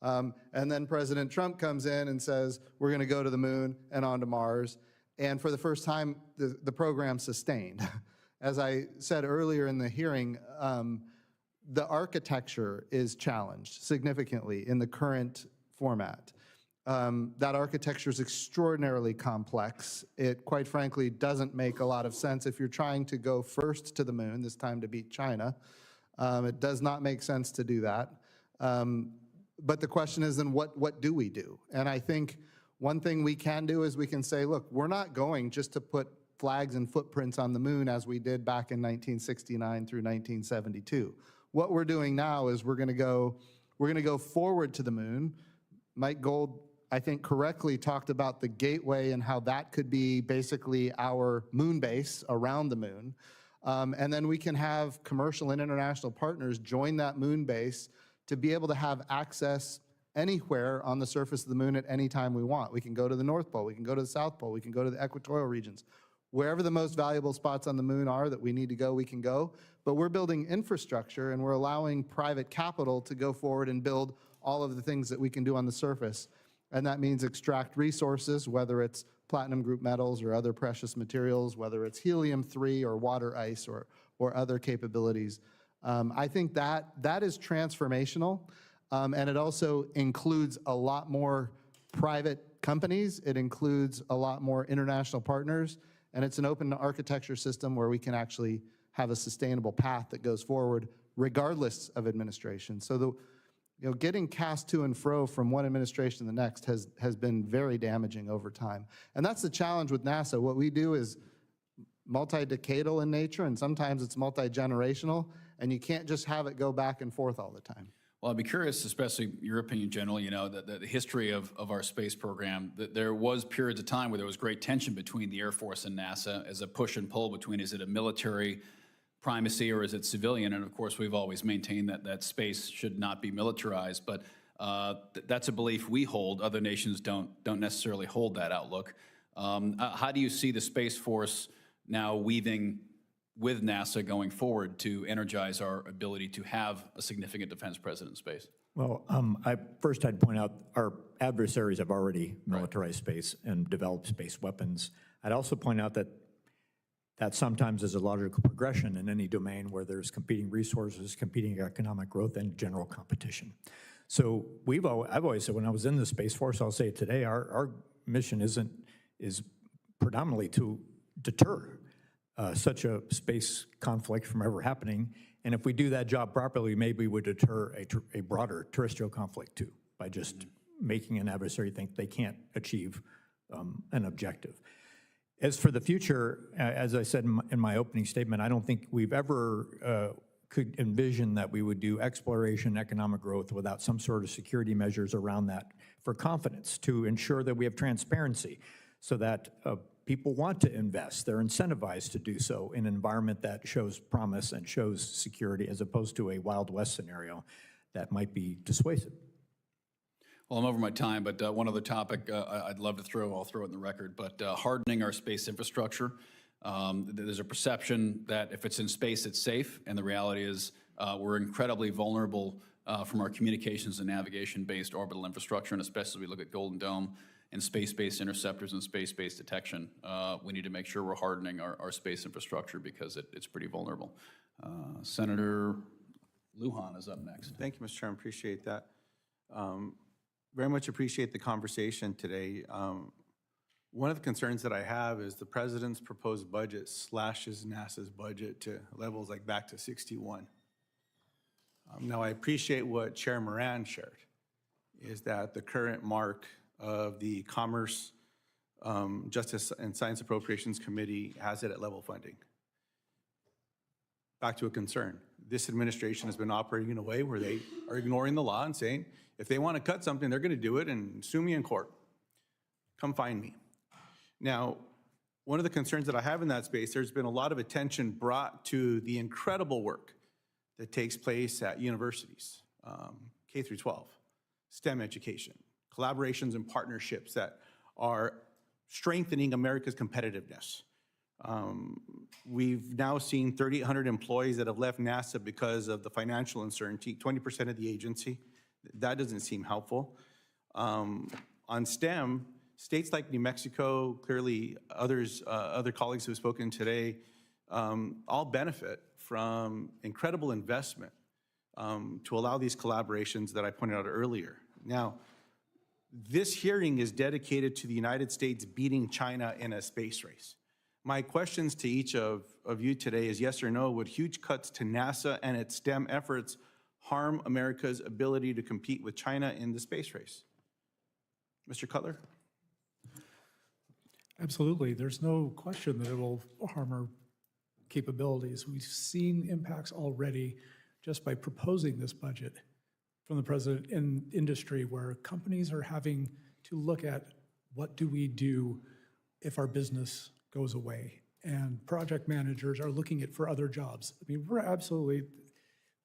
And then President Trump comes in and says, we're going to go to the moon and onto Mars. And for the first time, the program sustained. As I said earlier in the hearing, the architecture is challenged significantly in the current format. That architecture is extraordinarily complex. It, quite frankly, doesn't make a lot of sense if you're trying to go first to the moon, this time to beat China. It does not make sense to do that. But the question is, then what do we do? And I think one thing we can do is we can say, look, we're not going just to put flags and footprints on the moon as we did back in 1969 through 1972. What we're doing now is we're going to go forward to the moon. Mike Gold, I think, correctly talked about the gateway and how that could be basically our moon base around the moon. And then we can have commercial and international partners join that moon base to be able to have access anywhere on the surface of the moon at any time we want. We can go to the North Pole, we can go to the South Pole, we can go to the equatorial regions. Wherever the most valuable spots on the moon are that we need to go, we can go. But we're building infrastructure and we're allowing private capital to go forward and build all of the things that we can do on the surface. And that means extract resources, whether it's platinum group metals or other precious materials, whether it's helium-3 or water ice or other capabilities. I think that is transformational. And it also includes a lot more private companies. It includes a lot more international partners. And it's an open architecture system where we can actually have a sustainable path that goes forward regardless of administration. So getting cast to and fro from one administration to the next has been very damaging over time. And that's the challenge with NASA. What we do is multi-decadal in nature, and sometimes it's multi-generational, and you can't just have it go back and forth all the time. Well, I'd be curious, especially your opinion, General, the history of our space program, that there was periods of time where there was great tension between the Air Force and NASA as a push and pull between, is it a military primacy or is it civilian? And of course, we've always maintained that space should not be militarized, but that's a belief we hold. Other nations don't necessarily hold that outlook. How do you see the Space Force now weaving with NASA going forward to energize our ability to have a significant defense presence in space? Well, I'd point out our adversaries have already militarized space and developed space weapons. I'd also point out that sometimes is a logical progression in any domain where there's competing resources, competing economic growth, and general competition. So I've always said, when I was in the Space Force, I'll say it today, our mission is predominantly to deter such a space conflict from ever happening. And if we do that job properly, maybe we would deter a broader terrestrial conflict too, by just making an adversary think they can't achieve an objective. As for the future, as I said in my opening statement, I don't think we've ever could envision that we would do exploration, economic growth without some sort of security measures around that for confidence, to ensure that we have transparency so that people want to invest. They're incentivized to do so in an environment that shows promise and shows security, as opposed to a Wild West scenario that might be dissuasive. Well, I'm over my time, but one other topic I'd love to I'll throw it in the record, but hardening our space infrastructure. There's a perception that if it's in space, it's safe, and the reality is we're incredibly vulnerable from our communications and navigation-based orbital infrastructure, and especially as we look at Golden Dome and space-based interceptors and space-based detection. We need to make sure we're hardening our space infrastructure because it's pretty vulnerable. Senator Lujan is up next. Thank you, Mr. Chairman. Appreciate that. Very much appreciate the conversation today. One of the concerns that I have is the president's proposed budget slashes NASA's budget to levels like back to 61. Now, I appreciate what Chair Moran shared, is that the current mark of the Commerce, Justice and Science Appropriations Committee has it at level funding. Back to a concern. This administration has been operating in a way where they are ignoring the law and saying, if they want to cut something, they're going to do it and sue me in court. Come find me. Now, one of the concerns that I have in that space, there's been a lot of attention brought to the incredible work that takes place at universities, K through 12, STEM education, collaborations and partnerships that are strengthening America's competitiveness. We've now seen 3,800 employees that have left NASA because of the financial uncertainty, 20% of the agency. That doesn't seem helpful. On STEM, states like New Mexico, clearly other colleagues who have spoken today, all benefit from incredible investment to allow these collaborations that I pointed out earlier. Now, This hearing is dedicated to the United States beating China in a space race. My questions to each of you today is yes or no, would huge cuts to NASA and its STEM efforts harm America's ability to compete with China in the space race? Mr. Cutler? Absolutely. There's no question that it will harm our capabilities. We've seen impacts already just by proposing this budget from the president in industry, where companies are having to look at what do we do if our business goes away, and project managers are looking at for other jobs. I mean, we're absolutely,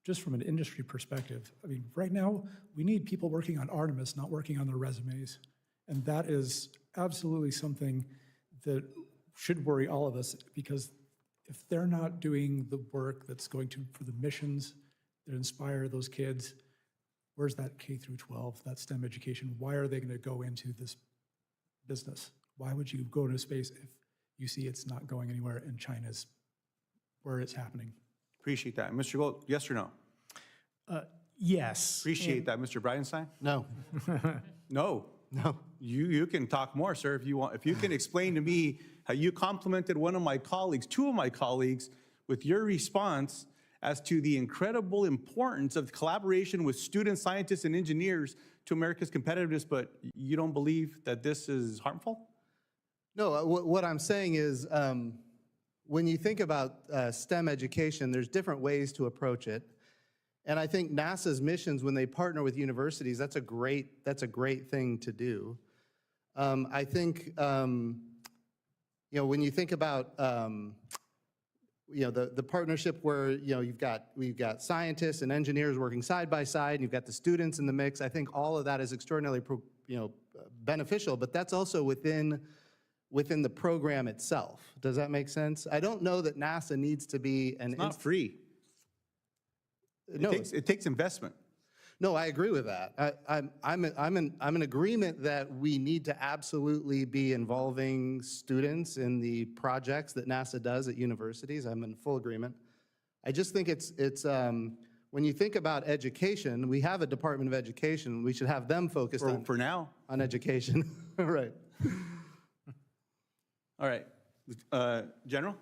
just from an industry perspective, I mean, right now we need people working on Artemis, not working on their resumes, and that is absolutely something that should worry all of us, because if they're not doing the work that's going to, for the missions that inspire those kids, where's that K through 12, that STEM education? Why are they going to go into this business? Why would you go into space if you see it's not going anywhere and China's where it's happening? Appreciate that. Mr. Gold, yes or no? Yes. Appreciate that. Mr. Bridenstine? No. No. No. You can talk more, sir, if you want. If you can explain to me how you complimented one of my colleagues, two of my colleagues, with your response as to the incredible importance of collaboration with students, scientists, and engineers to America's competitiveness, but you don't believe that this is harmful? No, what I'm saying is, when you think about STEM education, there's different ways to approach it. And I think NASA's missions, when they partner with universities, that's a great thing to do. I think, when you think about, the partnership where, we've got scientists and engineers working side by side, and you've got the students in the mix. I think all of that is extraordinarily, beneficial, but that's also within the program itself. Does that make sense? I don't know that NASA needs to be an... It's not free. No, it takes investment. No, I agree with that. I'm in agreement that we need to absolutely be involving students in the projects that NASA does at universities. I'm in full agreement. I just think it's when you think about education, we have a Department of Education. We should have them focused for now on education. Right. All right. General?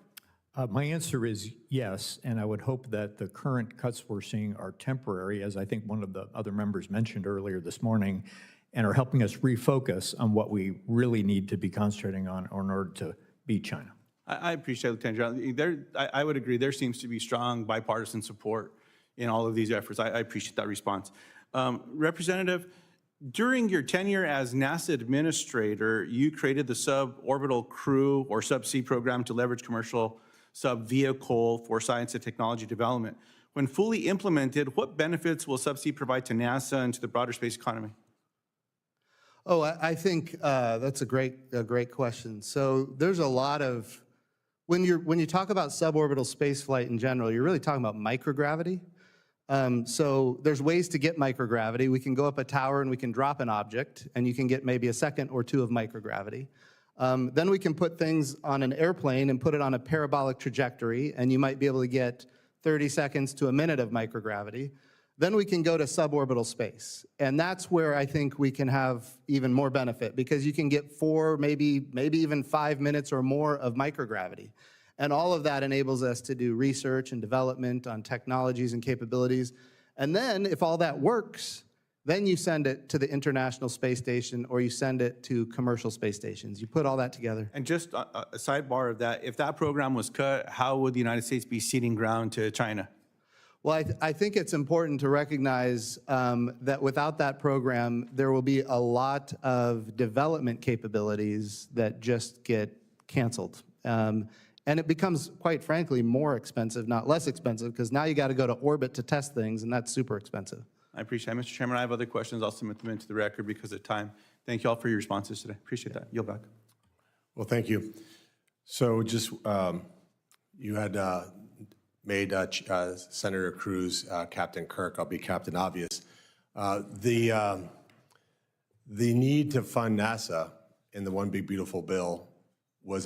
My answer is yes, and I would hope that the current cuts we're seeing are temporary, as I think one of the other members mentioned earlier this morning, and are helping us refocus on what we really need to be concentrating on in order to beat China. I appreciate Lieutenant General. I would agree. There seems to be strong bipartisan support in all of these efforts. I appreciate that response. Representative, during your tenure as NASA administrator, you created the Suborbital Crew or Subsea program to leverage commercial sub-vehicle for science and technology development. When fully implemented, what benefits will Subsea provide to NASA and to the broader space economy? Oh, I think that's a great question. So there's a lot of, when you talk about suborbital space flight in general, you're really talking about microgravity. So there's ways to get microgravity. We can go up a tower and we can drop an object, and you can get maybe a second or two of microgravity. Then we can put things on an airplane and put it on a parabolic trajectory, and you might be able to get 30 seconds to a minute of microgravity. Then we can go to suborbital space, and that's where I think we can have even more benefit, because you can get 4, maybe even 5 minutes or more of microgravity. And all of that enables us to do research and development on technologies and capabilities. And then if all that works, then you send it to the International Space Station, or you send it to commercial space stations. You put all that together. And just a sidebar of that, if that program was cut, how would the United States be ceding ground to China? Well, I think it's important to recognize that without that program, there will be a lot of development capabilities that just get canceled. And it becomes, quite frankly, more expensive, not less expensive, because now you got to go to orbit to test things, and that's super expensive. I appreciate it. Mr. Chairman, I have other questions. I'll submit them into the record because of time. Thank you all for your responses today. Appreciate that. Yield back. Well, thank you. So just, you had made Senator Cruz Captain Kirk. I'll be Captain Obvious. The need to fund NASA in the One Big Beautiful Bill was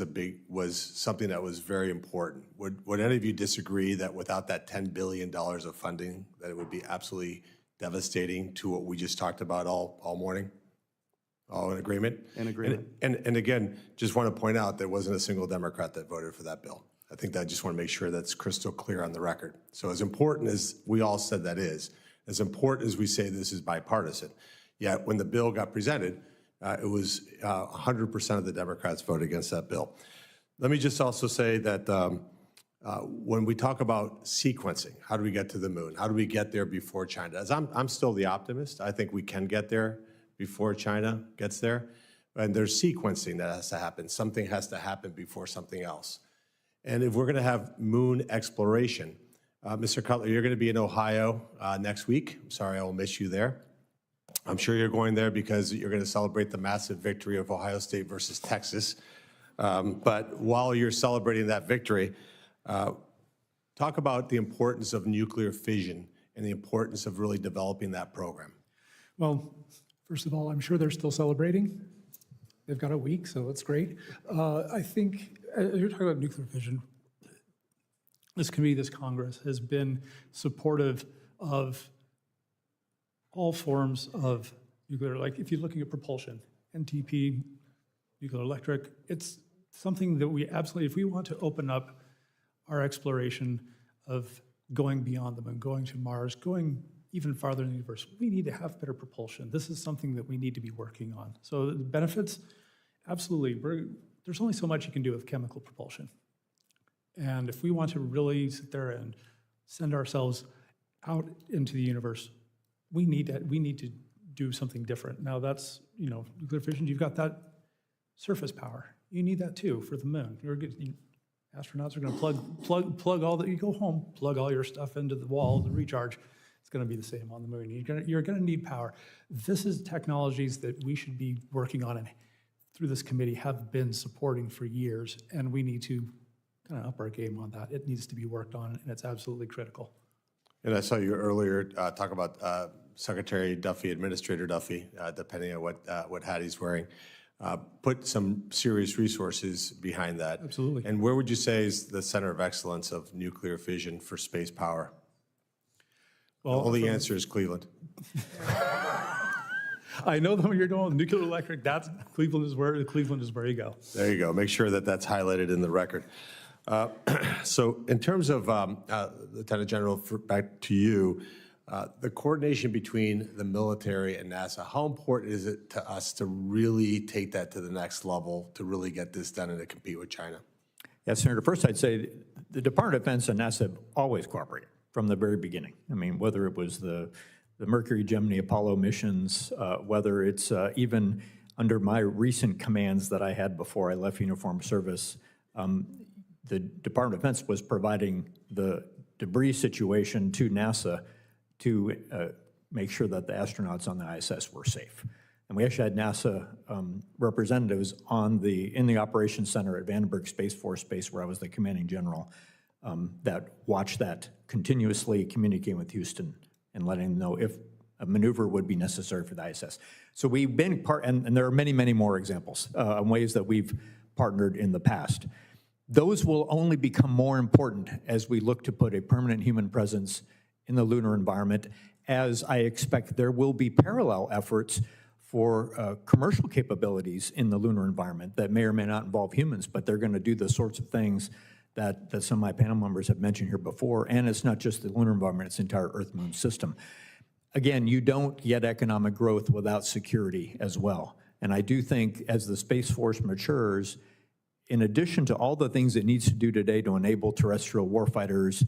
something that was very important. Would any of you disagree that without that $10 billion of funding, that it would be absolutely devastating to what we just talked about all morning? All in agreement? In agreement. And again, just want to point out there wasn't a single Democrat that voted for that bill. I think that I just want to make sure that's crystal clear on the record. So as important as we all said that is, as important as we say this is bipartisan, yet when the bill got presented, it was 100% of the Democrats voted against that bill. Let me just also say that when we talk about sequencing, how do we get to the moon? How do we get there before China does? I'm still the optimist. I think we can get there before China gets there. And there's sequencing that has to happen. Something has to happen before something else. And if we're going to have moon exploration, Mr. Cutler, you're going to be in Ohio next week. I'm sorry, I will miss you there. I'm sure you're going there because you're going to celebrate the massive victory of Ohio State versus Texas. But while you're celebrating that victory, talk about the importance of nuclear fission and the importance of really developing that program. Well, first of all, I'm sure they're still celebrating. They've got a week, so that's great. I think, you're talking about nuclear fission. This committee, this Congress, has been supportive of all forms of nuclear, like if you're looking at propulsion, NTP, nuclear electric, it's something that we absolutely, if we want to open up our exploration of going beyond the moon, going to Mars, going even farther in the universe, we need to have better propulsion. This is something that we need to be working on. So the benefits, absolutely. There's only so much you can do with chemical propulsion. And if we want to really sit there and send ourselves out into the universe, we need to do something different. Now that's, nuclear fission, you've got that surface power. You need that too for the moon. Astronauts are going to plug all that, you go home, plug all your stuff into the wall to recharge. It's going to be the same on the moon. You're going to need power. This is technologies that we should be working on and through this committee have been supporting for years, and we need to kind of up our game on that. It needs to be worked on, and it's absolutely critical. And I saw you earlier talk about Secretary Duffy, Administrator Duffy, depending on what hat he's wearing, put some serious resources behind that. Absolutely. And where would you say is the center of excellence of nuclear fission for space power? Well, the only answer is Cleveland. I know that when you're doing nuclear electric, Cleveland is where you go. There you go. Make sure that that's highlighted in the record. So in terms of, Lieutenant General, back to you, the coordination between the military and NASA, how important is it to us to really take that to the next level, to really get this done and to compete with China? Yes, Senator. First, I'd say the Department of Defense and NASA have always cooperated from the very beginning. I mean, whether it was the Mercury, Gemini, Apollo missions, whether it's even under my recent commands that I had before I left uniformed service, the Department of Defense was providing the debris situation to NASA to make sure that the astronauts on the ISS were safe. And we actually had NASA representatives in the Operations Center at Vandenberg Space Force Base, where I was the commanding general, that watched that continuously, communicating with Houston and letting them know if a maneuver would be necessary for the ISS. So we've been and there are many, many more examples in ways that we've partnered in the past. Those will only become more important as we look to put a permanent human presence in the lunar environment, as I expect there will be parallel efforts for commercial capabilities in the lunar environment that may or may not involve humans, but they're going to do the sorts of things that some of my panel members have mentioned here before. And it's not just the lunar environment, it's the entire Earth-Moon system. Again, you don't get economic growth without security as well. And I do think as the Space Force matures, in addition to all the things it needs to do today to enable terrestrial warfighters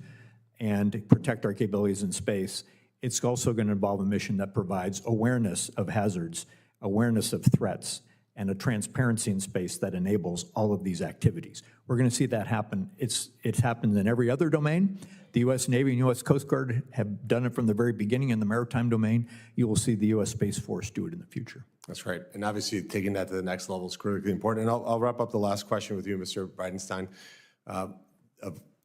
and protect our capabilities in space, it's also going to involve a mission that provides awareness of hazards, awareness of threats, and a transparency in space that enables all of these activities. We're going to see that happen. It's happened in every other domain. The U.S. Navy and U.S. Coast Guard have done it from the very beginning in the maritime domain. You will see the U.S. Space Force do it in the future. That's right. And obviously, taking that to the next level is critically important. And I'll wrap up the last question with you, Mr. Bridenstine.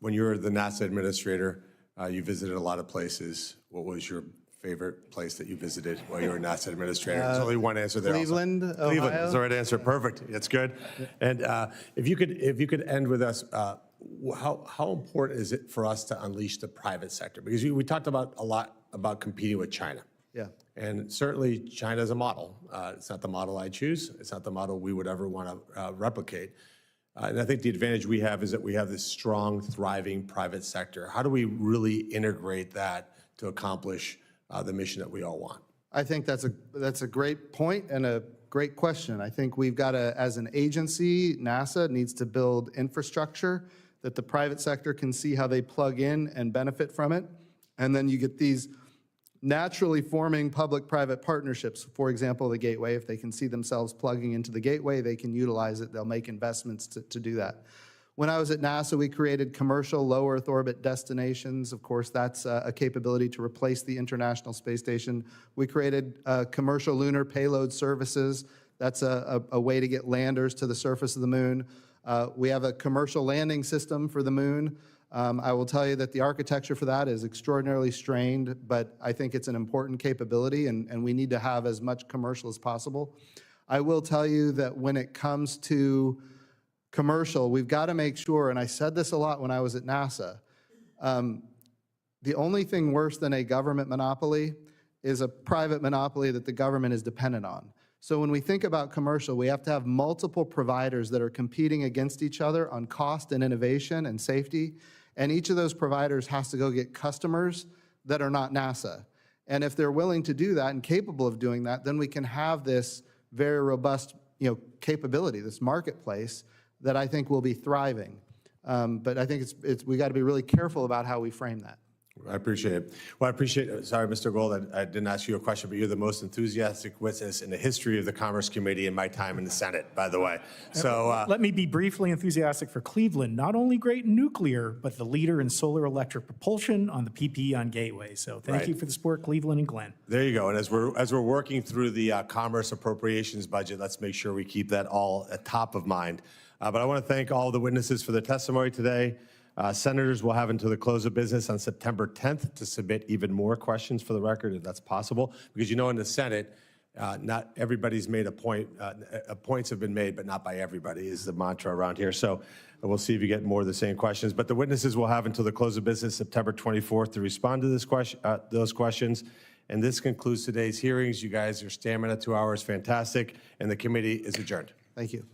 When you were the NASA administrator, you visited a lot of places. What was your favorite place that you visited while you were NASA administrator? There's only one answer there. Cleveland, Ohio. Cleveland is the right answer. Perfect. That's good. And if you could end with us, how important is it for us to unleash the private sector? Because we talked about a lot about competing with China. Yeah. And certainly China is a model. It's not the model I choose. It's not the model we would ever want to replicate. And I think the advantage we have is that we have this strong, thriving private sector. How do we really integrate that to accomplish the mission that we all want? I think that's a great point and a great question. I think we've got to, as an agency, NASA needs to build infrastructure that the private sector can see how they plug in and benefit from it. And then you get these naturally forming public-private partnerships. For example, the Gateway, if they can see themselves plugging into the Gateway, they can utilize it. They'll make investments to do that. When I was at NASA, we created commercial low Earth orbit destinations. Of course, that's a capability to replace the International Space Station. We created commercial lunar payload services. That's a way to get landers to the surface of the moon. We have a commercial landing system for the moon. I will tell you that the architecture for that is extraordinarily strained, but I think it's an important capability, and we need to have as much commercial as possible. I will tell you that when it comes to commercial, we've got to make sure, and I said this a lot when I was at NASA, the only thing worse than a government monopoly is a private monopoly that the government is dependent on. So when we think about commercial, we have to have multiple providers that are competing against each other on cost and innovation and safety, and each of those providers has to go get customers that are not NASA. And if they're willing to do that and capable of doing that, then we can have this very robust, capability, this marketplace that I think will be thriving. But I think we got to be really careful about how we frame that. I appreciate it. Well, I appreciate it. Sorry, Mr. Gold, I didn't ask you a question, but you're the most enthusiastic witness in the history of the Commerce Committee in my time in the Senate, by the way. So let me be briefly enthusiastic for Cleveland, not only great in nuclear, but the leader in solar electric propulsion on the PPE on Gateway. So thank you for the support, Cleveland and Glenn. there you go. And as we're working through the Commerce Appropriations budget, let's make sure we keep that all at top of mind. But I want to thank all the witnesses for their testimony today. Senators will have until the close of business on September 10th to submit even more questions for the record, if that's possible. Because in the Senate, not everybody's made a point. Points have been made, but not by everybody is the mantra around here. So we'll see if you get more of the same questions. But the witnesses will have until the close of business, September 24th, to respond to those questions. And this concludes today's hearings. You guys, your stamina, 2 hours, fantastic. And the committee is adjourned. Thank you.